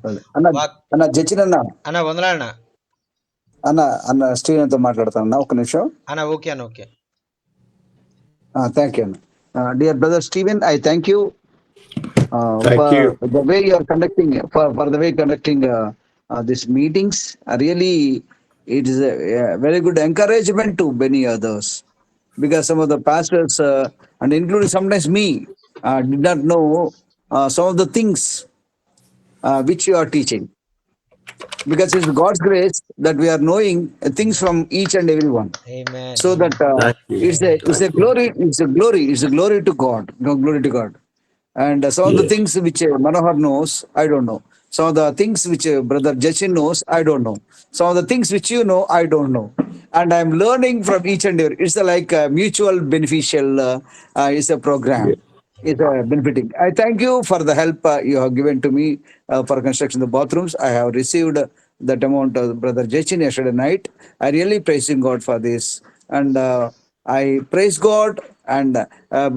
Speaker 6: అన్న జచ్చినన్న
Speaker 2: అన్న వందనాలన్న.
Speaker 6: అన్న స్టీవెన్ తో మాట్లాడతానన్నా ఒక నిమిషం.
Speaker 2: అన్న ఓకే అన్న. ఓకే.
Speaker 6: థ్యాంక్ యూ అన్న. Dear brother Steven, I thank you
Speaker 1: Thank
Speaker 6: for
Speaker 1: you.
Speaker 6: the way you are conducting, for the way conducting these meetings. Really, it is a very good encouragement to many others, because some of the pastors, and including sometimes me, did not know some of the things which you are teaching, because it's God's grace that we are knowing things from each and every one,
Speaker 2: Amen.
Speaker 6: so that
Speaker 1: Thank you.
Speaker 6: it's a
Speaker 1: Thank you.
Speaker 6: glory, it's a glory to God, no, glory to God. And some of the
Speaker 1: Yes.
Speaker 6: things which Manohar knows, I don't know. Some of the things which Brother Jachin knows, I don't know. Some of the things which you know, I don't know. And I'm learning from each and every. It's like a mutual beneficial. It's a
Speaker 1: Yes.
Speaker 6: program. It's benefiting. I thank you for the help you have given to me for construction of the bathrooms. I have received that amount of Brother Jachin yesterday night. I really praising God for this. And I praise God, and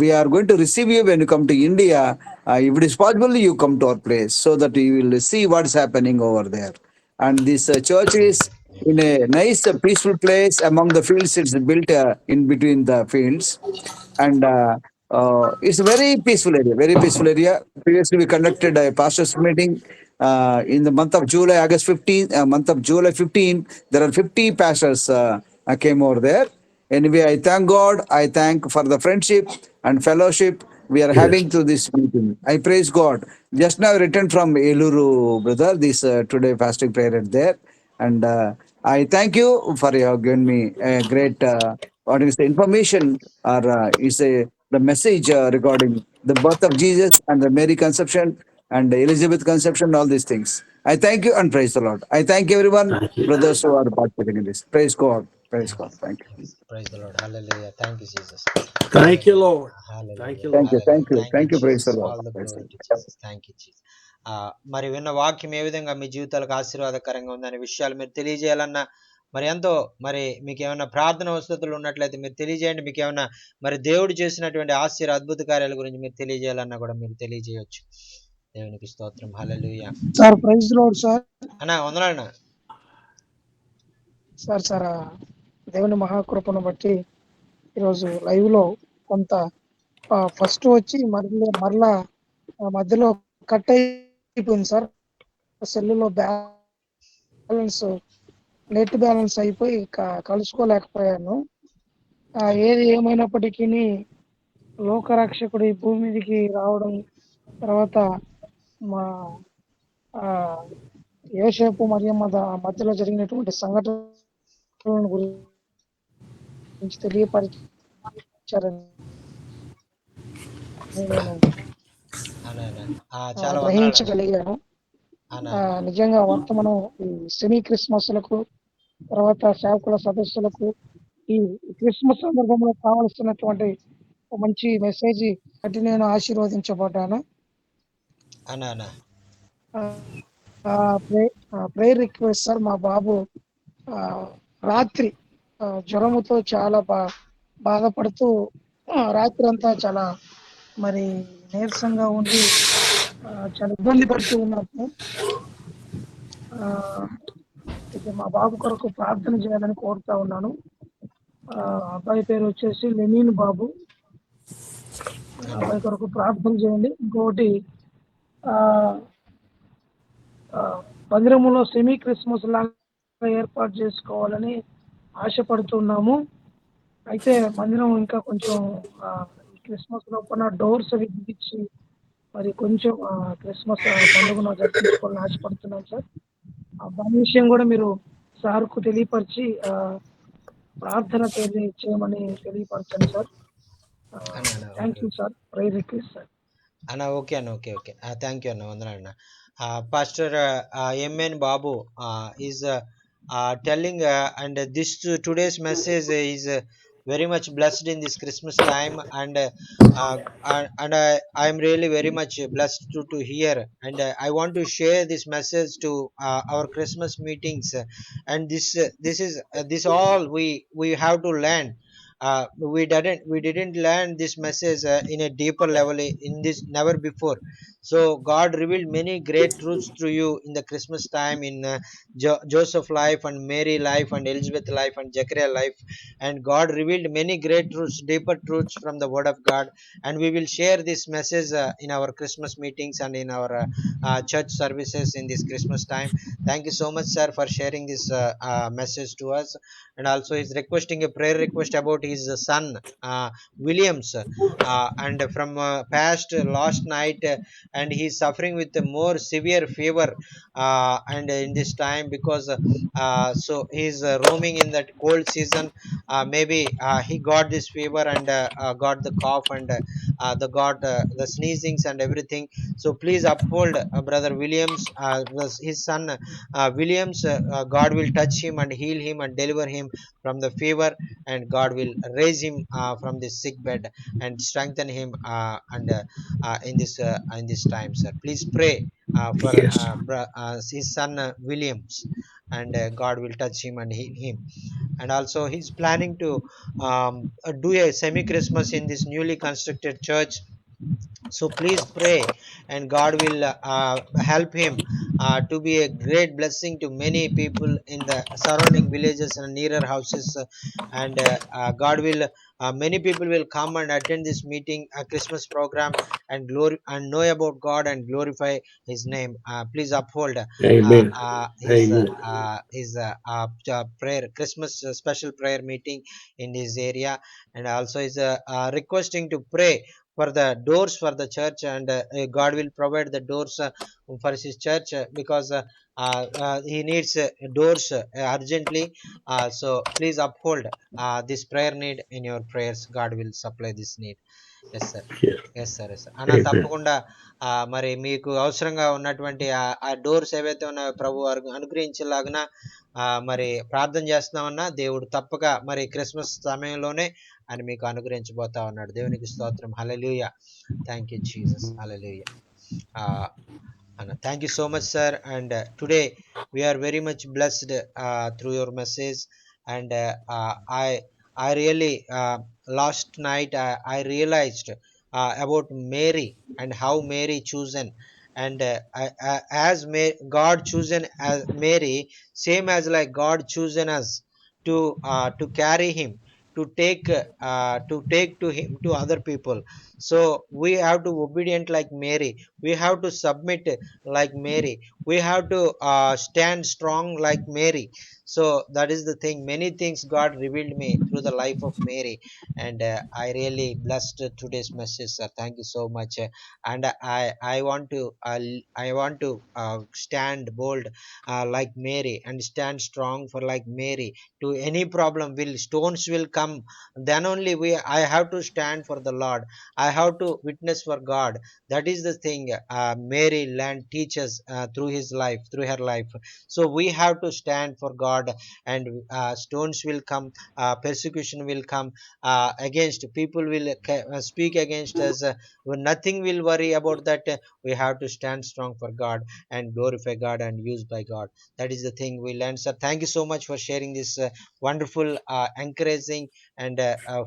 Speaker 6: we are going to receive you when you come to India. If it is possible, you come to our place so that you will see what's happening over there. And this church is in a nice, peaceful place among the fields. It's built in between the fields, and it's a very peaceful area. Very peaceful area. Previously, we conducted a pastors' meeting in the month of July, August 15, month of July 15. There are 50 pastors came over there. Anyway, I thank God. I thank for the friendship and fellowship we are
Speaker 1: Yes.
Speaker 6: having through this meeting. I praise God. Just now, I returned from Eluru, brother. This today fasting prayer at there, and I thank you for your giving me a great what is the information, or is a the message regarding the birth of Jesus and the Mary conception and the Elizabeth conception, all these things. I thank you and praise the Lord. I thank everyone,
Speaker 1: Thank you.
Speaker 6: brothers who are participating in this. Praise God. Praise God. Thank you.
Speaker 2: Praise the Lord. Hallelujah. Thank you, Jesus.
Speaker 1: Thank you,
Speaker 2: Hallelujah.
Speaker 1: Lord. Thank
Speaker 2: Hallelujah.
Speaker 1: you,
Speaker 6: Thank
Speaker 1: Lord.
Speaker 6: you.
Speaker 2: Hallelujah.
Speaker 6: Thank you.
Speaker 2: Thank you,
Speaker 6: Thank you. Praise the
Speaker 2: Jesus.
Speaker 6: Lord.
Speaker 2: All the
Speaker 6: Praise the
Speaker 2: glory to
Speaker 6: Lord.
Speaker 2: Jesus. Thank you, Jesus. మరి విన్న వాక్యం ఏ విధంగా మీ జీవితాలకు ఆశీర్వాదకరంగా ఉందనే విషయాలు మీరు తెలియజేయాలన్నా, మరి ఎంతో మరి మీకు ఏమైనా ప్రార్థన వసతులు ఉన్నట్లయితే మీరు తెలియజేయండి. మీకు ఏమైనా మరి దేవుడు చేసినటువంటి ఆశ్చర్య అద్భుత కార్యాల గురించి మీరు తెలియజేయాలన్నా కూడా మీరు తెలియజేయవచ్చు. దేవునికి స్తోత్రం. Hallelujah.
Speaker 4: Sir praise Lord sir.
Speaker 2: అన్నా వందనాలన్నా.
Speaker 4: సార్ దేవుని మహాకృపను బట్టి ఈరోజు లైవ్ లో కొంత ఫస్ట్ వచ్చి మరలా మధ్యలో కట్ అయిపోయింది సార్. సెల్లులో బ్యాలెన్స్ నెట్ బ్యాలెన్స్ అయిపోయి కలుసుకోలేకపోయాను. ఏది ఏమైనప్పటికీ లోకరక్షకుడు ఈ భూమి మీదకి రావడం, తర్వాత మా యోసేపు మరియమ్మ మధ్యలో జరిగినటువంటి సంఘటనల గురించి తెలియపరిచారని నేను
Speaker 2: చాలా వందనాలు
Speaker 4: గ్రహించగలిగాను. నిజంగా వర్తమానం ఈ సెమీ క్రిస్మస్లకు, తర్వాత సేవకుల సదస్సులకు, ఈ క్రిస్మస్ సందర్భంలో కావలసినటువంటి మంచి మెసేజ్ బట్టి నేను ఆశీర్వదించబడ్డాను. ప్రేయర్ రిక్వెస్ట్ సార్, మా బాబు రాత్రి జ్వరముతో చాలా బాధపడుతూ రాత్రి అంతా చాలా మరి నీరసంగా ఉండి చాలా ఇబ్బంది పడుతూ ఉన్నారు. ఇక మా బాబు కొరకు ప్రార్థన చేయాలని కోరుతా ఉన్నాను. అబ్బాయి పేరు వచ్చేసి లెనిన్ బాబు. అబ్బాయి కొరకు ప్రార్థన చేయండి. ఇంకోటి మందిరములో సెమీ క్రిస్మస్ లాగా ఏర్పాటు చేసుకోవాలని ఆశపడుతున్నాము. అయితే మందిరం ఇంకా కొంచెం క్రిస్మస్ లోపల డోర్స్ అవి బిగించి మరి కొంచెం క్రిస్మస్ పండుగను జరిపించుకోవాలని ఆశపడుతున్నాం సార్. దాని విషయం కూడా మీరు సార్కు తెలియపరిచి ప్రార్థన చేయమని తెలియపరచండి sir. Thank you sir. Prayer request sir.
Speaker 2: అన్న ఓకే అన్న, ఓకే ఓకే, థ్యాంక్ యూ అన్న, వందనాలు అన్న. Pastor MN Babu is telling and this today's message is very much blessed in this Christmas time, and I am really very much blessed to hear, and I want to share this message to our Christmas meetings, and this is this all we have to learn. we didn't learn this message in a deeper level in this never before. So God revealed many great truths through you in the Christmas time, in Joseph life and Mary life and Elizabeth life and Zechariah life. And God revealed many great truths, deeper truths from the word of God. And we will share this message in our Christmas meetings and in our church services in this Christmas time. Thank you so much, sir, for sharing this message to us. And also he's requesting a prayer request about his son Williams, and from past last night, and he's suffering with a more severe fever, and in this time, because so he's roaming in that cold season. Maybe he got this fever and got the cough and the sneezings and everything. So please uphold brother Williams, his son Williams. God will touch him and heal him and deliver him from the fever, and God will raise him from this sick bed and strengthen him, and in this time, sir. Please pray for
Speaker 1: Yes.
Speaker 2: his son Williams, and God will touch him and heal him. And also he's planning to do a semi Christmas in this newly constructed church. So please pray, and God will help him to be a great blessing to many people in the surrounding villages and nearer houses. And God will many people will come and attend this meeting, Christmas program, and glory and know about God and glorify his name. Please uphold
Speaker 1: Amen. Amen.
Speaker 2: his prayer Christmas special prayer meeting in this area. And also is requesting to pray for the doors for the church, and God will provide the doors for his church, because he needs doors urgently. So please uphold this prayer need in your prayers. God will supply this need. Yes, sir.
Speaker 1: Yes.
Speaker 2: Yes sir, yes sir. అన్న,
Speaker 1: Amen.
Speaker 2: తప్పకుండా మరి మీకు అవసరంగా ఉన్నటువంటి ఆ doors ఏవైతే ఉన్నాయో ప్రభు వారు అనుగ్రహించేలాగున మరి ప్రార్థన చేస్తున్నామన్నా, దేవుడు తప్పక మరి క్రిస్మస్ సమయంలోనే ఆయన మీకు అనుగ్రహించబోతా ఉన్నాడు. దేవునికి స్తోత్రం. Hallelujah. Thank you Jesus. Hallelujah. Thank you so much, sir. And today we are very much blessed through your message. And I really last night I realized about Mary and how Mary chosen. And as God chosen as Mary, same as like God chosen us to carry him, to take to him to other people. So we have to obedient like Mary, we have to submit like Mary, we have to stand strong like Mary. So that is the thing, many things God revealed me through the life of Mary. And I really blessed today's message, sir. Thank you so much. And I want to stand bold like Mary, and stand strong for like Mary. To any problem will stones will come, then only I have to stand for the Lord, I have to witness for God. That is the thing Mary learned teaches through his life, through her life. So we have to stand for God. And stones will come, persecution will come, against people will speak against us, nothing will worry about that. We have to stand strong for God and glorify God and used by God. That is the thing we learned, sir. Thank you so much for sharing this wonderful, encouraging, and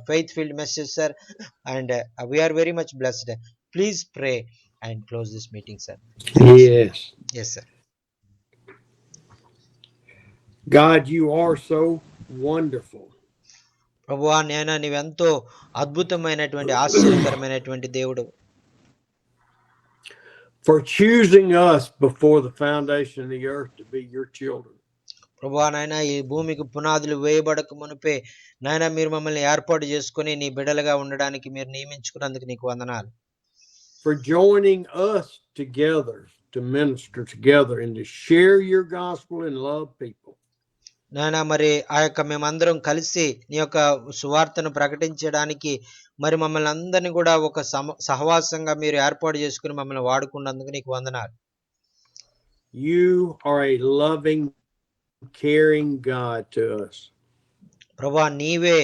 Speaker 2: faith-filled message, sir. And we are very much blessed. Please pray and close this meeting, sir. Thank you, sir.
Speaker 1: Yes.
Speaker 2: Yes, sir.
Speaker 1: God, you are so wonderful.
Speaker 2: ప్రభువా, నేను నీవెంతో అద్భుతమైనటువంటి ఆశ్చర్యకరమైనటువంటి దేవుడు.
Speaker 1: For choosing us before the foundation of the earth to be your children.
Speaker 2: ప్రభువా నాయన, ఈ భూమికి పునాదులు వేయబడక మునిపే నాయన మీరు మమ్మల్ని ఏర్పాటు చేసుకుని నీ బిడ్డలుగా ఉండడానికి మీరు నియమించుకున్నందుకు నీకు వందనాలు.
Speaker 1: For joining us together to minister together and to share your gospel and love people.
Speaker 2: నాయన, మరి ఆ యొక్క మేమందరం కలిసి నీ యొక్క సువార్తను ప్రకటించడానికి మరి మమ్మల్ని అందరినీ కూడా ఒక సహవాసంగా మీరు ఏర్పాటు చేసుకుని మమ్మల్ని వాడుకున్నందుకు నీకు వందనాలు.
Speaker 1: You are a loving, caring God to us.
Speaker 2: ప్రభువా, నీవే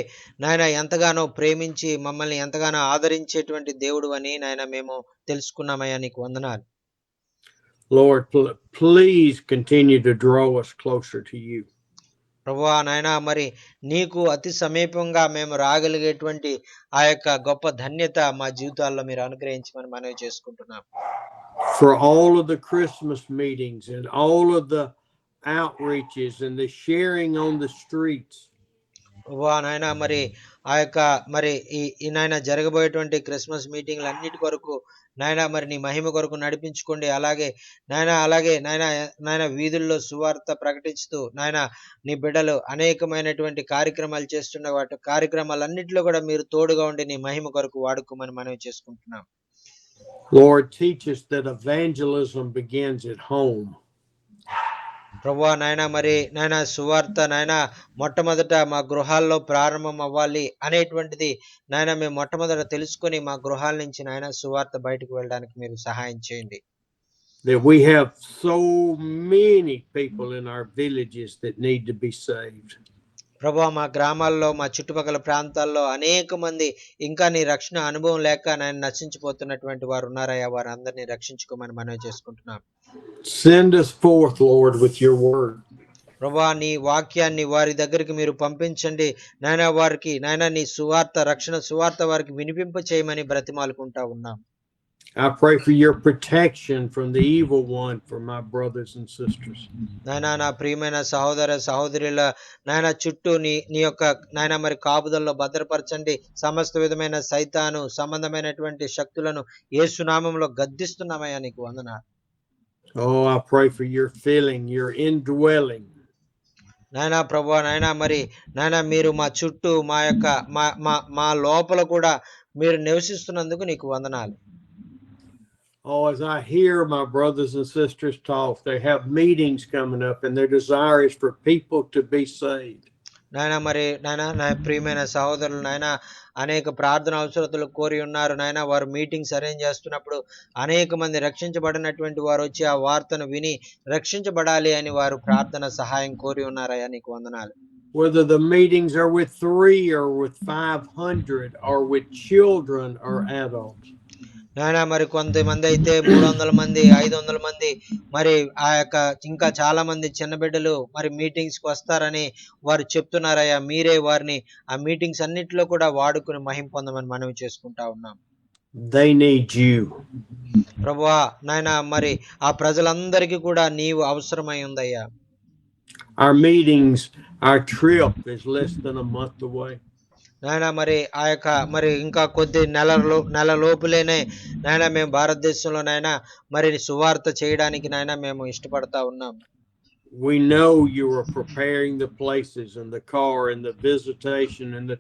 Speaker 2: నాయన ఎంతగానో ప్రేమించి మమ్మల్ని ఎంతగానో ఆదరించేటువంటి దేవుడు అని నాయన మేము తెలుసుకున్నామయ్యా, నీకు వందనాలు.
Speaker 1: Lord, please continue to draw us closer to you.
Speaker 2: ప్రభువా నాయనా మరి నీకు అతి సమీపంగా మేము రాగలిగేటువంటి ఆ యొక్క గొప్ప ధన్యత మా జీవితాల్లో మీరు అనుగ్రహించమని మనవి చేసుకుంటున్నాం.
Speaker 1: For all of the Christmas meetings and all of the outreaches and the sharing on the streets.
Speaker 2: ప్రభువా నాయనా మరి ఆ యొక్క మరి ఈ నాయన జరగబోయేటువంటి క్రిస్మస్ మీటింగ్లు అన్నిటి కొరకు నాయనా మరి నీ మహిమ కొరకు నడిపించుకోండి. అలాగే నాయన వీధుల్లో సువార్త ప్రకటిస్తూ నాయన నీ బిడ్డలు అనేకమైనటువంటి కార్యక్రమాలు చేస్తున్న వాటి కార్యక్రమాలన్నింటిలో కూడా మీరు తోడుగా ఉండి నీ మహిమ కొరకు వాడుకోమని మనవి చేసుకుంటున్నాం.
Speaker 1: Lord, teach us that evangelism begins at home.
Speaker 2: ప్రభువా నాయనా మరి నాయన సువార్త నాయన మొట్టమొదట మా గృహాల్లో ప్రారంభం అవ్వాలి అనేటువంటిది నాయన మేము మొట్టమొదట తెలుసుకొని మా గృహాల నుంచి నాయన సువార్త బయటకు వెళ్ళడానికి మీరు సహాయం చేయండి.
Speaker 1: That we have so many people in our villages that need to be saved.
Speaker 2: ప్రభువా మా గ్రామాల్లో మా చుట్టుపక్కల ప్రాంతాల్లో అనేక మంది ఇంకా నీ రక్షణ అనుభవం లేక నాయన నశించిపోతున్నటువంటి వారు ఉన్నారయ్యా, వారందరినీ రక్షించుకోమని మనవి చేసుకుంటున్నాం.
Speaker 1: Send us forth, Lord, with your word.
Speaker 2: ప్రభువా నీ వాక్యాన్ని వారి దగ్గరికి మీరు పంపించండి నాయన, వారికి నాయన నీ సువార్త రక్షణ సువార్త వారికి వినిపింప చేయమని బ్రతిమాలుకుంటా ఉన్నాం.
Speaker 1: I pray for your protection from the evil one for my brothers and sisters.
Speaker 2: నాయన నా ప్రియమైన సహోదర సహోదరుల నాయన చుట్టూ నీ యొక్క నాయన మరి కాపుదల్లో భద్రపరచండి. సమస్త విధమైన సైతాను సంబంధమైనటువంటి శక్తులను యేసు నామములో గద్దిస్తున్నామయ్యా, నీకు వందనాలు.
Speaker 1: Oh, I pray for your filling, your indwelling.
Speaker 2: నాయనా ప్రభువా నాయనా మరి నాయన మీరు మా చుట్టూ మా యొక్క మా లోపల కూడా మీరు నివసిస్తున్నందుకు నీకు వందనాలు.
Speaker 1: Oh, as I hear my brothers and sisters talk, they have meetings coming up and their desire is for people to be saved.
Speaker 2: నాయన మరి నాయన నా ప్రియమైన సహోదరులు నాయన అనేక ప్రార్థన అవసరతలు కోరి ఉన్నారు నాయన. వారు మీటింగ్స్ అరేంజ్ చేస్తున్నప్పుడు అనేక మంది రక్షించబడినటువంటి వారు వచ్చి ఆ వార్తను విని రక్షించబడాలి అని వారు ప్రార్థన సహాయం కోరి ఉన్నారయ్యా, నీకు వందనాలు.
Speaker 1: Whether the meetings are with 3 or with 500 or with children or adults.
Speaker 2: నాయన మరి కొంతమంది అయితే 300 మంది 500 మంది మరి ఆ యొక్క ఇంకా చాలా మంది చిన్న బిడ్డలు మరి మీటింగ్స్ కి వస్తారని వారు చెప్తున్నారయ్యా. మీరే వారిని ఆ మీటింగ్స్ అన్నిటిలో కూడా వాడుకుని మహిమ పొందమని మనవి చేసుకుంటా ఉన్నాం.
Speaker 1: They need you.
Speaker 2: ప్రభువా నాయన మరి ఆ ప్రజలందరికీ కూడా నీవు అవసరమై ఉందయ్యా.
Speaker 1: Our meetings, our trip is less than a month away.
Speaker 2: నాయన మరి ఆ యొక్క మరి ఇంకా కొద్ది నెల లోపులేనే నాయన మేము భారతదేశంలో నాయన మరి సువార్త చేయడానికి నాయన మేము ఇష్టపడతా ఉన్నాం.
Speaker 1: We know you are preparing the places and the car and the visitation and the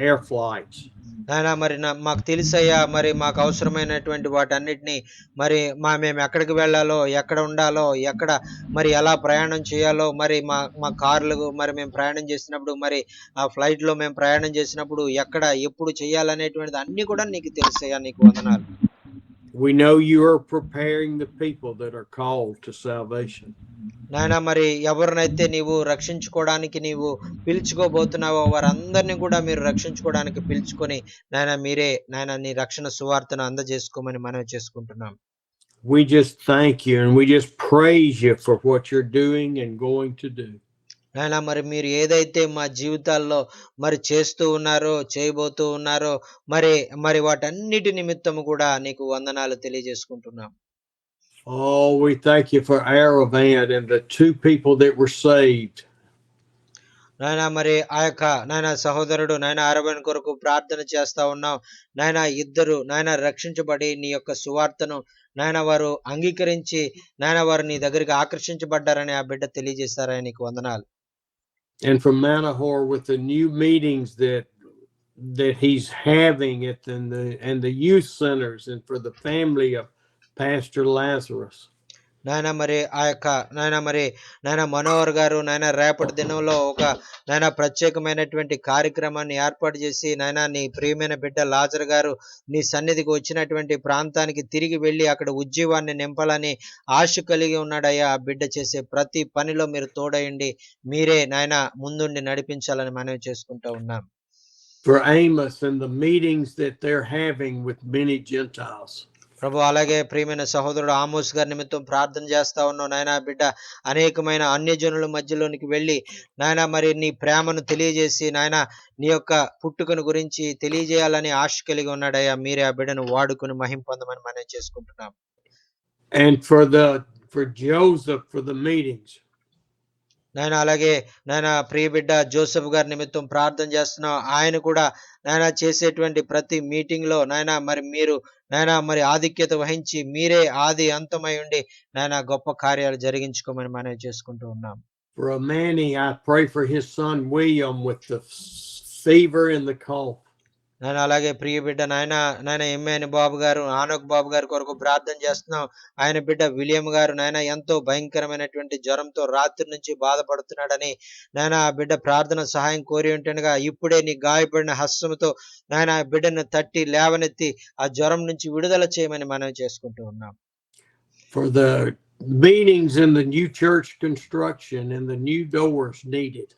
Speaker 1: air flights.
Speaker 2: నాయన మరి మాకు తెలుసయ్యా మరి మాకు అవసరమైనటువంటి వాటన్నిటిని మరి మేము ఎక్కడికి వెళ్ళాలో, ఎక్కడ ఉండాలో, ఎక్కడ మరి ఎలా ప్రయాణం చేయాలో, మరి మా కార్లు మరి మేము ప్రయాణం చేసినప్పుడు మరి ఆ ఫ్లైట్ లో మేము ప్రయాణం చేసినప్పుడు ఎక్కడ ఎప్పుడు చేయాలనేటువంటిది అన్ని కూడా నీకు తెలుసయ్యా, నీకు వందనాలు.
Speaker 1: We know you are preparing the people that are called to salvation.
Speaker 2: నాయన మరి ఎవరినైతే నీవు రక్షించుకోవడానికి నీవు పిలుచుకోబోతున్నావో వారందరినీ కూడా మీరు రక్షించుకోవడానికి పిలుచుకొని నాయన మీరే నాయన నీ రక్షణ సువార్తను అందజేసుకోమని మనవి చేసుకుంటున్నాం.
Speaker 1: We just thank you and we just praise you for what you're doing and going to do.
Speaker 2: నాయన మరి మీరు ఏదైతే మా జీవితాల్లో మరి చేస్తూ ఉన్నారో, చేయబోతూ ఉన్నారో మరి వాటన్నిటి నిమిత్తము కూడా నీకు వందనాలు తెలియజేసుకుంటున్నాం.
Speaker 1: Oh, we thank you for Aravan and the 2 people that were saved.
Speaker 2: నాయన మరి ఆ యొక్క నాయన సహోదరుడు నాయన అరవన్ కొరకు ప్రార్థన చేస్తా ఉన్నాం. నాయన ఇద్దరు నాయన రక్షించబడి నీ యొక్క సువార్తను నాయన వారు అంగీకరించి నాయన వారు నీ దగ్గరికి ఆకర్షించబడ్డారని ఆ బిడ్డ తెలియజేశారని నీకు వందనాలు.
Speaker 1: And from Manahor with the new meetings that he's having at the youth centers and for the family of Pastor Lazarus.
Speaker 2: నాయన మరి ఆ యొక్క నాయన మనోహర్ గారు నాయన రేపటి దినంలో ఒక నాయన ప్రత్యేకమైనటువంటి కార్యక్రమాన్ని ఏర్పాటు చేసి నాయన నీ ప్రియమైన బిడ్డ లాజర్ గారు నీ సన్నిధికి వచ్చినటువంటి ప్రాంతానికి తిరిగి వెళ్ళి అక్కడ ఉజ్జీవాన్ని నింపాలని ఆశ కలిగి ఉన్నాడయ్యా. ఆ బిడ్డ చేసే ప్రతి పనిలో మీరు తోడయండి, మీరే నాయన ముందుండి నడిపించాలని మనవి చేసుకుంటూ ఉన్నాం.
Speaker 1: For Amos and the meetings that they're having with many Gentiles.
Speaker 2: ప్రభు అలాగే ప్రియమైన సహోదరుడు ఆమోస్ గారి నిమిత్తం ప్రార్థన చేస్తా ఉన్నావు నాయన. బిడ్డ అనేకమైన అన్యజనుల మధ్యలోనికి వెళ్ళి నాయన మరి నీ ప్రేమను తెలియజేసి నాయన నీ యొక్క పుట్టుకను గురించి తెలియజేయాలని ఆశ కలిగి ఉన్నాడయ్యా. మీరే ఆ బిడ్డను వాడుకుని మహిమ పొందమని మనం చేసుకుంటున్నాం.
Speaker 1: And for Joseph for the meetings.
Speaker 2: నాయన అలాగే నాయన ప్రియ బిడ్డ జోసెఫ్ గారి నిమిత్తం ప్రార్థన చేస్తున్నాం. ఆయన కూడా నాయన చేసేటువంటి ప్రతి మీటింగ్ లో నాయన మరి మీరు నాయన మరి ఆధిక్యత వహించి మీరే ఆది అంతమై ఉండి నాయన గొప్ప కార్యాలు జరిగించుకోమని మనం చేసుకుంటూ ఉన్నాం.
Speaker 1: For Manny, I pray for his son William with the fever and the cough.
Speaker 2: నాయన అలాగే ప్రియ బిడ్డ నాయన ఎమ్మెని బాబు గారు, ఆనోక్ బాబు గారి కొరకు ప్రార్థన చేస్తున్నాం. ఆయన బిడ్డ విలియం గారు నాయన ఎంతో భయంకరమైనటువంటి జ్వరంతో రాత్రి నుంచి బాధపడుతున్నాడని నాయన ఆ బిడ్డ ప్రార్థన సహాయం కోరి ఉంటుండగా ఇప్పుడే నీ గాయపడిన హస్తముతో నాయన ఆ బిడ్డను తట్టి లేవనెత్తి ఆ జ్వరం నుంచి విడుదల చేయమని మనం చేసుకుంటూ ఉన్నాం.
Speaker 1: For the meetings in the new church construction and the new doors needed.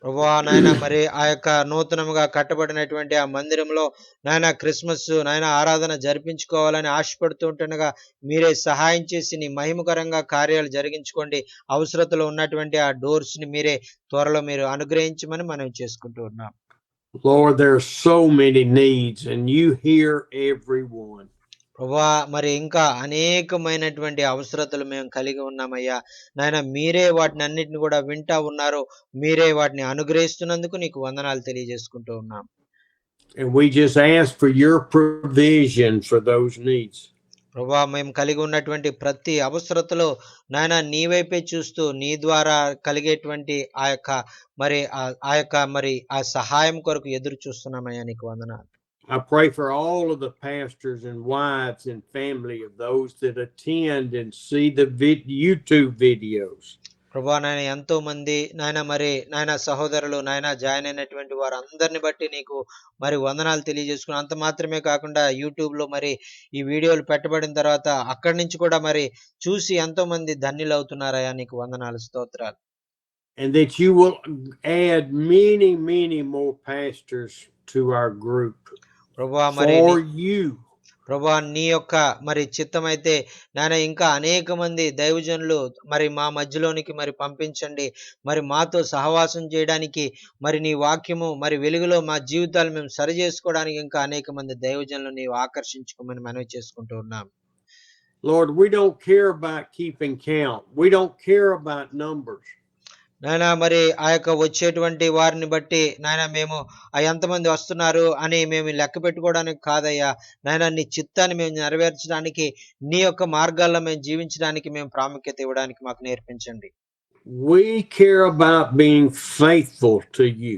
Speaker 2: ప్రభువా నాయన మరి ఆ యొక్క నూతనముగా కట్టబడినటువంటి ఆ మందిరంలో నాయన క్రిస్మస్ నాయన ఆరాధన జరిపించుకోవాలని ఆశపడుతూ ఉంటుండగా మీరే సహాయం చేసి నీ మహిమకరంగా కార్యాలు జరిగించుకోండి. అవసరతలో ఉన్నటువంటి ఆ డోర్స్ ని మీరే త్వరలో మీరు అనుగ్రహించమని మనం చేసుకుంటూ ఉన్నాం.
Speaker 1: Lord, there are so many needs and you hear everyone.
Speaker 2: ప్రభువా మరి ఇంకా అనేకమైనటువంటి అవసరతలు మేము కలిగి ఉన్నామయ్యా. నాయన మీరే వాటిని అన్నిటిని కూడా వింటా ఉన్నారు. మీరే వాటిని అనుగ్రహిస్తున్నందుకు నీకు వందనాలు తెలియజేసుకుంటూ ఉన్నాం.
Speaker 1: And we just ask for your provision for those needs.
Speaker 2: ప్రభువా మేము కలిగి ఉన్నటువంటి ప్రతి అవసరతలో నాయన నీ వైపే చూస్తూ నీ ద్వారా కలిగేటువంటి ఆ యొక్క ఆ సహాయం కొరకు ఎదురు చూస్తున్నామయ్యా. నీకు వందనాలు.
Speaker 1: I pray for all of the pastors and wives and family of those that attend and see the YouTube videos.
Speaker 2: ప్రభువా నాయన ఎంతో మంది నాయన సహోదరులు నాయన జాయిన్ అయినటువంటి వారు అందరిని బట్టి నీకు మరి వందనాలు తెలియజేసుకుని అంత మాత్రమే కాకుండా యూట్యూబ్ లో మరి ఈ వీడియోలు పెట్టబడిన తర్వాత అక్కడి నుంచి కూడా మరి చూసి ఎంతో మంది ధన్యులు అవుతున్నారయ్యా. నీకు వందనాలు, స్తోత్రాలు.
Speaker 1: And that you will add many more pastors to our group.
Speaker 2: ప్రభువా మరి
Speaker 1: For you.
Speaker 2: ప్రభువా నీ యొక్క మరి చిత్తమైతే నాయన ఇంకా అనేక మంది దైవజనులు మరి మా మధ్యలోనికి మరి పంపించండి. మరి మాతో సహవాసం చేయడానికి మరి నీ వాక్యము మరి వెలుగులో మా జీవితాలు మేము సరి చేసుకోవడానికి ఇంకా అనేక మంది దైవజనులు నీవు ఆకర్షించుకోమని మనవి చేసుకుంటూ ఉన్నాం.
Speaker 1: Lord, we don't care about keeping count. We don't care about numbers.
Speaker 2: నాయన మరి ఆ యొక్క వచ్చేటువంటి వారిని బట్టి నాయన మేము ఎంతమంది వస్తున్నారు అని మేము లెక్క పెట్టుకోవడానికి కాదయ్యా. నాయన నీ చిత్తాన్ని మేము నెరవేర్చడానికి నీ యొక్క మార్గాల్లో మేము జీవించడానికి మేము ప్రాముఖ్యత ఇవ్వడానికి మాకు నేర్పించండి.
Speaker 1: We care about being faithful to you.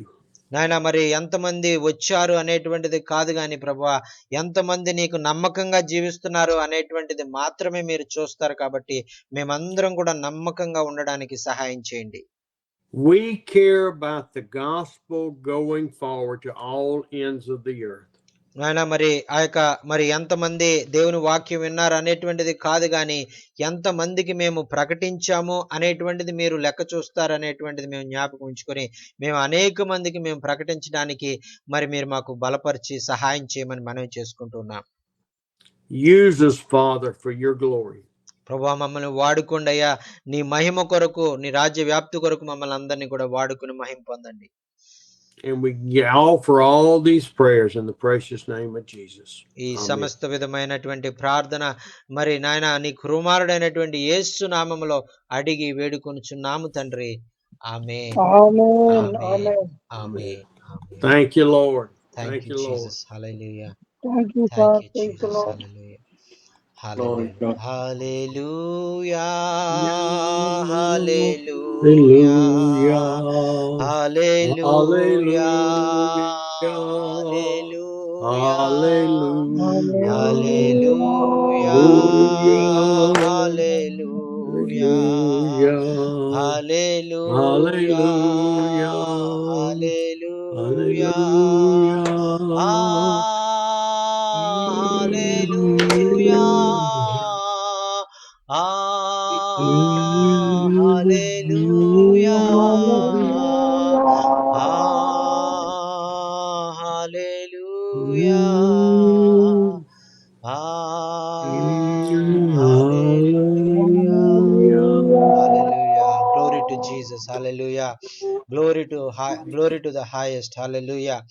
Speaker 2: నాయన మరి ఎంతమంది వచ్చారు అనేటువంటిది కాదు గాని ప్రభువా, ఎంతమంది నీకు నమ్మకంగా జీవిస్తున్నారు అనేటువంటిది మాత్రమే మీరు చూస్తారు. కాబట్టి మేమందరం కూడా నమ్మకంగా ఉండడానికి సహాయం చేయండి.
Speaker 1: We care about the gospel going forward to all ends of the earth.
Speaker 2: నాయన మరి ఎంతమంది దేవుని వాక్యం విన్నారు అనేటువంటిది కాదు గాని ఎంతమందికి మేము ప్రకటించాము అనేటువంటిది మీరు లెక్క చూస్తారు అనేటువంటిది మేము జ్ఞాపకం ఉంచుకొని మేము అనేక మందికి మేము ప్రకటించడానికి మరి మీరు మాకు బలపరిచి సహాయం చేయమని మనవి చేసుకుంటున్నాం.
Speaker 1: Use us, Father, for your glory.
Speaker 2: ప్రభువా మమ్మల్ని వాడుకోండి అయ్యా. నీ మహిమ కొరకు నీ రాజ్య వ్యాప్తి కొరకు మమ్మల్ని అందరినీ కూడా వాడుకుని మహిమ పొందండి.
Speaker 1: And we offer all these prayers in the precious name of Jesus.
Speaker 2: ఈ సమస్త విధమైనటువంటి ప్రార్థన మరి నాయన నీ కుమారుడైనటువంటి యేసు నామములో అడిగి వేడుకొనుచున్నాము తండ్రి. ఆమేన్.
Speaker 4: ఆమేన్.
Speaker 2: ఆమేన్.
Speaker 4: ఆమేన్.
Speaker 2: ఆమేన్.
Speaker 1: Thank you, Lord.
Speaker 2: Thank you,
Speaker 1: Lord.
Speaker 2: Jesus. Hallelujah.
Speaker 4: Thank you
Speaker 2: Thank
Speaker 4: sir.
Speaker 2: you,
Speaker 4: thank you
Speaker 2: Jesus.
Speaker 4: Lord.
Speaker 2: Hallelujah. Hallelujah.
Speaker 1: Hallelujah.
Speaker 2: Hallelujah. Hallelujah.
Speaker 1: Hallelujah.
Speaker 2: Hallelujah.
Speaker 1: Hallelujah.
Speaker 2: Hallelujah. Hallelujah. Hallelujah. Hallelujah. Hallelujah. Glory to the highest. Hallelujah.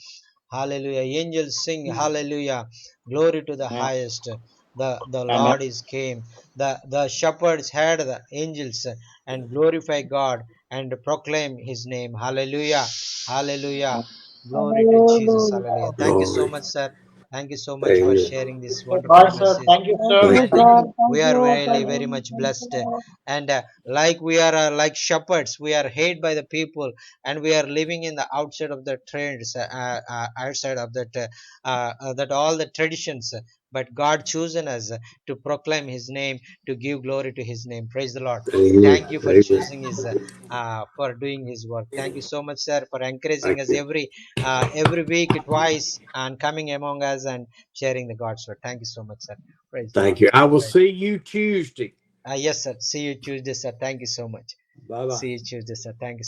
Speaker 2: Hallelujah. Angels sing hallelujah. Glory to the
Speaker 5: Yeah.
Speaker 2: highest. The
Speaker 5: Amen.
Speaker 2: Lord is came. The shepherds heard the angels and glorify God and proclaim his name. Hallelujah. Hallelujah. Glory to Jesus. Hallelujah. Thank you so
Speaker 7: Glory.
Speaker 2: much, sir. Thank you so much for
Speaker 7: Amen.
Speaker 2: sharing this
Speaker 5: Okay,
Speaker 2: wonderful
Speaker 5: bye, sir.
Speaker 2: message.
Speaker 5: Thank you, sir.
Speaker 4: Thank you,
Speaker 2: And
Speaker 5: Thank
Speaker 4: sir.
Speaker 5: you.
Speaker 2: we
Speaker 4: Thank
Speaker 2: are
Speaker 4: you,
Speaker 2: really very
Speaker 4: Pastor.
Speaker 2: much
Speaker 4: Thank
Speaker 2: blessed.
Speaker 4: you, Lord.
Speaker 2: And like we are like shepherds, we are hated by the people, and we are living in the outside of the trends, outside of that all the traditions. But God chosen us to proclaim his name, to give glory to his name. Praise the Lord.
Speaker 7: Amen.
Speaker 2: Thank you for
Speaker 7: Amen.
Speaker 2: choosing his for doing his work. Thank you so much, sir, for encouraging
Speaker 7: Thank
Speaker 2: us
Speaker 7: you.
Speaker 2: every week twice and coming among us and sharing the God's word. Thank you so much, sir. Praise the
Speaker 7: Thank
Speaker 2: Lord.
Speaker 7: you.
Speaker 1: I will
Speaker 2: Praise.
Speaker 1: see you Tuesday.
Speaker 2: Yes, sir. See you Tuesday, sir. Thank you so much.
Speaker 1: Bye bye.
Speaker 2: See you Tuesday, sir. Thank you.